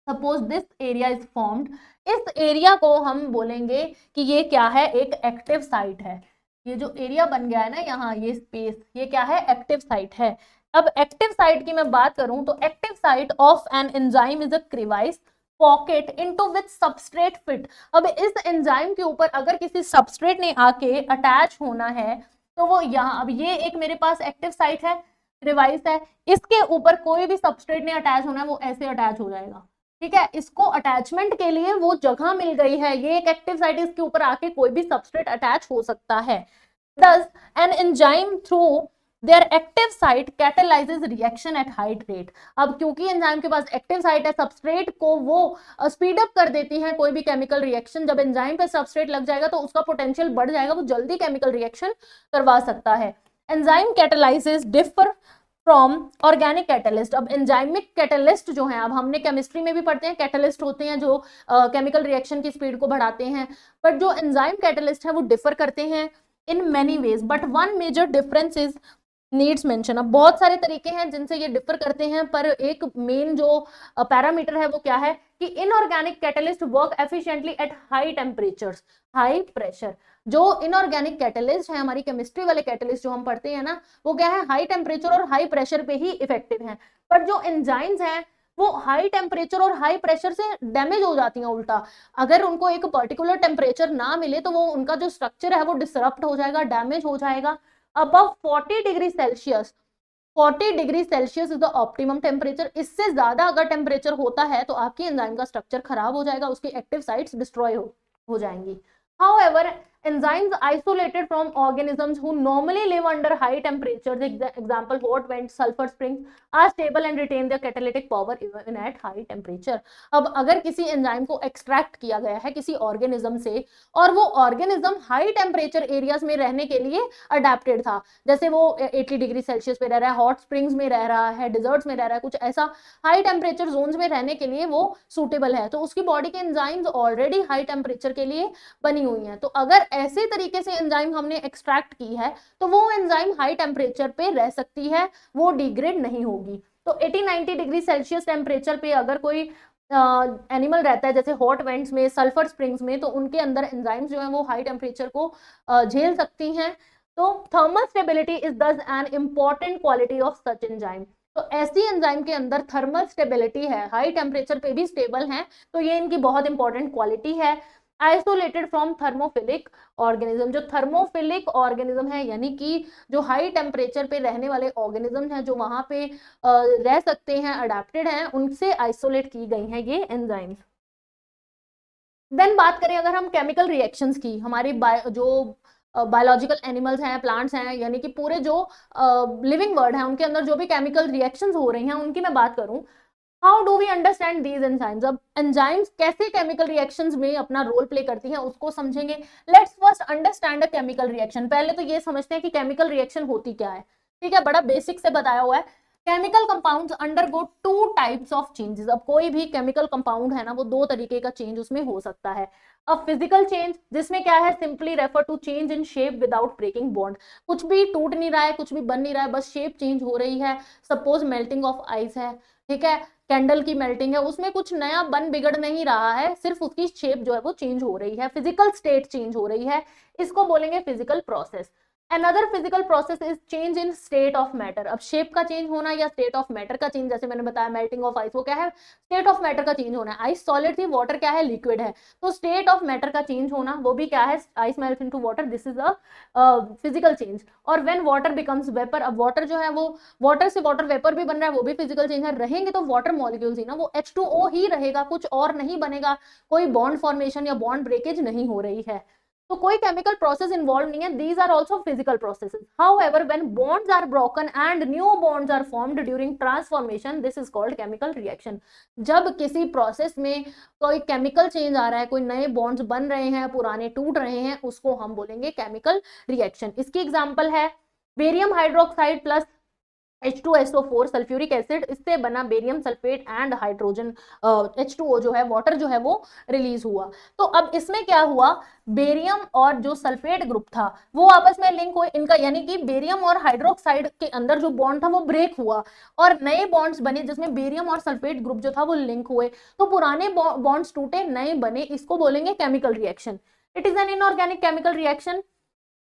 suppose this area is formed, इस एरिया को हम बोलेंगे कि ये क्या है, एक एक्टिव साइट है। ये जो एरिया बन गया है ना यहाँ, ये स्पेस, ये क्या है, एक्टिव साइट है। अब एक्टिव साइट की मैं बात करूं तो active site of an enzyme is a crevice pocket into which substrate fit. अब इस एंजाइम के ऊपर अगर किसी सबस्ट्रेट ने आके अटैच होना है तो वो यहाँ, अब ये एक मेरे पास एक्टिव साइट है, क्रिवाइस है, इसके ऊपर कोई भी सबस्ट्रेट ने अटैच होना है वो ऐसे अटैच हो जाएगा। ठीक है, इसको अटैचमेंट के लिए वो जगह मिल गई है, ये एक एक्टिव साइट, इसके ऊपर आके कोई भी सबस्ट्रेट अटैच हो सकता है। Thus, an enzyme through their active site catalyzes reaction at high rate। अब क्योंकि एंजाइम के पास एक्टिव साइट है, सबस्ट्रेट को वो स्पीड अप कर देती है कोई भी केमिकल रिएक्शन। जब एंजाइम पे सबस्ट्रेट लग जाएगा तो उसका पोटेंशियल बढ़ जाएगा, वो जल्दी केमिकल रिएक्शन करवा सकता है। Enzyme catalysis differ from organic catalyst. अब एंजाइमिक कैटलिस्ट जो है, अब हमने केमिस्ट्री में भी पढ़ते हैं, कैटलिस्ट होते हैं जो केमिकल रिएक्शन की स्पीड को बढ़ाते हैं, बट जो एंजाइम कैटलिस्ट है वो डिफर करते हैं in many ways, but one major difference is needs mention. अब बहुत सारे तरीके हैं जिनसे ये डिफर करते हैं, पर एक मेन जो पैरामीटर है वो क्या है कि inorganic catalyst work efficiently at high temperatures, high pressure. जो इनऑर्गेनिक कैटलिस्ट है, हमारी केमिस्ट्री वाले कैटलिस्ट जो हम पढ़ते हैं ना, वो क्या है, हाई टेम्परेचर और हाई प्रेशर पे ही इफेक्टिव हैं। पर जो एंजाइम्स हैं वो हाई टेम्परेचर और हाई प्रेशर से डैमेज हो जाती हैं। उल्टा, अगर उनको एक पर्टिकुलर टेम्परेचर ना मिले तो वो उनका जो स्ट्रक्चर है वो डिसरप्ट हो जाएगा, डैमेज हो जाएगा। Above 40 degree Celsius, 40 degree Celsius is the optimum temperature. इससे ज्यादा अगर टेम्परेचर होता है तो आपकी एंजाइम का स्ट्रक्चर खराब हो जाएगा, उसकी एक्टिव साइट्स डिस्ट्रॉय हो जाएंगी। However, enzymes isolated from organisms who normally live under high temperatures, example hot vents, sulfur springs, are stable and retain their catalytic power even at high temperature। अब अगर किसी enzyme को extract किया गया है किसी ऑर्गेनिज्म से और वो ऑर्गेनिज्म हाई टेम्परेचर एरियाज में रहने के लिए अडेप्टेड था, जैसे वो 80 डिग्री सेल्सियस पे रह रहा है, हॉट स्प्रिंग्स में रह रहा है, डिजर्ट्स में रह रहा है, कुछ ऐसा हाई टेम्परेचर जोन्स में रहने के लिए वो सूटेबल है, तो उसकी बॉडी के एंजाइम्स ऑलरेडी हाई टेम्परेचर के लिए बनी हुई हैं। तो अगर ऐसे तरीके से एंजाइम हमने एक्सट्रैक्ट की है तो वो एंजाइम हाई टेम्परेचर पे रह सकती है, वो डिग्रेड नहीं होगी। तो 80-90 डिग्री सेल्सियस टेम्परेचर पे अगर कोई एनिमल रहता है, जैसे हॉट वेंट्स में, सल्फर स्प्रिंग्स में, तो उनके अंदर एंजाइम्स जो है वो हाई टेम्परेचर को झेल सकती हैं। तो थर्मल स्टेबिलिटी इज दस an important quality of such enzyme. तो ऐसी एंजाइम के अंदर थर्मल स्टेबिलिटी है, हाई टेम्परेचर पे भी स्टेबल हैं, तो ये इनकी बहुत इंपॉर्टेंट क्वालिटी है। आइसोलेटेड फ्रॉम थर्मोफिलिक ऑर्गेनिज्म, जो थर्मोफिलिक ऑर्गेनिज्म है यानी कि जो हाई टेम्परेचर पे रहने वाले ऑर्गेनिज्म हैं, जो वहां पे रह सकते हैं, अडेप्टेड हैं, उनसे आइसोलेट की गई हैं ये एंजाइम्स। देन बात करें अगर हम केमिकल रिएक्शंस की, हमारी जो बायोलॉजिकल एनिमल्स हैं, प्लांट्स हैं, यानी कि पूरे जो लिविंग वर्ल्ड है उनके अंदर जो भी केमिकल रिएक्शंस हो रही हैं उनकी मैं बात करूं, how do we understand these enzymes. अब एंजाइम्स कैसे केमिकल रिएक्शंस में अपना रोल प्ले करती हैं उसको समझेंगे। Let's first understand a chemical reaction. पहले तो ये समझते हैं कि केमिकल रिएक्शन होती क्या है। ठीक है, बड़ा बेसिक से बताया हुआ है। Chemical compounds undergo 2 types of changes. अब कोई भी केमिकल कंपाउंड है ना, वो 2 तरीके का चेंज उसमें हो सकता है। अब फिजिकल चेंज, जिसमें क्या है, simply refer to change in shape without breaking bond. कुछ भी टूट नहीं रहा है, कुछ भी बन नहीं रहा है, बस शेप चेंज हो रही है। सपोज मेल्टिंग ऑफ आइस है, ठीक है, कैंडल की मेल्टिंग है, उसमें कुछ नया बन बिगड़ नहीं रहा है, सिर्फ उसकी शेप जो है वो चेंज हो रही है, फिजिकल स्टेट चेंज हो रही है, इसको बोलेंगे physical process. Another physical process is change in state of matter. अब शेप का चेंज होना या स्टेट ऑफ मैटर का चेंज, जैसे मैंने बताया मेल्टिंग ऑफ आइस, वो क्या है, स्टेट ऑफ मैटर का चेंज होना है। आइस सॉलिड थी, वाटर क्या है, लिक्विड है, तो स्टेट ऑफ मैटर का चेंज होना वो भी क्या है, ice melt into water, this is a physical change. और व्हेन वाटर बिकम्स वेपर, अब वाटर जो है वो, वाटर से वाटर वेपर भी बन रहा है, वो भी फिजिकल चेंज है। रहेंगे तो वाटर मॉलिक्यूल्स ही ना, वो H2O ही रहेगा, कुछ और नहीं बनेगा, कोई बॉन्ड फॉर्मेशन या बॉन्ड ब्रेकेज नहीं हो रही है, तो कोई केमिकल प्रोसेस इन्वॉल्व नहीं है। These are also physical processes. However when bonds are broken and new bonds are formed during transformation, this is called chemical reaction. जब किसी प्रोसेस में कोई केमिकल चेंज आ रहा है, कोई नए बॉन्ड्स बन रहे हैं, पुराने टूट रहे हैं, उसको हम बोलेंगे केमिकल रिएक्शन। इसकी एग्जांपल है barium hydroxide plus H2SO4 sulphuric acid, इससे बना barium sulphate and hydrogen H2O जो है, वाटर जो है वो रिलीज हुआ। तो अब इसमें क्या हुआ, बेरियम और जो सल्फेट ग्रुप था वो आपस में लिंक हुए, इनका यानी कि बेरियम और हाइड्रोक्साइड के अंदर जो बॉन्ड था वो ब्रेक हुआ और नए बॉन्ड्स बने जिसमें बेरियम और सल्फेट ग्रुप जो था वो लिंक हुए, तो पुराने बॉन्ड्स टूटे, नए बने, इसको बोलेंगे chemical reaction. It is an inorganic chemical reaction.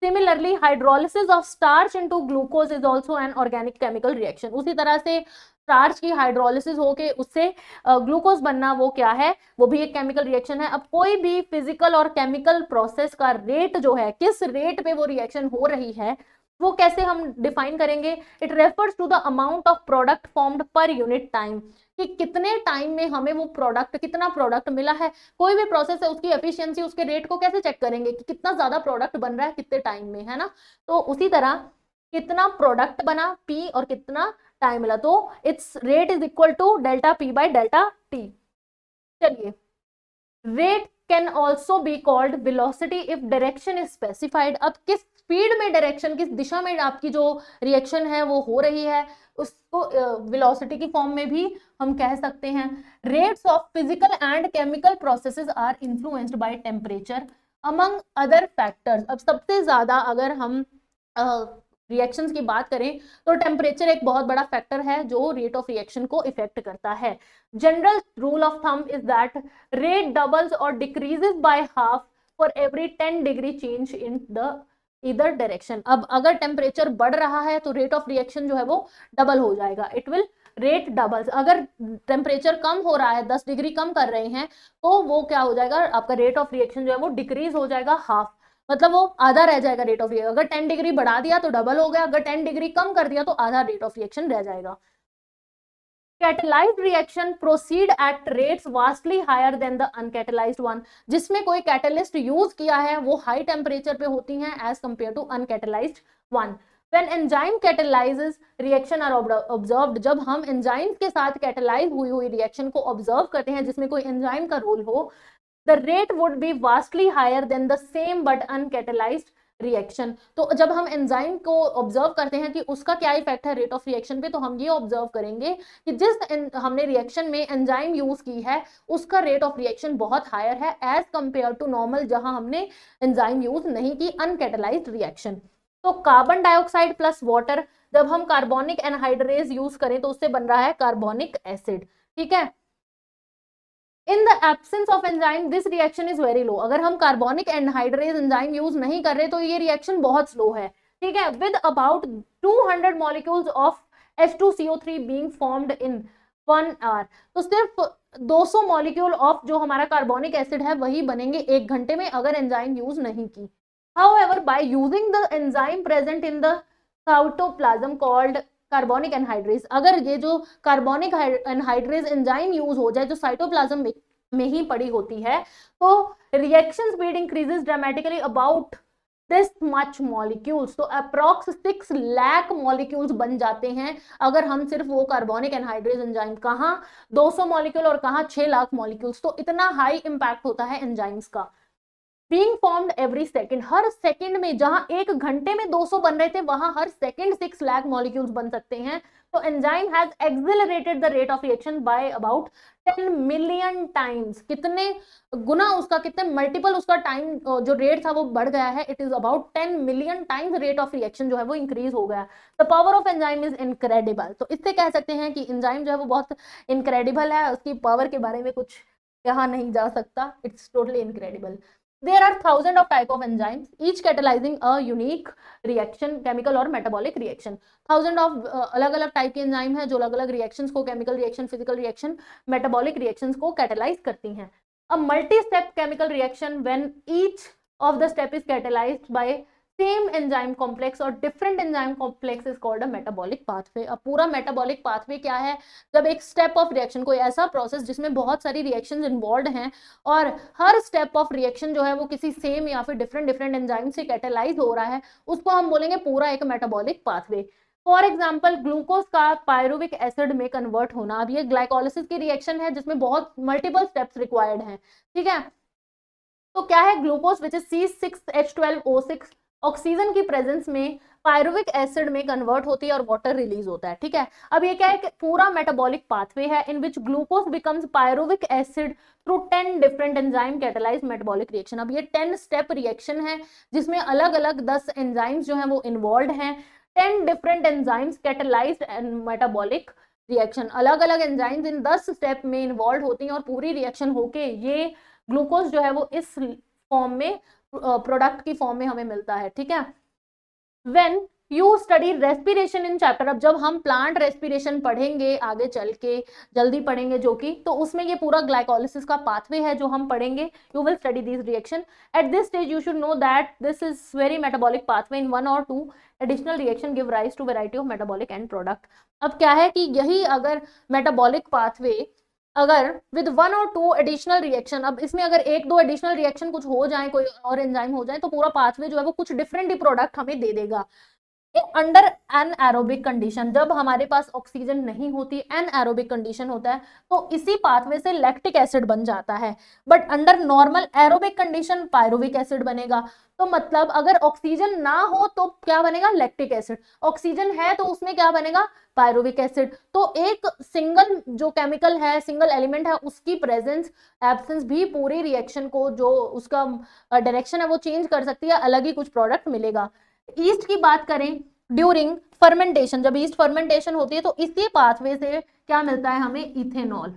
Similarly, hydrolysis of starch into glucose is also an organic chemical reaction. उसी तरह से स्टार्च की हाइड्रोलिसिस होके उससे ग्लूकोज बनना, वो क्या है, वो भी एक केमिकल रिएक्शन है। अब कोई भी फिजिकल और केमिकल प्रोसेस का रेट जो है, किस रेट पे वो रिएक्शन हो रही है, वो कैसे हम डिफाइन करेंगे, it refers to the amount of product formed per unit time, कि कितने टाइम में हमें वो प्रोडक्ट, कितना प्रोडक्ट मिला है। कोई भी प्रोसेस है उसकी एफिशिएंसी, उसके रेट को कैसे चेक करेंगे कि कितना ज्यादा प्रोडक्ट बन रहा है कितने टाइम में, है ना। तो उसी तरह कितना प्रोडक्ट बना पी और कितना टाइम मिला, तो its rate is equal to delta P by delta T. चलिए, rate can also be called velocity if direction is specified. अब किस स्पीड में, डायरेक्शन किस दिशा में आपकी जो रिएक्शन है वो हो रही है, उसको वेलोसिटी की फॉर्म में भी हम कह सकते हैं। Rates of physical and chemical processes are influenced by temperature among other factors. अब सबसे ज्यादा अगर हम रिएक्शंस की बात करें तो टेम्परेचर एक बहुत बड़ा फैक्टर है जो रेट ऑफ रिएक्शन को इफेक्ट करता है। General rule of thumb is that rate doubles or decreases by half for every 10 degree change in the either direction. अब अगर टेम्परेचर बढ़ रहा है तो रेट ऑफ रिएक्शन जो है वो डबल हो जाएगा, इट विल रेट डबल्स। अगर टेम्परेचर कम हो रहा है, 10 डिग्री कम कर रहे हैं, तो वो क्या हो जाएगा, आपका रेट ऑफ रिएक्शन जो है वो डिक्रीज हो जाएगा हाफ, मतलब वो आधा रह जाएगा रेट ऑफ रिएक्शन। अगर 10 डिग्री बढ़ा दिया तो डबल हो गया, अगर 10 डिग्री कम कर दिया तो आधा रेट ऑफ रिएक्शन रह जाएगा। Catalysed reaction proceed at rates vastly higher than the uncatalysed one. जिसमें कोई कैटेलिस्ट यूज किया है वो हाई टेम्परेचर पे होती हैं as compare to uncatalysed one. When enzyme catalyzes reaction are observed, जब हम एंजाइम्स के साथ कैटेलाइज हुई रिएक्शन को ऑब्जर्व करते हैं जिसमें कोई एंजाइम का रोल हो, the rate would be vastly higher than the same but uncatalyzed reaction. तो जब हम एंजाइम को ऑब्जर्व करते हैं कि उसका क्या इफेक्ट है रेट ऑफ रिएक्शन पे, तो हम ये ऑब्जर्व करेंगे कि जिस हमने रिएक्शन में एंजाइम यूज की है उसका रेट ऑफ रिएक्शन बहुत हायर है एज कंपेयर टू नॉर्मल जहां हमने एंजाइम यूज नहीं की, अनकैटेलाइज्ड रिएक्शन। तो कार्बन डाइऑक्साइड प्लस वाटर, जब हम कार्बोनिक एनहाइड्रेज यूज करें तो उससे बन रहा है कार्बोनिक एसिड, ठीक है। In the absence of enzyme this reaction is very low. अगर हम कार्बोनिक एनहाइड्रेज एंजाइम यूज नहीं कर रहे तो ये रिएक्शन बहुत स्लो है, ठीक है। With about 200 molecules of H2CO3 being formed in 1 hour. तो सिर्फ 200 मॉलिक्यूल ऑफ जो हमारा कार्बोनिक एसिड है वही बनेंगे 1 घंटे में अगर एंजाइम यूज नहीं की। However, by using the enzyme present in the cytoplasm called carbonic anhydrase, अगर ये जो कार्बोनिक एनहाइड्रेज एंजाइम यूज हो जाए जो साइटोप्लाज्म में ही पड़ी होती है, तो reaction speed increases dramatically about this much molecules. तो अप्रॉक्स 6 लाख मॉलिक्यूल्स बन जाते हैं अगर हम सिर्फ वो कार्बोनिक एनहाइड्रेज एंजाइम, कहाँ 200 मॉलिक्यूल और कहाँ 6 लाख मॉलिक्यूल्स, तो इतना हाई इंपैक्ट होता है एंजाइम्स का। बीइंग फॉर्म्ड एवरी सेकेंड, हर सेकेंड में, जहां 1 घंटे में 200 बन रहे थे वहां हर सेकेंड 6 लाख मॉलिक्यूल्स बन सकते हैं। तो enzyme has accelerated the rate of reaction by about 10 million times. कितने गुना उसका, कितने मल्टीपल उसका टाइम जो रेट था वो बढ़ गया है, it is about 10 million times rate of reaction जो है वो इंक्रीज हो गया। The power of enzyme is incredible. तो इससे कह सकते हैं कि एंजाइम जो है वो बहुत इनक्रेडिबल है, उसकी पावर के बारे में कुछ कहा नहीं जा सकता, it's totally incredible. There are thousands of type of enzymes, each catalyzing a unique reaction, chemical और metabolic reaction. Thousand of अलग अलग टाइप के एंजाइम है जो अलग अलग रिएक्शंस को, chemical reaction, physical reaction, metabolic reactions को कैटेलाइज करती हैं. A multi-step chemical reaction when each of the step is catalyzed by same enzyme complex और different enzyme complex is called a metabolic pathway. अब पूरा metabolic pathway क्या है? जब एक step of reaction, कोई ऐसा process जिसमें बहुत सारी reactions involved हैं और हर step of reaction जो है वो किसी same या फिर different enzyme से catalyze हो रहा है, उसको हम बोलेंगे पूरा एक metabolic pathway. For example glucose का पायरुविक एसिड में कन्वर्ट होना, अब ये ग्लाइकोलिसिस की रिएक्शन है जिसमें बहुत मल्टीपल स्टेप्स रिक्वायर्ड हैं, ठीक है. तो क्या है, glucose which is C6H12O6 oxygen की प्रेजेंस में पायरुविक एसिड में कन्वर्ट होती है और वाटर रिलीज होता है, ठीक है. अब ये क्या है, पूरा मेटाबॉलिक पाथवे है in which glucose becomes pyruvic acid through 10 different enzyme catalyse metabolic reaction. अब ये 10 स्टेप रिएक्शन है जिसमें अलग अलग 10 एंजाइम्स जो है वो इन्वॉल्व हैं. 10 different enzymes catalysed and metabolic reaction, अलग अलग एंजाइम्स इन 10 स्टेप में इन्वॉल्व होती हैं और पूरी रिएक्शन होके ये ग्लूकोज जो है वो इस फॉर्म में, प्रोडक्ट की फॉर्म में हमें मिलता है, ठीक है. When you study respiration in chapter, अब जब हम प्लांट रेस्पिरेशन पढ़ेंगे आगे चल के, जल्दी पढ़ेंगे जो कि, तो उसमें ये पूरा ग्लाइकोलिसिस का पाथवे है जो हम पढ़ेंगे. You will study this reaction. At this stage you should know that this is very metabolic pathway in 1 or 2 additional reaction give rise to variety of metabolic end product. अब क्या है कि यही अगर मेटाबॉलिक पाथवे अगर with 1 or 2 additional reaction, अब इसमें अगर 1-2 एडिशनल रिएक्शन कुछ हो जाए, कोई और एंजाइम हो जाए, तो पूरा पाथवे जो है वो कुछ डिफरेंट ही प्रोडक्ट हमें दे देगा. अंडर एनएरोबिक कंडीशन, जब हमारे पास ऑक्सीजन नहीं होती, एनएरोबिक कंडीशन होता है, तो इसी पाथवे से लैक्टिक एसिड बन जाता है. But under normal aerobic condition pyruvic acid बनेगा. तो मतलब अगर ऑक्सीजन ना हो तो क्या बनेगा, लैक्टिक एसिड. ऑक्सीजन है तो उसमें क्या बनेगा, पायरुविक एसिड. तो एक सिंगल जो केमिकल है, सिंगल एलिमेंट है, उसकी प्रेजेंस एब्सेंस भी पूरी रिएक्शन को, जो उसका डायरेक्शन है वो चेंज कर सकती है, अलग ही कुछ प्रोडक्ट मिलेगा. ईस्ट की बात करें, ड्यूरिंग फर्मेंटेशन, जब ईस्ट फर्मेंटेशन होती है तो इसी पाथवे से क्या मिलता है हमें, इथेनॉल,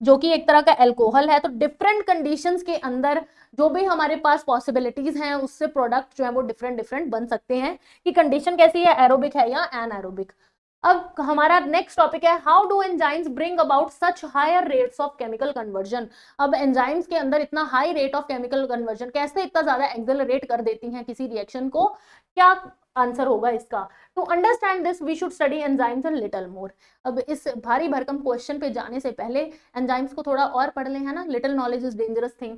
जो कि एक तरह का अल्कोहल है. तो डिफरेंट कंडीशंस के अंदर जो भी हमारे पास पॉसिबिलिटीज हैं, उससे प्रोडक्ट जो है वो डिफरेंट बन सकते हैं कि कंडीशन कैसी है, एरोबिक है या एनारोबिक. अब हमारा नेक्स्ट टॉपिक है, how do enzymes bring about such higher rates of chemical conversion. अब एंजाइम्स के अंदर इतना high rate of chemical conversion कैसे इतना ज्यादा एक्सेलरेट कर देती हैं किसी रिएक्शन को, क्या आंसर होगा इसका. To understand this we should study enzymes and little more. अब इस भारी भरकम क्वेश्चन पे जाने से पहले एंजाइम्स को थोड़ा और पढ़ लें, है ना. Little knowledge is dangerous thing.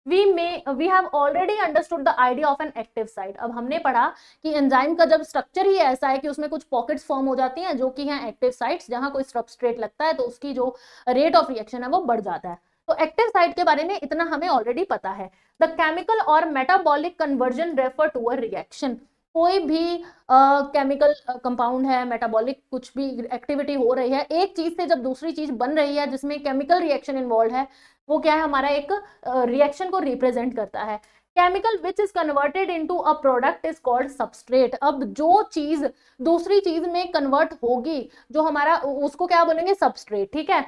we have already understood the idea of an active site. अब हमने पढ़ा कि एंजाइम का जब स्ट्रक्चर ही ऐसा है कि उसमें कुछ पॉकेट्स फॉर्म हो जाती हैं जो कि हैं एक्टिव साइट्स, जहां कोई सबस्ट्रेट लगता है तो उसकी जो रेट ऑफ रिएक्शन है वो बढ़ जाता है. तो एक्टिव साइट के बारे में इतना हमें ऑलरेडी पता है. The chemical or metabolic conversion refer to a reaction. कोई भी केमिकल कंपाउंड है, मेटाबॉलिक कुछ भी एक्टिविटी हो रही है, एक चीज से जब दूसरी चीज बन रही है जिसमें केमिकल रिएक्शन इन्वॉल्व है, वो क्या है, हमारा एक रिएक्शन को रिप्रेजेंट करता है. Chemical which is converted into a product is called substrate. अब जो चीज दूसरी चीज में कन्वर्ट होगी, जो हमारा, उसको क्या बोलेंगे, सबस्ट्रेट, ठीक है.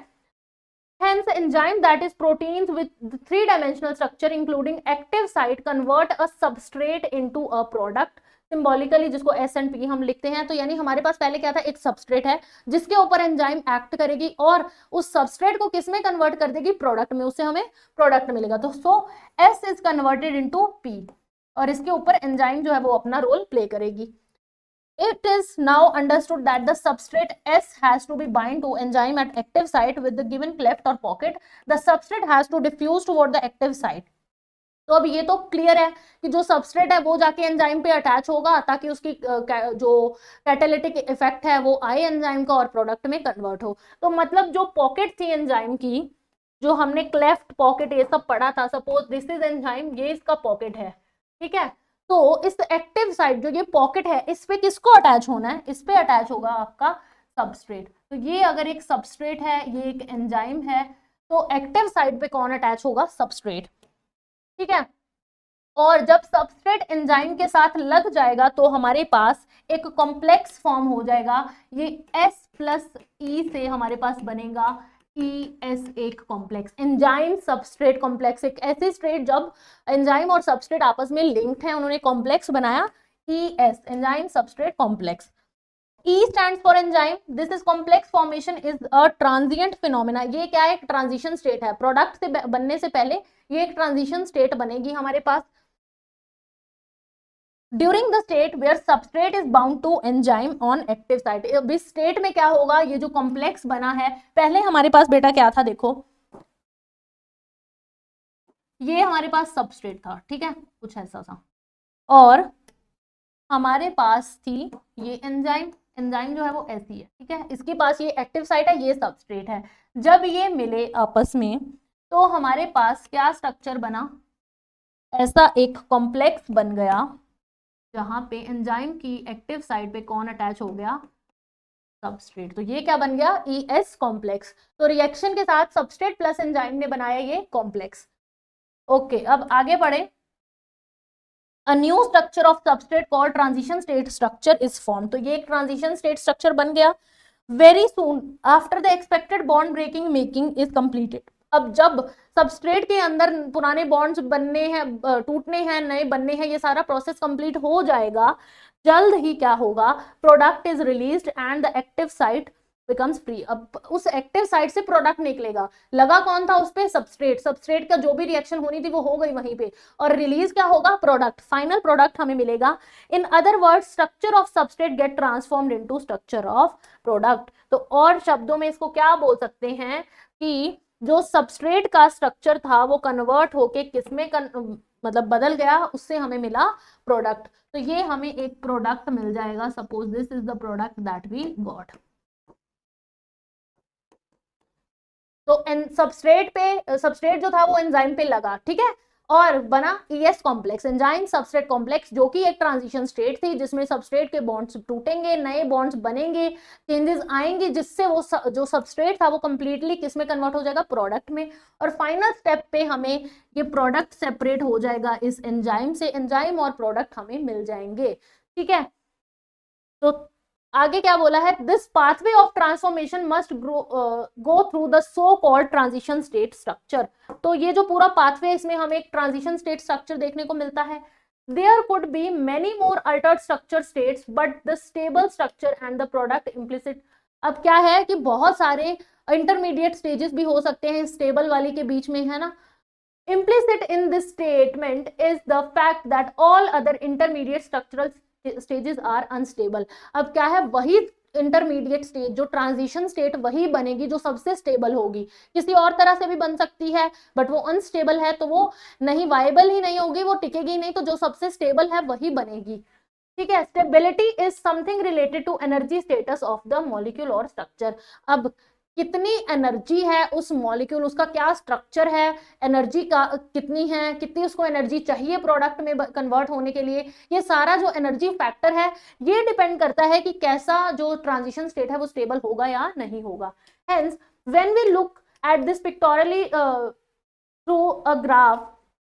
Hence, enzyme that is proteins with 3-dimensional structure including active site convert a substrate into a product. Symbolically जिसको S and P हम लिखते हैं, तो यानी हमारे पास पहले क्या था, एक सबस्ट्रेट है जिसके ऊपर एंजाइम एक्ट करेगी और उस सबस्ट्रेट को किसमें कन्वर्ट कर देगी, प्रोडक्ट में, उससे हमें प्रोडक्ट मिलेगा. तो सो S is converted into P और इसके ऊपर एंजाइम जो है वो अपना रोल प्ले करेगी. It is now understood that the substrate S has to be bind to enzyme at active site with the given cleft or pocket. The substrate has to diffuse toward the active site. तो अब ये तो clear है कि जो substrate है वो जाके एंजाइम पे अटैच होगा ताकि उसकी जो कैटालिटिक इफेक्ट है वो आए एंजाइम का और प्रोडक्ट में कन्वर्ट हो. तो मतलब जो पॉकेट थी एंजाइम की, जो हमने क्लेफ्ट, पॉकेट, ये सब पढ़ा था, सपोज दिस इज एंजाइम, ये इसका पॉकेट है, ठीक है. तो इस एक्टिव साइट जो ये पॉकेट है, इस पे किसको अटैच होना है, इस पे अटैच होगा आपका सबस्ट्रेट. तो ये अगर एक सबस्ट्रेट है, ये एक एंजाइम है, तो एक्टिव साइट पे कौन अटैच होगा, सबस्ट्रेट, ठीक है. और जब सबस्ट्रेट एंजाइम के साथ लग जाएगा तो हमारे पास एक कॉम्प्लेक्स फॉर्म हो जाएगा. ये S+E से हमारे पास बनेगा ES एक कॉम्प्लेक्स, एंजाइम सबस्ट्रेट कॉम्प्लेक्स, एक ऐसी स्ट्रेट जब एंजाइम और सबस्ट्रेट आपस में लिंक्ड है, उन्होंने कॉम्प्लेक्स बनाया, ES enzyme substrate complex. E stands for enzyme. This is complex formation is a transient phenomena. ये क्या है, एक ट्रांजिशन स्टेट है, प्रोडक्ट से बनने से पहले ये एक ट्रांजिशन स्टेट बनेगी हमारे पास। During the state where substrate is bound to enzyme on active site. अब इस स्टेट में क्या होगा, ये जो कॉम्प्लेक्स बना है, पहले हमारे पास बेटा क्या था, देखो ये हमारे पास सबस्ट्रेट था, ठीक है, कुछ ऐसा था, और हमारे पास थी ये एंजाइम, एंजाइम जो है वो ऐसी है, ठीक है, इसके पास ये एक्टिव साइट है, ये सबस्ट्रेट है। जब ये मिले आपस में तो हमारे पास क्या स्ट्रक्चर बना, ऐसा एक कॉम्प्लेक्स बन गया जहां पे एंजाइम की एक्टिव साइट पे कौन अटैच हो गया, सबस्ट्रेट। तो ये क्या बन गया, ES कॉम्प्लेक्स। तो रिएक्शन के साथ सबस्ट्रेट प्लस एंजाइम ने बनाया ये कॉम्प्लेक्स। ओके, अब आगे बढ़े। A new structure of substrate called transition state structure is formed. तो ये एक transition state structure बन गया। Very soon after the expected bond breaking making is completed. अब जब सबस्ट्रेट के अंदर पुराने बॉन्ड्स बनने हैं, टूटने हैं, नए बनने हैं, ये सारा प्रोसेस कंप्लीट हो जाएगा, जल्द ही क्या होगा, product is released and the active site becomes free. अब उस एक्टिव साइट से प्रोडक्ट निकलेगा, लगा कौन था उस पे, सबस्ट्रेट, सबस्ट्रेट का जो भी रिएक्शन होनी थी वो हो गई वहीं पे, और रिलीज क्या होगा, प्रोडक्ट, फाइनल प्रोडक्ट हमें मिलेगा। In other words structure of substrate get transformed into structure of product. तो और शब्दों में इसको क्या बोल सकते हैं कि जो सबस्ट्रेट का स्ट्रक्चर था वो कन्वर्ट होके किसमें मतलब बदल गया, उससे हमें मिला प्रोडक्ट। तो ये हमें एक प्रोडक्ट मिल जाएगा, suppose this is the product that we got. तो सबस्ट्रेट जो था वो एंजाइम पे लगा, ठीक है, और बना ES complex, enzyme substrate complex, जो कि एक ट्रांजिशन स्टेट थी जिसमें सबस्ट्रेट के बॉन्ड्स टूटेंगे, नए बॉन्ड्स बनेंगे, चेंजेस आएंगे, जिससे वो जो सबस्ट्रेट था वो कंप्लीटली किस में कन्वर्ट हो जाएगा, प्रोडक्ट में। और फाइनल स्टेप पे हमें ये प्रोडक्ट सेपरेट हो जाएगा इस एंजाइम से, एंजाइम और प्रोडक्ट हमें मिल जाएंगे, ठीक है। तो आगे क्या बोला है, this pathway of transformation must go through the so called transition state structure. तो ये जो पूरा पाथवे, इसमें हमें एक ट्रांजिशन स्टेट स्ट्रक्चर देखने को मिलता है। There could be many more altered structure states but the stable structure and the product implicit. अब क्या है कि बहुत सारे इंटरमीडिएट स्टेजेस भी हो सकते हैं स्टेबल वाली के बीच में, है ना। Implicit in this statement is the fact that all other intermediate structural stages are unstable. अब क्या है, वही इंटरमीडिएट स्टेज, जो ट्रांजिशन स्टेट, वही बनेगी जो सबसे स्टेबल होगी। किसी और तरह से भी बन सकती है, बट वो अनस्टेबल है तो वो नहीं, वाइबल ही नहीं होगी, वो टिकेगी नहीं, तो जो सबसे स्टेबल है वही बनेगी, ठीक है। Stability is something related to energy status of the molecule or structure. अब कितनी एनर्जी है उस मॉलिक्यूल, उसका क्या स्ट्रक्चर है, एनर्जी का कितनी है, कितनी उसको एनर्जी चाहिए प्रोडक्ट में कन्वर्ट होने के लिए, ये सारा जो एनर्जी फैक्टर है ये डिपेंड करता है कि कैसा जो ट्रांजिशन स्टेट है वो स्टेबल होगा या नहीं होगा। Hence when we look at this pictorially through a graph,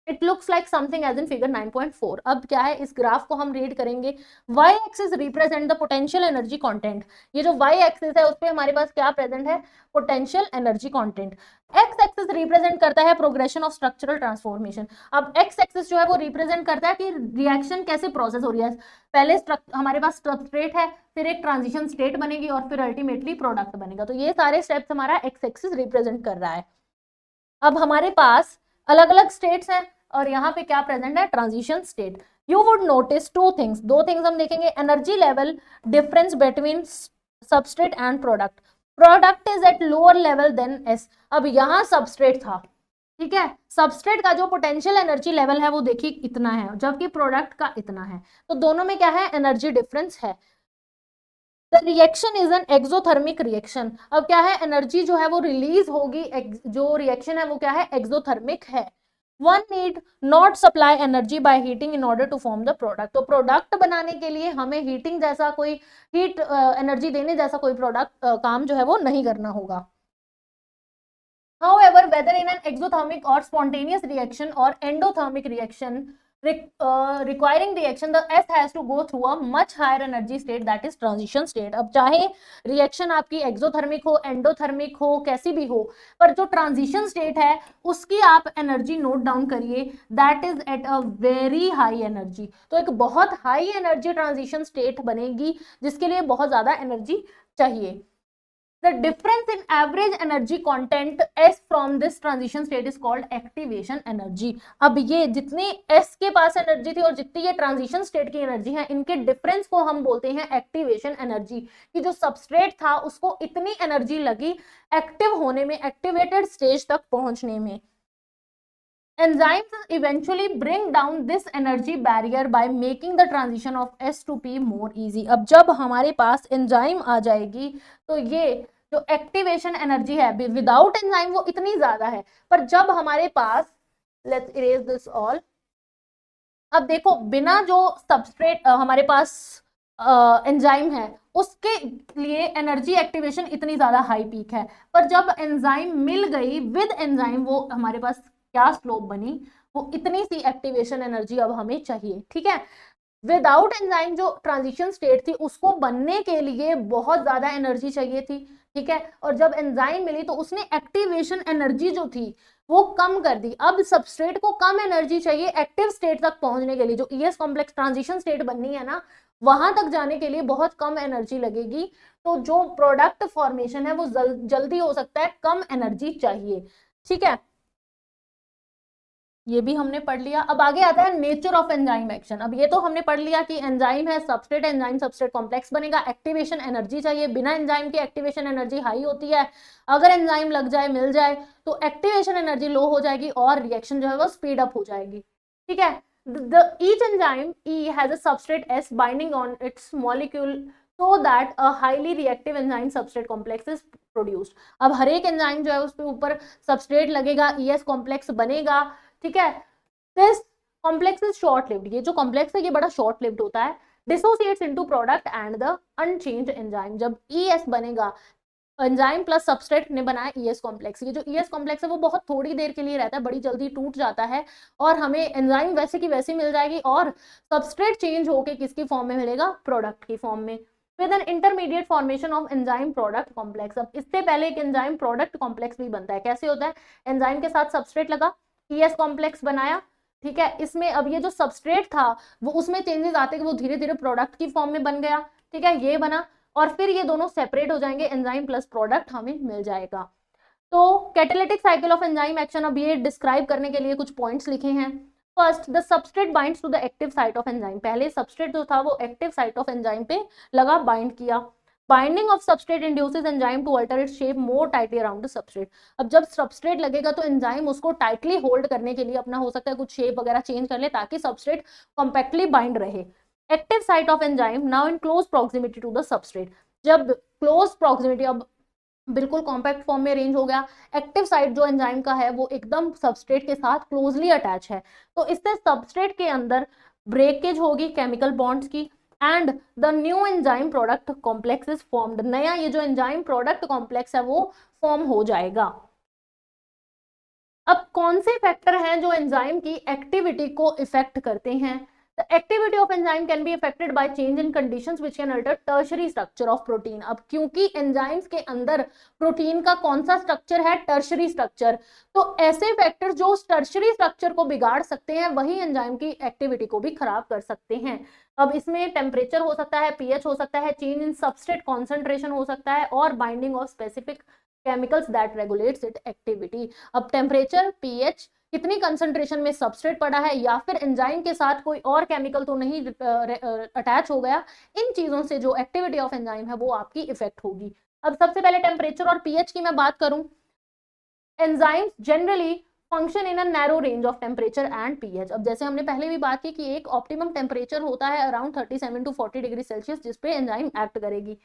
it looks like something as in figure 9.4। अब क्या है, इस ग्राफ को हम रीड करेंगे। Y axis represent the potential energy content. ये जो वाई एक्सिस है उस पर हमारे पास क्या प्रेजेंट है, potential energy content. X axis represent करता है प्रोग्रेशन ऑफ स्ट्रक्चरल ट्रांसफॉर्मेशन। अब एक्स एक्सिस जो है वो रिप्रेजेंट करता है कि रिएक्शन कैसे प्रोसेस हो रही है। पहले हमारे पास सबस्ट्रेट है, फिर एक ट्रांजिशन स्टेट बनेगी और फिर अल्टीमेटली प्रोडक्ट बनेगा। तो ये सारे स्टेप्स हमारा एक्स एक्सिस रिप्रेजेंट कर रहा है। अब हमारे पास अलग अलग स्टेट्स हैं और यहाँ पे क्या प्रेजेंट है, transition state. You would notice two things, दो थिंग्स हम देखेंगे। Energy level difference between substrate and product. Product is at lower level than S. अब यहाँ सबस्ट्रेट था, ठीक है, सबस्ट्रेट का जो पोटेंशियल एनर्जी लेवल है वो देखिए इतना है, जबकि प्रोडक्ट का इतना है। तो दोनों में क्या है, एनर्जी डिफरेंस है। The reaction is an exothermic reaction. अब क्या है, एनर्जी जो है वो रिलीज होगी, जो रिएक्शन है वो क्या है, एक्सोथर्मिक है। One need not supply energy by heating in order to form the product. तो प्रोडक्ट बनाने के लिए हमें हीटिंग जैसा कोई हीट एनर्जी देने जैसा कोई प्रोडक्ट काम जो है वो नहीं करना होगा। However, whether in an exothermic or spontaneous reaction or endothermic reaction, requiring reaction, the S has to go through a much higher energy state, that is transition state. अब चाहे रिएक्शन आपकी एक्सोथर्मिक हो, एंडोथर्मिक हो, कैसी भी हो, पर जो ट्रांजिशन स्टेट है उसकी आप एनर्जी नोट डाउन करिए, that is at a very high energy. तो एक बहुत हाई एनर्जी ट्रांजिशन स्टेट बनेगी जिसके लिए बहुत ज्यादा एनर्जी चाहिए। The difference in average energy content S from this transition state is called activation energy। अब ये जितनी S के पास एनर्जी थी और जितनी ये ट्रांजिशन स्टेट की एनर्जी है, इनके डिफरेंस को हम बोलते हैं एक्टिवेशन एनर्जी। कि जो सबस्ट्रेट था उसको इतनी एनर्जी लगी एक्टिव होने में, एक्टिवेटेड स्टेज तक पहुंचने में। Enzymes eventually bring down this energy barrier by making the transition of S to P more easy। अब जब हमारे पास एंजाइम आ जाएगी तो ये जो एक्टिवेशन एनर्जी है, विदाउट एंजाइम वो इतनी ज्यादा है, पर जब हमारे पास, लेट्स इरेज दिस ऑल, अब देखो बिना जो सबस्ट्रेट हमारे पास एंजाइम है उसके लिए एनर्जी एक्टिवेशन इतनी ज्यादा हाई पीक है, पर जब एंजाइम मिल गई विद एंजाइम वो हमारे पास क्या स्लोप बनी, वो इतनी सी एक्टिवेशन एनर्जी अब हमें चाहिए। ठीक है, विदाउट एंजाइम जो ट्रांजिशन स्टेट थी उसको बनने के लिए बहुत ज्यादा एनर्जी चाहिए थी। ठीक है, और जब एंजाइम मिली तो उसने एक्टिवेशन एनर्जी जो थी वो कम कर दी। अब सबस्ट्रेट को कम एनर्जी चाहिए एक्टिव स्टेट तक पहुंचने के लिए, जो ईएस कॉम्प्लेक्स ट्रांजिशन स्टेट बननी है ना, वहां तक जाने के लिए बहुत कम एनर्जी लगेगी। तो जो प्रोडक्ट फॉर्मेशन है वो जल्दी हो सकता है, कम एनर्जी चाहिए। ठीक है, ये भी हमने पढ़ लिया। अब आगे आता है नेचर ऑफ एंजाइम एक्शन। अब ये तो हमने पढ़ लिया कि एंजाइम है, सबस्ट्रेट, एंजाइम सबस्ट्रेट कॉम्प्लेक्स बनेगा, एक्टिवेशन एनर्जी चाहिए, बिना एंजाइम के एक्टिवेशन एनर्जी हाई होती है, अगर एंजाइम लग जाए, मिल जाए तो एक्टिवेशन एनर्जी लो हो जाएगी और रिएक्शन जो है वो स्पीड अप हो जाएगी। ठीक है, each enzyme E has a substrate S binding on its molecule so that a highly reactive enzyme substrate complex is produced। अब हर एक एंजाइम जो है उसके ऊपर सबस्ट्रेट लगेगा, ES कॉम्प्लेक्स बनेगा। ठीक है, this complex is short lived. ये जो कॉम्प्लेक्स है ये बड़ा शॉर्ट लिव्ड होता है। Dissociates into product and the unchanged enzyme. जब ES बनेगा, एंजाइम प्लस सबस्ट्रेट ने बनाया ES कॉम्प्लेक्स, ये जो ES कॉम्प्लेक्स है वो बहुत थोड़ी देर के लिए रहता है, बड़ी जल्दी टूट जाता है और हमें एंजाइम वैसे की वैसी मिल जाएगी और सबस्ट्रेट चेंज होके किसकी फॉर्म में मिलेगा, प्रोडक्ट की फॉर्म में। With an intermediate formation of enzyme product complex. अब इससे पहले एक एंजाइम प्रोडक्ट कॉम्प्लेक्स भी बनता है। कैसे होता है, एंजाइम के साथ सबस्ट्रेट लगा, ES कॉम्प्लेक्स बनाया। ठीक है, इसमें अब ये जो सबस्ट्रेट था वो उसमें चेंजेस आते कि वो धीरे धीरे प्रोडक्ट की फॉर्म में बन गया। ठीक है, ये बना और फिर ये दोनों सेपरेट हो जाएंगे, एंजाइम प्लस प्रोडक्ट हमें मिल जाएगा। तो catalytic cycle of enzyme action, अब ये डिस्क्राइब करने के लिए कुछ पॉइंट्स लिखे हैं। First, the substrate binds to the active site of enzyme. पहले सबस्ट्रेट जो था वो एक्टिव साइट ऑफ एंजाइम पे लगा, बाइंड किया। Binding of substrate induces enzyme to alter its shape more tightly around the substrate. अब जब सबस्ट्रेट लगेगा तो एंजाइम उसको टाइटली होल्ड करने के लिए अपना हो सकता है कुछ शेप वगैरह चेंज कर ले ताकि सबस्ट्रेट कॉम्पैक्टली बाइंड रहे। Active site of enzyme now in close proximity to the substrate. जब क्लोज प्रॉक्सिमिटी, अब बिल्कुल कॉम्पैक्ट फॉर्म में अरेंज हो गया, एक्टिव साइट जो एंजाइम का है वो एकदम सबस्ट्रेट के साथ क्लोजली अटैच है, तो इससे सबस्ट्रेट के अंदर ब्रेकेज होगी केमिकल बॉन्ड्स की and the new enzyme product complex is formed. नया ये जो एंजाइम प्रोडक्ट कॉम्प्लेक्स है वो फॉर्म हो जाएगा। अब कौन से फैक्टर हैं जो एंजाइम की एक्टिविटी को इफेक्ट करते हैं? The activity of enzyme can be affected by change in conditions which can alter tertiary structure of protein। अब क्योंकि एंजाइम्स के अंदर प्रोटीन का कौन सा स्ट्रक्चर है, टर्शरी स्ट्रक्चर, तो ऐसे फैक्टर्स जो टर्शरी स्ट्रक्चर को बिगाड़ सकते हैं वही एंजाइम की एक्टिविटी को भी खराब कर सकते हैं। अब इसमें टेम्परेचर हो सकता है, पीएच हो सकता है, चेंज इन सबस्ट्रेट कॉन्सेंट्रेशन हो सकता है और binding of specific chemicals that regulates it activity. अब टेम्परेचर, पीएच, कितनी कंसंट्रेशन में सबस्ट्रेट पड़ा है या फिर एंजाइम के साथ कोई और केमिकल तो नहीं अटैच हो गया, इन चीजों से जो एक्टिविटी ऑफ एंजाइम है वो आपकी इफेक्ट होगी। अब सबसे पहले टेम्परेचर और पीएच की मैं बात करूं, enzymes generally function in a narrow range of temperature and pH. अब जैसे हमने पहले भी बात की कि एक ऑप्टिमम टेम्परेचर होता है अराउंड 37 to 40 डिग्री सेल्सियस जिसपे एंजाइम एक्ट करेगी।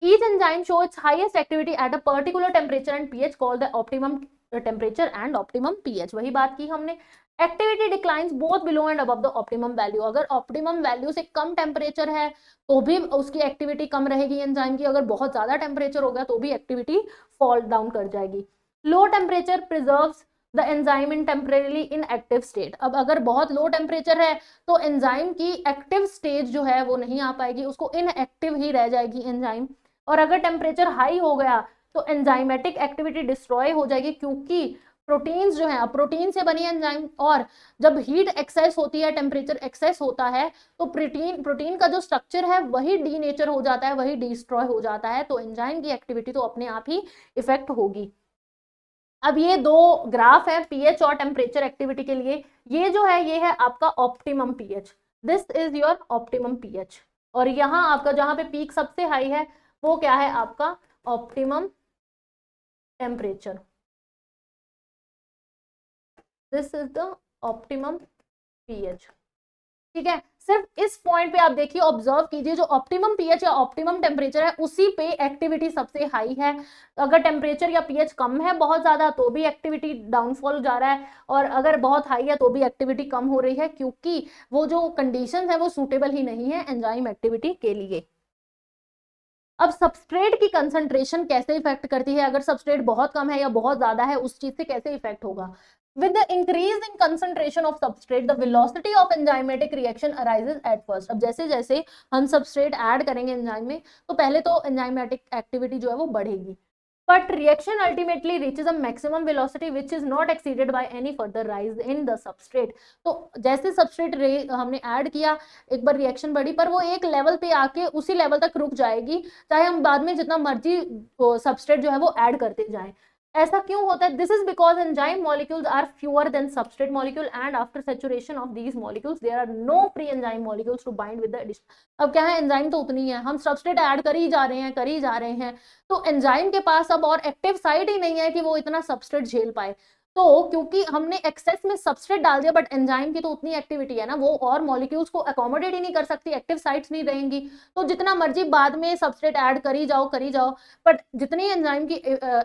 Each enzyme shows its highest activity at a particular temperature and pH called the optimum temperature and optimum pH। वही बात की हमने, activity declines both below and above the optimum value. अगर optimum value से कम temperature है तो भी उसकी एक्टिविटी कम रहेगी एंजाइम की, अगर बहुत ज्यादा टेम्परेचर होगा तो भी एक्टिविटी फॉल डाउन कर जाएगी। Low temperature preserves the enzyme in temporarily in active state. अब अगर बहुत लो टेम्परेचर है तो एंजाइम की एक्टिव स्टेज जो है वो नहीं आ पाएगी, उसको इनएक्टिव ही रह जाएगी एंजाइम। और अगर टेम्परेचर हाई हो गया तो एंजाइमेटिक एक्टिविटी डिस्ट्रॉय हो जाएगी, क्योंकि प्रोटीन्स जो है, प्रोटीन से बनी एंजाइम, और जब हीट एक्सेस होती है, टेम्परेचर एक्सेस होता है, तो प्रोटीन का जो स्ट्रक्चर है वही डीनेचर हो जाता है, वही डिस्ट्रॉय हो जाता है, तो एंजाइम की एक्टिविटी तो अपने आप ही इफेक्ट होगी। अब ये दो ग्राफ है पीएच और टेम्परेचर एक्टिविटी के लिए। ये जो है ये है आपका optimum pH, this is your optimum pH. और यहाँ आपका जहां पे पीक सबसे हाई है वो क्या है, आपका optimum temperature. This is the optimum pH. ठीक है, सिर्फ इस पॉइंट पे आप देखिए, ऑब्जर्व कीजिए, जो ऑप्टिमम पीएच या ऑप्टिमम टेम्परेचर है उसी पे एक्टिविटी सबसे हाई है। अगर टेम्परेचर या पीएच कम है बहुत ज्यादा तो भी एक्टिविटी डाउनफॉल जा रहा है, और अगर बहुत हाई है तो भी एक्टिविटी कम हो रही है, क्योंकि वो जो कंडीशन है वो सूटेबल ही नहीं है एंजाइम एक्टिविटी के लिए। अब सबस्ट्रेट की कंसंट्रेशन कैसे इफेक्ट करती है, अगर सबस्ट्रेट बहुत कम है या बहुत ज्यादा है, उस चीज से कैसे इफेक्ट होगा। With the increase in concentration of substrate, the velocity of enzymatic reaction arises at first. अब जैसे जैसे हम सबस्ट्रेट ऐड करेंगे एंजाइम में, तो पहले तो एंजाइमेटिक एक्टिविटी जो है वो बढ़ेगी, but reaction ultimately reaches a maximum velocity which is not exceeded by any further rise in the substrate. तो जैसे सबस्ट्रेट हमने ऐड किया, एक बार रिएक्शन बढ़ी, पर वो एक लेवल पे आके उसी लेवल तक रुक जाएगी, चाहे हम बाद में जितना मर्जी सबस्ट्रेट जो है वो ऐड करते जाएं। ऐसा क्यों होता है? This is because enzyme molecules are fewer than substrate molecule and after saturation of these molecules there are no free enzyme molecules to bind with the addition. अब क्या है, एंजाइम तो उतनी है, हम सबस्ट्रेट ऐड कर ही जा रहे हैं, कर ही जा रहे हैं, तो एंजाइम के पास अब और एक्टिव साइट ही नहीं है कि वो इतना सबस्ट्रेट झेल पाए। तो क्योंकि हमने एक्सेस में सबस्ट्रेट डाल दिया, बट एंजाइम की तो उतनी एक्टिविटी है ना, वो और मॉलिक्यूल्स को अकोमोडेट ही नहीं कर सकती, एक्टिव साइट्स नहीं रहेंगी, तो जितना मर्जी बाद में सबस्ट्रेट ऐड करी जाओ, बट जितनी एंजाइम की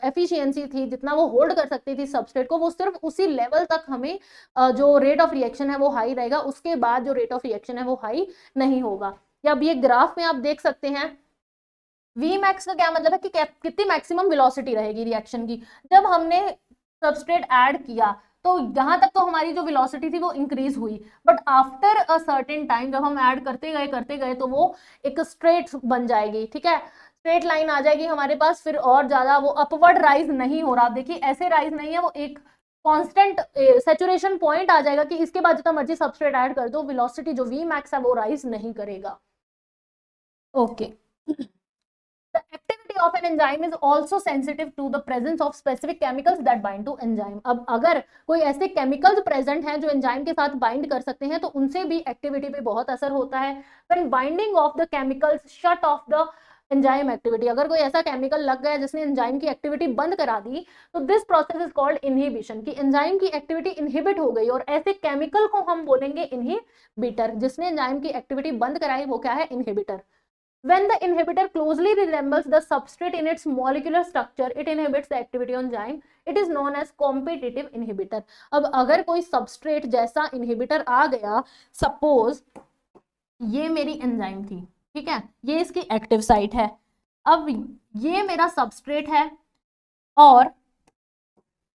एफिशिएंसी थी, जितना वो होल्ड कर सकती थी सबस्ट्रेट को, वो सिर्फ उसी लेवल तक हमें जो रेट ऑफ रिएक्शन है वो हाई रहेगा, उसके बाद जो रेट ऑफ रिएक्शन है वो हाई नहीं होगा। या अब ये ग्राफ में आप देख सकते हैं, वी मैक्स का क्या मतलब है कि कितनी मैक्सिमम वेलोसिटी रहेगी रिएक्शन की। जब हमने सबस्ट्रेट ऐड किया तो यहां तक तो हमारी जो वेलोसिटी थी वो इंक्रीज हुई, but after a certain time जब हम ऐड करते गए तो वो एक स्ट्रेट बन जाएगी, ठीक है, स्ट्रेट लाइन आ जाएगी हमारे पास, फिर और ज्यादा वो अपवर्ड राइज नहीं हो रहा। देखिए ऐसे राइज नहीं है, वो एक कांस्टेंट सैचुरेशन पॉइंट आ जाएगा कि इसके बाद जितना मर्जी सबस्ट्रेट ऐड कर दो, वेलोसिटी जो वी मैक्स है वो राइज नहीं करेगा। Okay The activity of an enzyme is also sensitive to the presence of specific chemicals that bind to enzyme. अब अगर कोई ऐसे केमिकल्स प्रेजेंट हैं जो एंजाइम के साथ बाइंड कर सकते हैं तो उनसे भी एक्टिविटी पे बहुत असर होता है। When binding of the chemicals shut off the enzyme activity, अगर कोई ऐसा केमिकल लग गया जिसने एंजाइम की एक्टिविटी बंद करा दी, तो this process is called inhibition, कि एंजाइम की एक्टिविटी इनहिबिट हो गई, और ऐसे केमिकल को हम बोलेंगे इनहिबिटर। जिसने एंजाइम की एक्टिविटी बंद कराई वो क्या है, inhibitor. When the inhibitor closely resembles the substrate in its molecular structure, it inhibits the activity on enzyme. It is known as competitive inhibitor. अब अगर कोई substrate जैसा inhibitor आ गया, suppose ये मेरी एंजाइम थी, ठीक है, ये इसकी एक्टिव साइट है, अब ये मेरा सबस्ट्रेट है और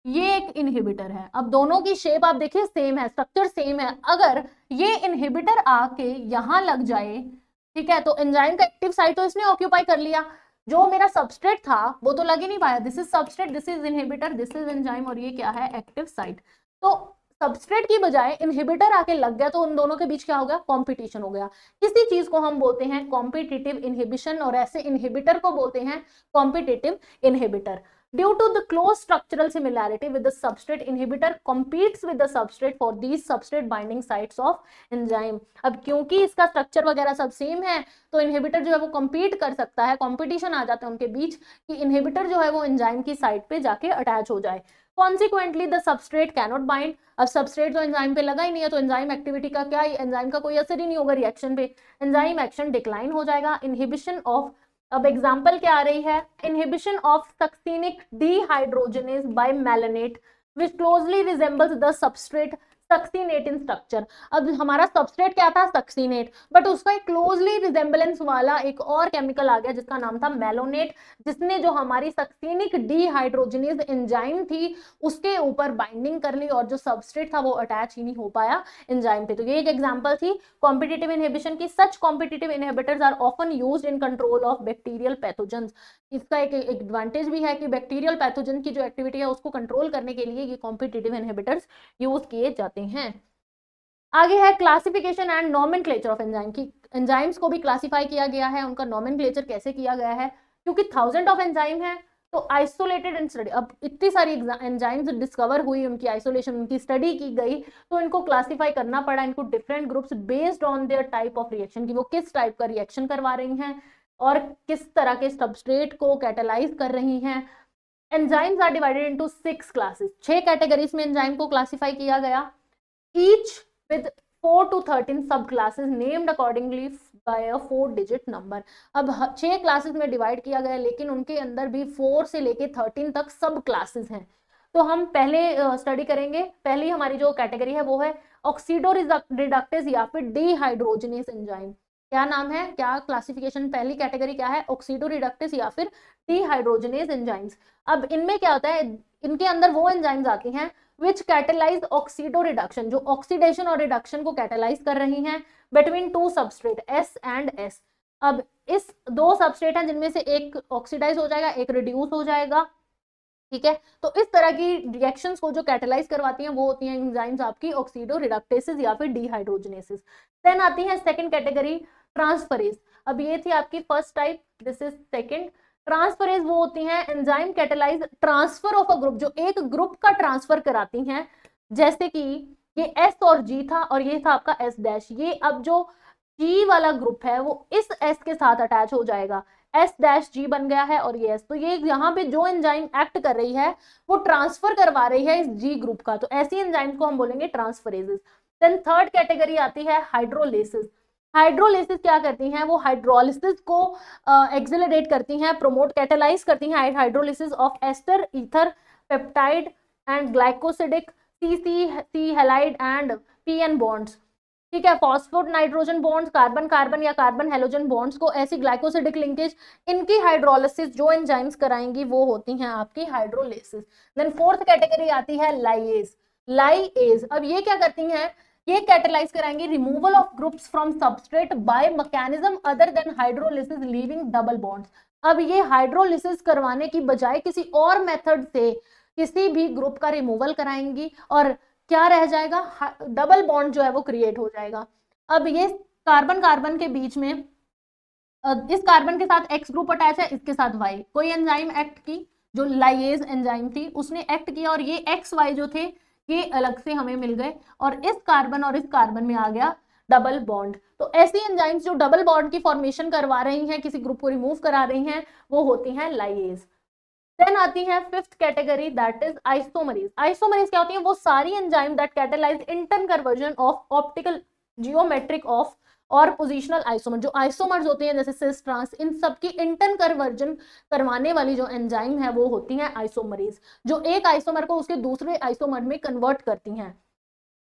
ये एक इनहिबिटर है। अब दोनों की शेप आप देखिए सेम है, स्ट्रक्चर सेम है। अगर ये इनहिबिटर आके यहां लग जाए, ठीक है, तो एंजाइम का एक्टिव साइट तो इसने ऑक्यूपाई कर लिया, जो मेरा सबस्ट्रेट था वो तो लग ही नहीं पाया। This is substrate, this is inhibitor, this is enzyme, और ये क्या है, एक्टिव साइट। तो सबस्ट्रेट की बजाय इनहिबिटर आके लग गया तो उन दोनों के बीच क्या हो गया, कॉम्पिटिशन हो गया। इसी चीज को हम बोलते हैं कॉम्पिटिटिव इनहिबिशन, और ऐसे इनहिबिटर को बोलते हैं competitive inhibitor. Due to the close structural similarity with the substrate, inhibitor competes with the substrate for these substrate binding sites of enzyme. अब क्योंकि इसका स्ट्रक्चर वगैरह सब सेम है तो इनहिबिटर जो है वो compete कर सकता है, कंपटीशन आ जाता है उनके बीच कि इनहिबिटर जो है वो एंजाइम की साइट पे जाके अटैच हो जाए। Consequently, the substrate cannot bind. अब सबस्ट्रेट तो एंजाइम पे लगा ही नहीं है तो एंजाइम एक्टिविटी का क्या, एंजाइम का कोई असर ही नहीं होगा रिएक्शन पे, एंजाइम एक्शन डिक्लाइन हो जाएगा। इनहिबिशन ऑफ, अब एग्जाम्पल क्या आ रही है, inhibition of succinic dehydrogenase by malonate which closely resembles the substrate succinate in structure. अब हमारा सबस्ट्रेट क्या था, सक्सीनेट, बट उसका एक क्लोजली रिजेंबलेंस वाला एक और केमिकल आ गया जिसका नाम था मेलोनेट, जिसने जो हमारी सक्सीनिक डीहाइड्रोजनेज एंजाइम थी उसके ऊपर बाइंडिंग कर ली और जो सबस्ट्रेट था वो अटैच ही नहीं हो पाया एंजाइम पे। तो ये एक एग्जांपल थी कॉम्पिटिटिव इनहिबिशन की। Such competitive inhibitors are often used in control of bacterial pathogens. इसका एक एडवांटेज भी है कि बैक्टीरियल पैथोजन की जो एक्टिविटी है उसको कंट्रोल करने के लिए ये कॉम्पिटिटिव इनहिबिटर्स यूज किए जाते हैं। आगे है classification and nomenclature of enzyme की। एंजाइम्स को भी क्लासिफाई किया गया है, उनका नॉमेनक्लेचर कैसे किया गया है, क्योंकि 1000 ऑफ एंजाइम है तो आइसोलेटेड एंड स्टडी। अब इतनी सारी एंजाइम्स डिस्कवर हुई, उनकी आइसोलेशन, उनकी स्टडी की गई, तो इनको क्लासिफाई करना पड़ा, इनको different groups based on their type of reaction, की वो किस टाइप का रिएक्शन करवा रही हैं और किस तरह के सबस्ट्रेट को कैटेलाइज कर रही हैं। Enzymes are divided into 6 classes, 6 categories में एंजाइम को क्लासिफाई किया गया, each with 4 to 13 subclasses named accordingly by a 4-digit number। अब 6 क्लासेस में डिवाइड किया गया, लेकिन उनके अंदर भी 4 से लेके 13 तक सब क्लासेस हैं। तो हम पहले स्टडी करेंगे। पहली हमारी जो कैटेगरी है वो है ऑक्सीडो रिडक्टेज या फिर डीहाइड्रोजनेस एंजाइम। क्या नाम है, क्या क्लासिफिकेशन, पहली कैटेगरी क्या है, ऑक्सीडो रिडक्टेज या फिर डीहाइड्रोजनेस एंजाइम्स। अब इनमें क्या होता है, इनके अंदर वो एंजाइम्स आती हैं which catalyze oxido reduction, जो ऑक्सीडेशन और रिडक्शन को कैटेलाइज कर रही हैं between 2 substrate S and S। अब इस 2 सबस्ट्रेट हैं जिनमें से एक ऑक्सीडाइज हो जाएगा, एक रिड्यूस हो जाएगा, ठीक है। तो इस तरह की रिएक्शंस को जो कैटेलाइज करवाती हैं वो होती हैं एंजाइम्स आपकी ऑक्सीडो रिडक्टेसेस या फिर डीहाइड्रोजनेसेस। देन आती है सेकंड कैटेगरी ट्रांसफरेज। अब ये थी आपकी first type, this is second. Transferase वो होती हैं enzyme catalyse transfer of a group, जो एक ग्रुप का ट्रांसफर कराती हैं। जैसे कि ये S और G था और ये था आपका S डैश, ये अब जो G वाला ग्रुप है वो इस S के साथ अटैच हो जाएगा, S डैश G बन गया है और ये S। तो ये यहाँ पे जो एंजाइम एक्ट कर रही है वो ट्रांसफर करवा रही है इस G ग्रुप का, तो ऐसी एंजाइम को हम बोलेंगे ट्रांसफरेजेस। देन थर्ड कैटेगरी आती है हाइड्रोलेसिस। हाइड्रोलिसिस क्या करती हैं, वो हाइड्रोलिसिस को एक्सेलरेट करती हैं, प्रोमोट कैटेलाइज करती हैं hydrolysis of ester ether peptide and glycosidic C halide and P N bonds, ठीक है। Phosphor nitrogen bonds, carbon carbon या कार्बन हेलोजन बॉन्ड्स को ऐसी ग्लाइकोसिडिक लिंकेज, इनकी हाइड्रोलिसिस जो एंजाइम्स कराएंगी वो होती हैं आपकी हाइड्रोलिसिस। देन फोर्थ कैटेगरी आती है लाइएज। लाइएज अब ये क्या करती हैं, ये कैटेलाइज कराएंगे removal of groups from substrate by mechanism other than hydrolysis leaving double bonds. अब ये हाइड्रोलिसिस करवाने की बजाय किसी और मेथड से किसी भी ग्रुप का रिमूवल कराएंगी और क्या रह जाएगा, डबल बॉन्ड जो है वो क्रिएट हो जाएगा। अब ये कार्बन कार्बन के बीच में इस कार्बन के साथ X ग्रुप अटैच है, इसके साथ Y, कोई एंजाइम एक्ट की, जो लाइएज एंजाइम थी उसने एक्ट किया और ये XY जो थे ये अलग से हमें मिल गए और इस कार्बन में आ गया डबल बॉन्ड। तो ऐसी एंजाइम्स जो डबल बॉन्ड की फॉर्मेशन करवा रही हैं, किसी ग्रुप को रिमूव करा रही हैं, वो होती हैं लाइएज। देन आती है fifth category, that is isomerase. Isomerase क्या होती है, वो सारी enzyme that catalyse intern conversion of optical geometric of और पोजिशनल आइसोमर। जो आइसोमर्स होते हैं जैसे सिस ट्रांस, इन सबकी इंटर्न कन्वर्जन करवाने वाली जो एंजाइम है वो होती है आइसोमरेज, जो एक आइसोमर को उसके दूसरे आइसोमर में कन्वर्ट करती हैं।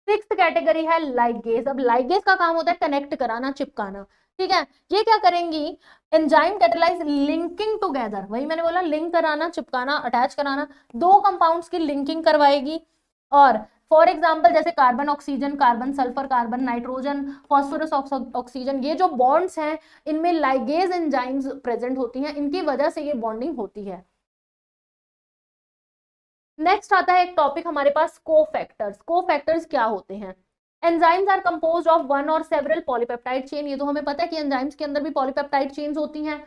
सिक्स्थ कैटेगरी है लाइगेज। अब लाइगेज का काम होता है कनेक्ट कराना, चिपकाना, ठीक है। ये क्या करेंगी, एंजाइम कैटेलाइज लिंकिंग टुगेदर, वही मैंने बोला लिंक कराना, चिपकाना, अटैच कराना, दो कंपाउंड्स की लिंकिंग करवाएगी। और फॉर एग्जाम्पल जैसे carbon oxygen, carbon sulphur, carbon nitrogen, phosphorus oxygen, ये जो बॉन्ड्स हैं इनमें लाइगेज एंजाइम्स प्रेजेंट होती हैं, इनकी वजह से ये बॉन्डिंग होती है। नेक्स्ट आता है एक टॉपिक हमारे पास कोफैक्टर्स। कोफैक्टर्स क्या होते हैं, enzymes are composed of one or several polypeptide chain. ये तो हमें पता है कि एंजाइम्स के अंदर भी पॉलीपेप्टाइड चेन्स होती हैं।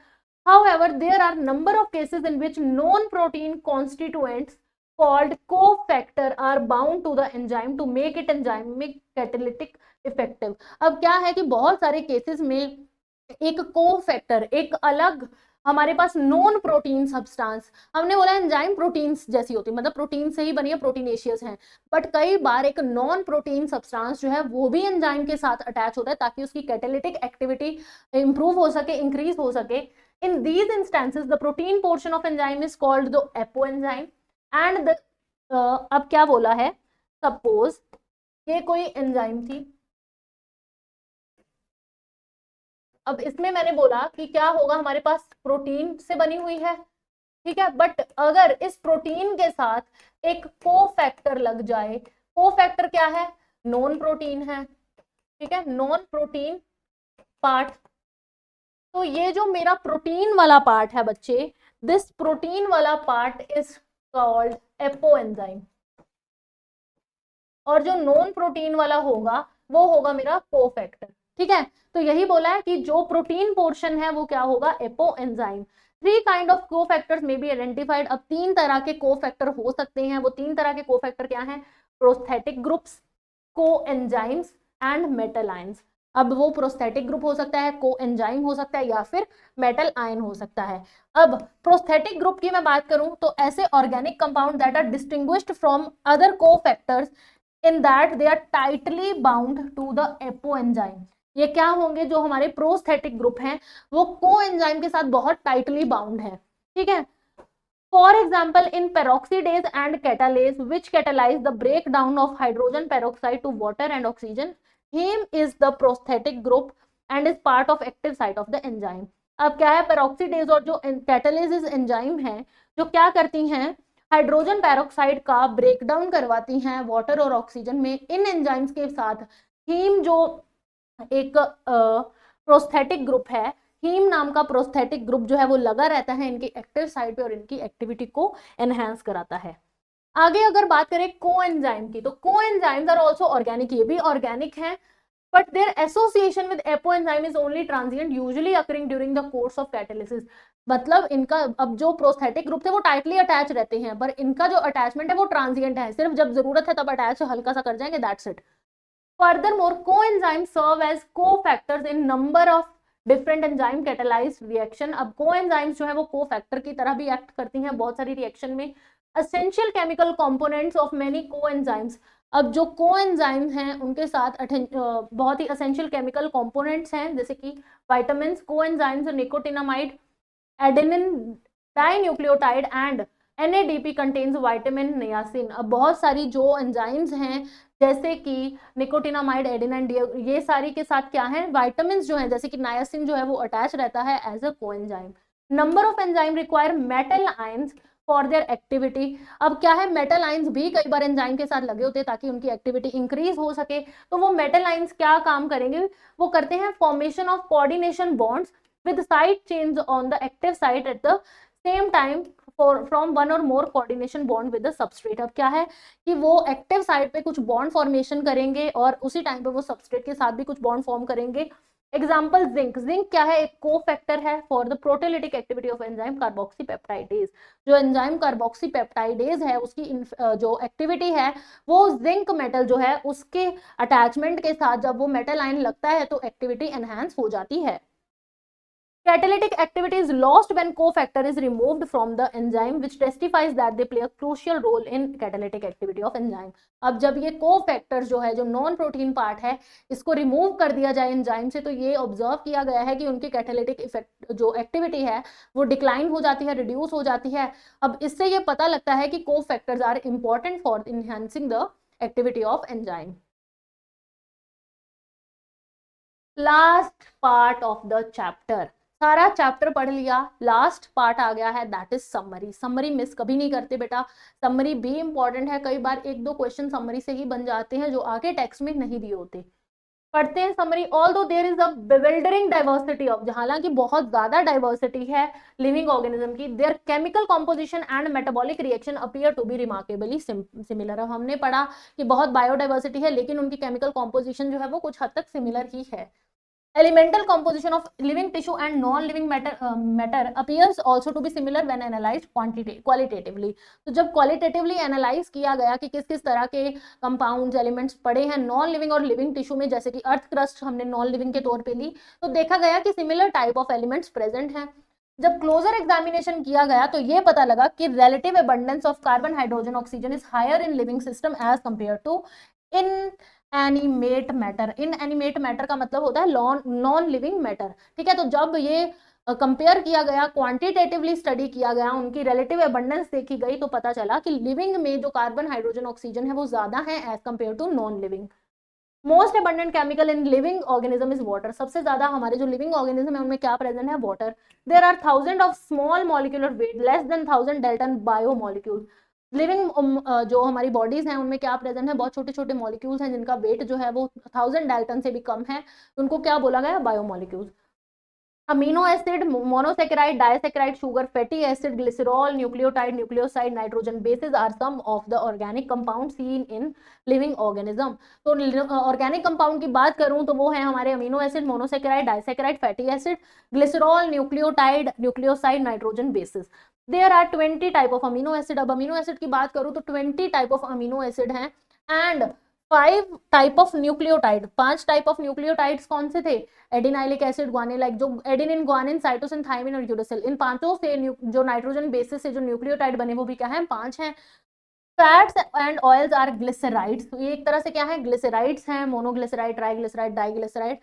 However, there are number of cases in which non-protein constituents called cofactor are bound to the enzyme to make it enzymic catalytic effective। अब क्या है कि बहुत सारे केसेस में एक कोफैक्टर, एक अलग हमारे पास नॉन प्रोटीन सब्सटेंस, हमने बोला एंजाइम प्रोटीन्स जैसी होती है, मतलब प्रोटीन से ही बनी है, प्रोटीनेशियस है, बट कई बार एक नॉन प्रोटीन सब्सटेंस जो है वो भी एंजाइम के साथ अटैच होता है ताकि उसकी कैटालिटिक एक्टिविटी इंप्रूव हो सके, इंक्रीज हो सके। In these instances, the protein portion of enzyme is called the apoenzyme and the अब क्या बोला है, suppose ये कोई एंजाइम थी। अब इसमें मैंने बोला कि क्या होगा, हमारे पास प्रोटीन से बनी हुई है, ठीक है, बट अगर इस प्रोटीन के साथ एक कोफैक्टर लग जाए, कोफैक्टर क्या है, नॉन प्रोटीन है, ठीक है, नॉन प्रोटीन पार्ट, तो ये जो मेरा प्रोटीन वाला पार्ट है बच्चे, दिस प्रोटीन वाला पार्ट इज कॉल्ड एपोएंजाइम, और जो नॉन प्रोटीन वाला होगा वो होगा मेरा कोफैक्टर, ठीक है। तो यही बोला है कि जो प्रोटीन पोर्शन है वो क्या होगा, apoenzyme. Three kind of cofactors में बी आइडेंटिफाइड, अब 3 तरह के कोफैक्टर हो सकते हैं, वो 3 तरह के कोफैक्टर क्या हैं, prosthetic groups, coenzymes and metal ions. अब वो प्रोस्थेटिक ग्रुप हो सकता है, कोएंजाइम हो सकता है, या फिर मेटल आयन हो सकता है। अब प्रोस्थेटिक ग्रुप की मैं बात करूं तो ऐसे organic compound that are distinguished from other cofactors in that they are tightly bound to the apoenzyme। ये क्या होंगे, जो हमारे प्रोस्थेटिक ग्रुप हैं वो कोएंजाइम के साथ बहुत टाइटली बाउंड है, ठीक है। For example in peroxidase and catalase which catalyse the break down of hydrogen peroxide to water and oxygen, haem is the prosthetic group and is part of active site of the enzyme. अब क्या है, peroxidase और जो catalase enzyme है जो क्या करती हैं, हाइड्रोजन पेरोक्साइड का ब्रेकडाउन करवाती हैं वाटर और ऑक्सीजन में। इन एंजाइम्स के साथ हीम जो एक प्रोस्थेटिक ग्रुप है, हीम नाम का प्रोस्थेटिक ग्रुप जो है वो लगा रहता है इनकी एक्टिव साइट पे और इनकी एक्टिविटी को एनहांस कराता है। आगे अगर बात करें कोएंजाइम की, तो कोएंजाइम्स आर आल्सो ऑर्गेनिक, ये भी ऑर्गेनिक हैं, but their association with apoenzyme is only transient, usually occurring during the course of catalysis। मतलब इनका अब जो प्रोस्थेटिक ग्रुप थे वो टाइटली अटैच रहते हैं, पर इनका जो अटैचमेंट है वो ट्रांजिएंट है, सिर्फ जब जरूरत है तब अटैच हल्का सा कर जाएंगे, that's it. Furthermore, coenzymes serve as cofactors in number of different enzyme catalyzed reaction। अब coenzymes जो है वो cofactor की तरह भी एक्ट करती हैं बहुत सारी रिएक्शन में। Essential chemical components of many coenzymes। अब जो कोएंजाइम हैं उनके साथ बहुत ही एसेंशियल केमिकल कंपोनेंट्स हैं, जैसे कि vitamins, coenzymes nicotinamide, adenine dinucleotide and NADP contains vitamin niacin. अब बहुत सारी जो एंजाइम्स हैं जैसे कि निकोटिनामाइड, एडेनिन, ये सारी के साथ क्या है, विटामिन्स जो है जैसे कि नायासिन जो है वो अटैच रहता है as a coenzyme. Number of enzyme require metal ions for their activity. अब क्या है, मेटल आयंस भी कई बार एंजाइम के साथ लगे होते हैं ताकि उनकी एक्टिविटी इंक्रीज हो सके। तो वो मेटल आयंस क्या काम करेंगे, वो करते हैं formation of coordination bonds with side chains on the active site at the same time from one or more coordination bond with the substrate. अब क्या है कि वो एक्टिव साइट पे कुछ बॉन्ड फॉर्मेशन करेंगे और उसी टाइम पे वो सबस्ट्रेट के साथ भी कुछ बॉन्ड फॉर्म करेंगे। एग्जाम्पल जिंक, जिंक क्या है, एक कोफैक्टर है for the proteolytic activity of enzyme carboxypeptidase. जो एंजाइम कार्बोक्सीपेप्टाइडेज है उसकी जो एक्टिविटी है वो जिंक मेटल जो है उसके अटैचमेंट के साथ जब वो मेटल आयन लगता है तो एक्टिविटी एनहांस हो जाती है। Catalytic activity is lost when cofactor is removed from the enzyme, which testifies that they play a crucial role in catalytic activity of enzyme। अब जब ये cofactor जो है, जो नॉन प्रोटीन पार्ट है, इसको रिमूव कर दिया जाए एंजाइम से, तो ये ऑब्जर्व किया गया है कि उनकी कैटालिटिक इफेक्ट जो एक्टिविटी है वो डिक्लाइन हो जाती है, रिड्यूस हो जाती है। अब इससे ये पता लगता है कि cofactors are important for enhancing the activity of enzyme. Last part of the chapter, सारा चैप्टर पढ़ लिया, लास्ट पार्ट आ गया है, that is summary. Summary miss कभी नहीं करते बेटा, समरी भी इंपॉर्टेंट है, कई बार 1-2 क्वेश्चन समरी से ही बन जाते हैं जो आगे टेक्स्ट में नहीं दिए होते। पढ़ते हैं summary. Although there is a bewildering diversity of, हालांकि बहुत ज्यादा डाइवर्सिटी है लिविंग ऑर्गेनिज्म की, their chemical composition and metabolic reaction appear to be remarkably similar. अब हमने पढ़ा कि बहुत बायोडाइवर्सिटी है लेकिन उनकी केमिकल कॉम्पोजिशन जो है वो कुछ हद तक सिमिलर ही है। Elemental composition of living tissue and non-living matter appears also to be similar when analyzed qualitatively। तो जब qualitatively analyze किया गया कि किस किस तरह के compounds elements पड़े हैं नॉन लिविंग और लिविंग टिश्यू में, जैसे कि अर्थ क्रस्ट हमने नॉन लिविंग के तौर पे ली, तो देखा गया कि similar type of elements present हैं। जब क्लोजर एग्जामिनेशन किया गया तो ये पता लगा कि relative abundance of carbon, hydrogen, oxygen is higher in living system as compared to in animate matter. In animate matter का मतलब होता है नॉन लिविंग मैटर, ठीक है। तो जब ये कंपेयर किया गया, क्वांटिटेटिवली स्टडी किया गया, उनकी रिलेटिव अबंडेंस देखी गई, तो पता चला कि लिविंग में जो कार्बन, हाइड्रोजन, ऑक्सीजन है वो ज्यादा है as compare to non living. Most abundant chemical in living organism is water. सबसे ज्यादा हमारे जो लिविंग ऑर्गेनिज्म है उनमें क्या प्रेजेंट है? Water. There are thousand of small molecular weight less than 1000 dalton biomolecule. Living जो हमारी बॉडीज हैं उनमें क्या प्रेजेंट है? बहुत छोटे छोटे मॉलिक्यूल्स हैं जिनका वेट जो है वो 1000 डेल्टन से भी कम है, उनको क्या बोला गया? Biomolecules. Amino acid, monosaccharide, disaccharide, sugar, fatty acid, glycerol, nucleotide, nucleoside, nitrogen bases are some of the organic compound seen in living organism. तो ऑर्गेनिक कंपाउंड की बात करूं तो वो है हमारे amino acid, monosaccharide, disaccharide, fatty acid, glycerol, nucleotide, nucleoside, nitrogen bases. There are 20 type of amino acid. अब amino acid की बात करूं तो 20 टाइप ऑफ अमीनो एसिड हैं and 5 type of nucleotide. 5 type of nucleotides कौन से थे? एडिनाइलिक एसिड, ग्वानिलाइक, जो एडेनिन, ग्वानिन, साइटोसिन, थायमिन और यूरेसिल, इन पांचों से जो नाइट्रोजन बेसिस से जो न्यूक्लियोटाइड बने वो भी क्या है? 5 हैं। Fats and oils are glycerides. ये एक तरह से क्या है? ग्लिसराइड्स हैं, monoglyceride, triglyceride, diglyceride,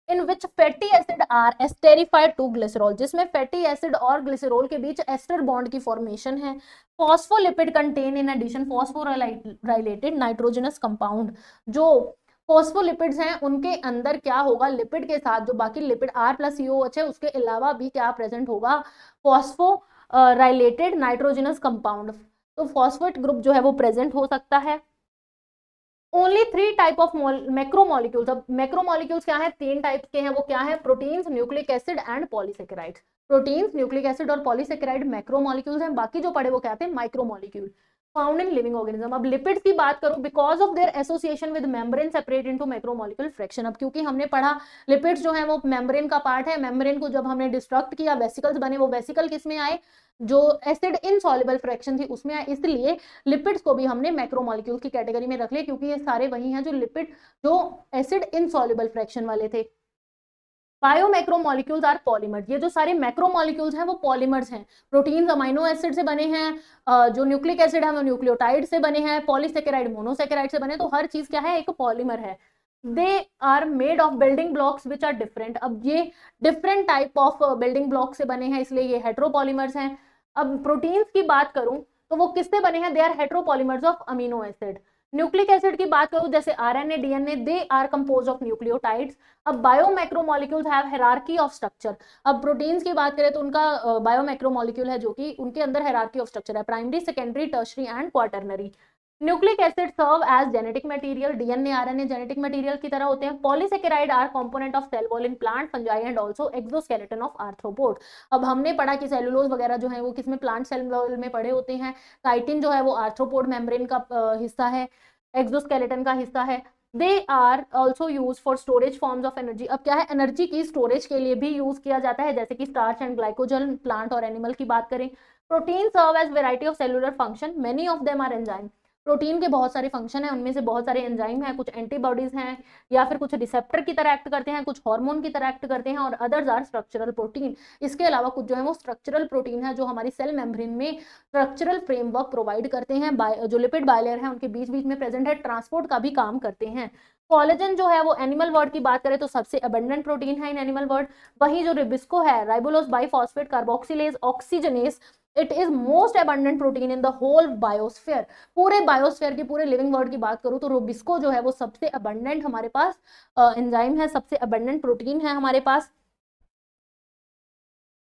in which fatty acid are esterified to glycerol, जिसमें फैटी एसिड और ग्लिसरॉल के बीच एस्टर बॉन्ड की फॉर्मेशन है। Phospholipid contain in addition phosphorylated nitrogenous compound. जो फॉस्फोलिपिड्स हैं उनके अंदर क्या होगा? लिपिड के साथ जो बाकी लिपिड R प्लस COH है उसके अलावा भी क्या प्रेजेंट होगा? Phosphorylated nitrogenous compound. तो फॉस्फेट ग्रुप जो है वो प्रेजेंट हो सकता है। Only 3 type of macromolecules. अब मैक्रोमोलिक्यूल्स क्या है? 3 टाइप के हैं, वो क्या है? Proteins, nucleic acid and polysaccharides. Proteins, nucleic acid और पॉलीसेकेराइड मैक्रोमोलिक्यूल्स हैं, बाकी जो पड़े वो क्या थे? Micromolecule found in living organism. अब लिपिड्स की बात करूं, because of their association with membrane separate into macromolecule fraction. अब क्योंकि हमने पढ़ा लिपिड्स जो है वो मेम्ब्रेन का पार्ट है, मेम्ब्रेन को जब हमने डिस्ट्रक्ट किया वेसिकल्स बने, वो वेसिकल किसमें आए? जो एसिड इनसॉल्युबल फ्रैक्शन थी उसमें आए, इसलिए लिपिड्स को भी हमने मैक्रोमोलिक्यूल की कैटेगरी में रख लिया, क्योंकि ये सारे वही हैं जो लिपिड जो एसिड इनसॉल्युबल फ्रैक्शन वाले थे। बायोमैक्रोमोलिक्यूल्स आर पॉलीमर्स। ये जो सारे मैक्रोमोलिक्यूल्स हैं वो पॉलीमर्स हैं। प्रोटीन्स अमीनो एसिड से बने हैं, जो न्यूक्लिक एसिड है वो न्यूक्लियोटाइड से बने हैं, पॉलीसेकेराइड मोनोसेकेराइड से बने, तो हर चीज क्या है? एक पॉलीमर है। They are made of building blocks which are different. अब ये different type of building block से बने हैं, इसलिए ये हेट्रोपॉलीमर्स हैं। अब प्रोटीन्स की बात करूं तो वो किससे बने हैं? They are heteropolymers of amino acid. Nucleic acid की बात करूं जैसे RNA, DNA, they are composed of nucleotides. अब biomacromolecules have hierarchy of structure. अब प्रोटीन्स की बात करें तो उनका बायोमैक्रोमोलिक्यूल है जो कि उनके अंदर हायरार्की ऑफ स्ट्रक्चर है, primary, secondary, tertiary and quaternary. Nucleic acid serve as genetic material. DNA, RNA genetic material की तरह होते हैं। Polysaccharide are component of cell wall in plant, fungi and also exoskeleton of arthropod. अब हमने पढ़ा कि cellulose वगैरह जो है वो किसमें? प्लांट सेल वॉल में पड़े होते हैं। काइटिन जो है वो आर्थ्रोपोड मेम्ब्रेन का हिस्सा है, एक्सोस्केलेटन का हिस्सा है। They are also use for storage forms of energy. अब क्या है? एनर्जी की स्टोरेज के लिए भी यूज किया जाता है, जैसे कि स्टार्च एंड ग्लाइकोजन प्लांट और एनिमल की बात करें। Protein serve as variety of cellular function, many of them are enzyme. Protein के बहुत सारे फंक्शन हैं, उनमें से बहुत सारे एंजाइम हैं, कुछ एंटीबॉडीज हैं या फिर कुछ रिसेप्टर की तरह एक्ट करते हैं, कुछ हार्मोन की तरह एक्ट करते हैं, और अदर्स आर स्ट्रक्चरल प्रोटीन। इसके अलावा कुछ जो है वो स्ट्रक्चरल प्रोटीन है जो हमारी सेल मेम्ब्रेन में स्ट्रक्चरल फ्रेमवर्क प्रोवाइड करते हैं। जो लिपिड बायलेयर है उनके बीच बीच में प्रेजेंट है, ट्रांसपोर्ट का भी काम करते हैं। कोलेजन जो है वो एनिमल वर्ड की बात करें तो सबसे अबंडेंट प्रोटीन है इन एनिमल वर्ड। वही जो रिबिस्को है, ribulose biphosphate carboxylase oxygenase, it is most abundant protein in the whole biosphere. पूरे बायोस्फीयर की, पूरे लिविंग वर्ल्ड की बात करूं तो रोबिस्को जो है वो सबसे अबंडेंट हमारे पास एंजाइम है, सबसे अबंडेंट प्रोटीन है हमारे पास।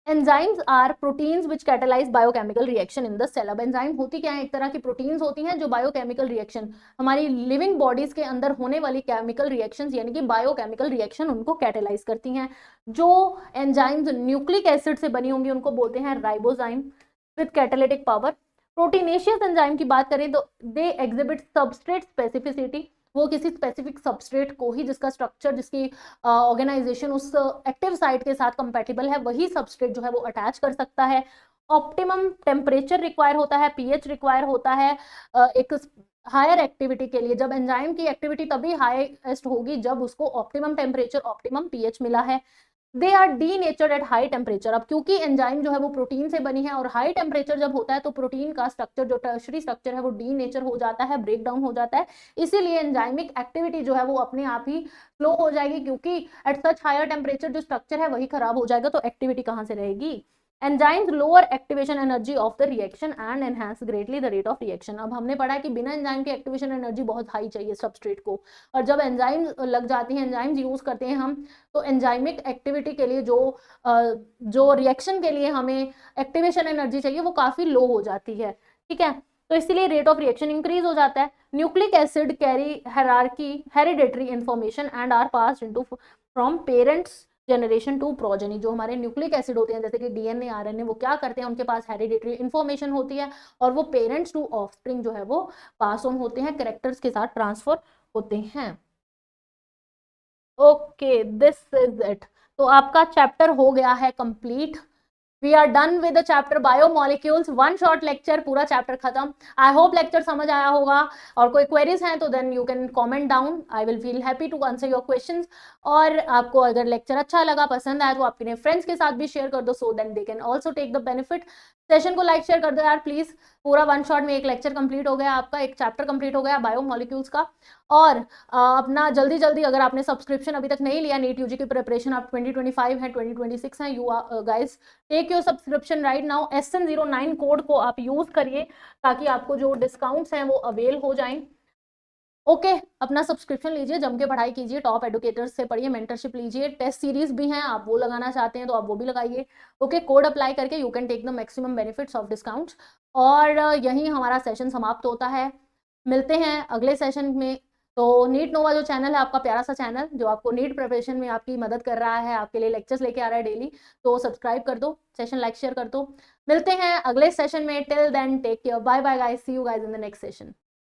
Enzymes are proteins which catalyse biochemical reaction in the cell. अब एंजाइम होती क्या है? एक तरह की प्रोटीन्स होती हैं जो बायोकेमिकल रिएक्शन, हमारी लिविंग बॉडीज के अंदर होने वाली केमिकल रिएक्शंस यानी कि बायोकेमिकल रिएक्शन उनको कैटेलाइज करती हैं। जो एंजाइम्स न्यूक्लिक एसिड से बनी होंगी उनको बोलते हैं ribozyme with catalytic power. Proteinaceous enzyme की बात करें तो दे एग्जिबिट सबस्ट्रेट स्पेसिफिसिटी। वो किसी स्पेसिफिक सबस्ट्रेट को ही, जिसका स्ट्रक्चर, जिसकी ऑर्गेनाइजेशन उस एक्टिव साइट के साथ कंपैटिबल है, वही सबस्ट्रेट जो है वो अटैच कर सकता है। ऑप्टिमम टेम्परेचर रिक्वायर होता है, pH रिक्वायर होता है एक हायर एक्टिविटी के लिए। जब एंजाइम की एक्टिविटी तभी हाईएस्ट होगी जब उसको ऑप्टिमम टेम्परेचर, ऑप्टिमम pH मिला है। They are denatured at high temperature. अब क्योंकि एंजाइम जो है वो प्रोटीन से बनी है और हाई टेम्परेचर जब होता है तो प्रोटीन का स्ट्रक्चर जो टर्शरी स्ट्रक्चर है वो डीनेचर हो जाता है, ब्रेक डाउन हो जाता है, इसीलिए एंजाइमिक एक्टिविटी जो है वो अपने आप ही स्लो हो जाएगी, क्योंकि एट सच हायर टेम्परेचर जो स्ट्रक्चर है वही खराब हो जाएगा, तो एक्टिविटी कहाँ से रहेगी। Enzymes lower activation energy of the reaction and enhance greatly the rate of reaction. अब हमने पढ़ा है कि बिना एंजाइम के एक्टिवेशन एनर्जी बहुत हाई चाहिए सबस्ट्रेट को, और जब एंजाइम लग जाती हैं, एंजाइम्स यूज करते हैं हम, तो एंजाइमिक एक्टिविटी के लिए जो रिएक्शन के लिए हमें एक्टिवेशन एनर्जी चाहिए वो काफी लो हो जाती है, ठीक है, तो इसलिए रेट ऑफ रिएक्शन इंक्रीज हो जाता है। Nucleic acid carry hierarchy hereditary information and are passed into from parents generation to progeny. जो हमारे न्यूक्लिक एसिड होते हैं जैसे कि डीएनए आरएनए, वो क्या करते हैं, उनके पास हेरिडेटरी इंफॉर्मेशन होती है और वो पेरेंट्स टू ऑफस्प्रिंग जो है वो पास ऑन होते हैं, कैरेक्टर्स के साथ ट्रांसफर होते हैं। Okay, this is it. तो आपका चैप्टर हो गया है complete. We are done with the chapter biomolecules, one short lecture, पूरा चैप्टर खत्म। आई होप लेक्चर समझ आया होगा, और कोई क्वेरीज हैं तो then you can comment down, I will feel happy to answer your questions. और आपको अगर लेक्चर अच्छा लगा, पसंद आया, तो आपके फ्रेंड्स के साथ भी शेयर कर दो, so then they can also take the benefit. Session को लाइक शेयर कर दो यार प्लीज। पूरा वन शॉट में एक लेक्चर कंप्लीट हो गया आपका, एक चैप्टर कंप्लीट हो गया बायोमोलिक्यूल्स का। और अपना जल्दी जल्दी, अगर आपने सब्सक्रिप्शन अभी तक नहीं लिया, नीट यूजी की प्रिपरेशन आप 2025 है, 2026 है, you guys take your subscription right now. SN09 code को आप यूज करिए ताकि आपको जो डिस्काउंट्स हैं वो अवेल हो जाएं। ओके, अपना सब्सक्रिप्शन लीजिए, जम के पढ़ाई कीजिए, टॉप एडुकेटर्स से पढ़िए, मेंटरशिप लीजिए, टेस्ट सीरीज भी हैं, आप वो लगाना चाहते हैं तो आप वो भी लगाइए। ओके, कोड अप्लाई करके you can take the maximum benefits of discounts. और यहीं हमारा सेशन समाप्त होता है, मिलते हैं अगले सेशन में। तो नीट नोवा जो चैनल है आपका, प्यारा सा चैनल जो आपको नीट प्रिपरेशन में आपकी मदद कर रहा है, आपके लिए लेक्चर्स लेके आ रहा है डेली, तो सब्सक्राइब कर दो, सेशन लाइक शेयर कर दो। मिलते हैं अगले सेशन में, till then take care, bye bye guys, see you guys in the next session.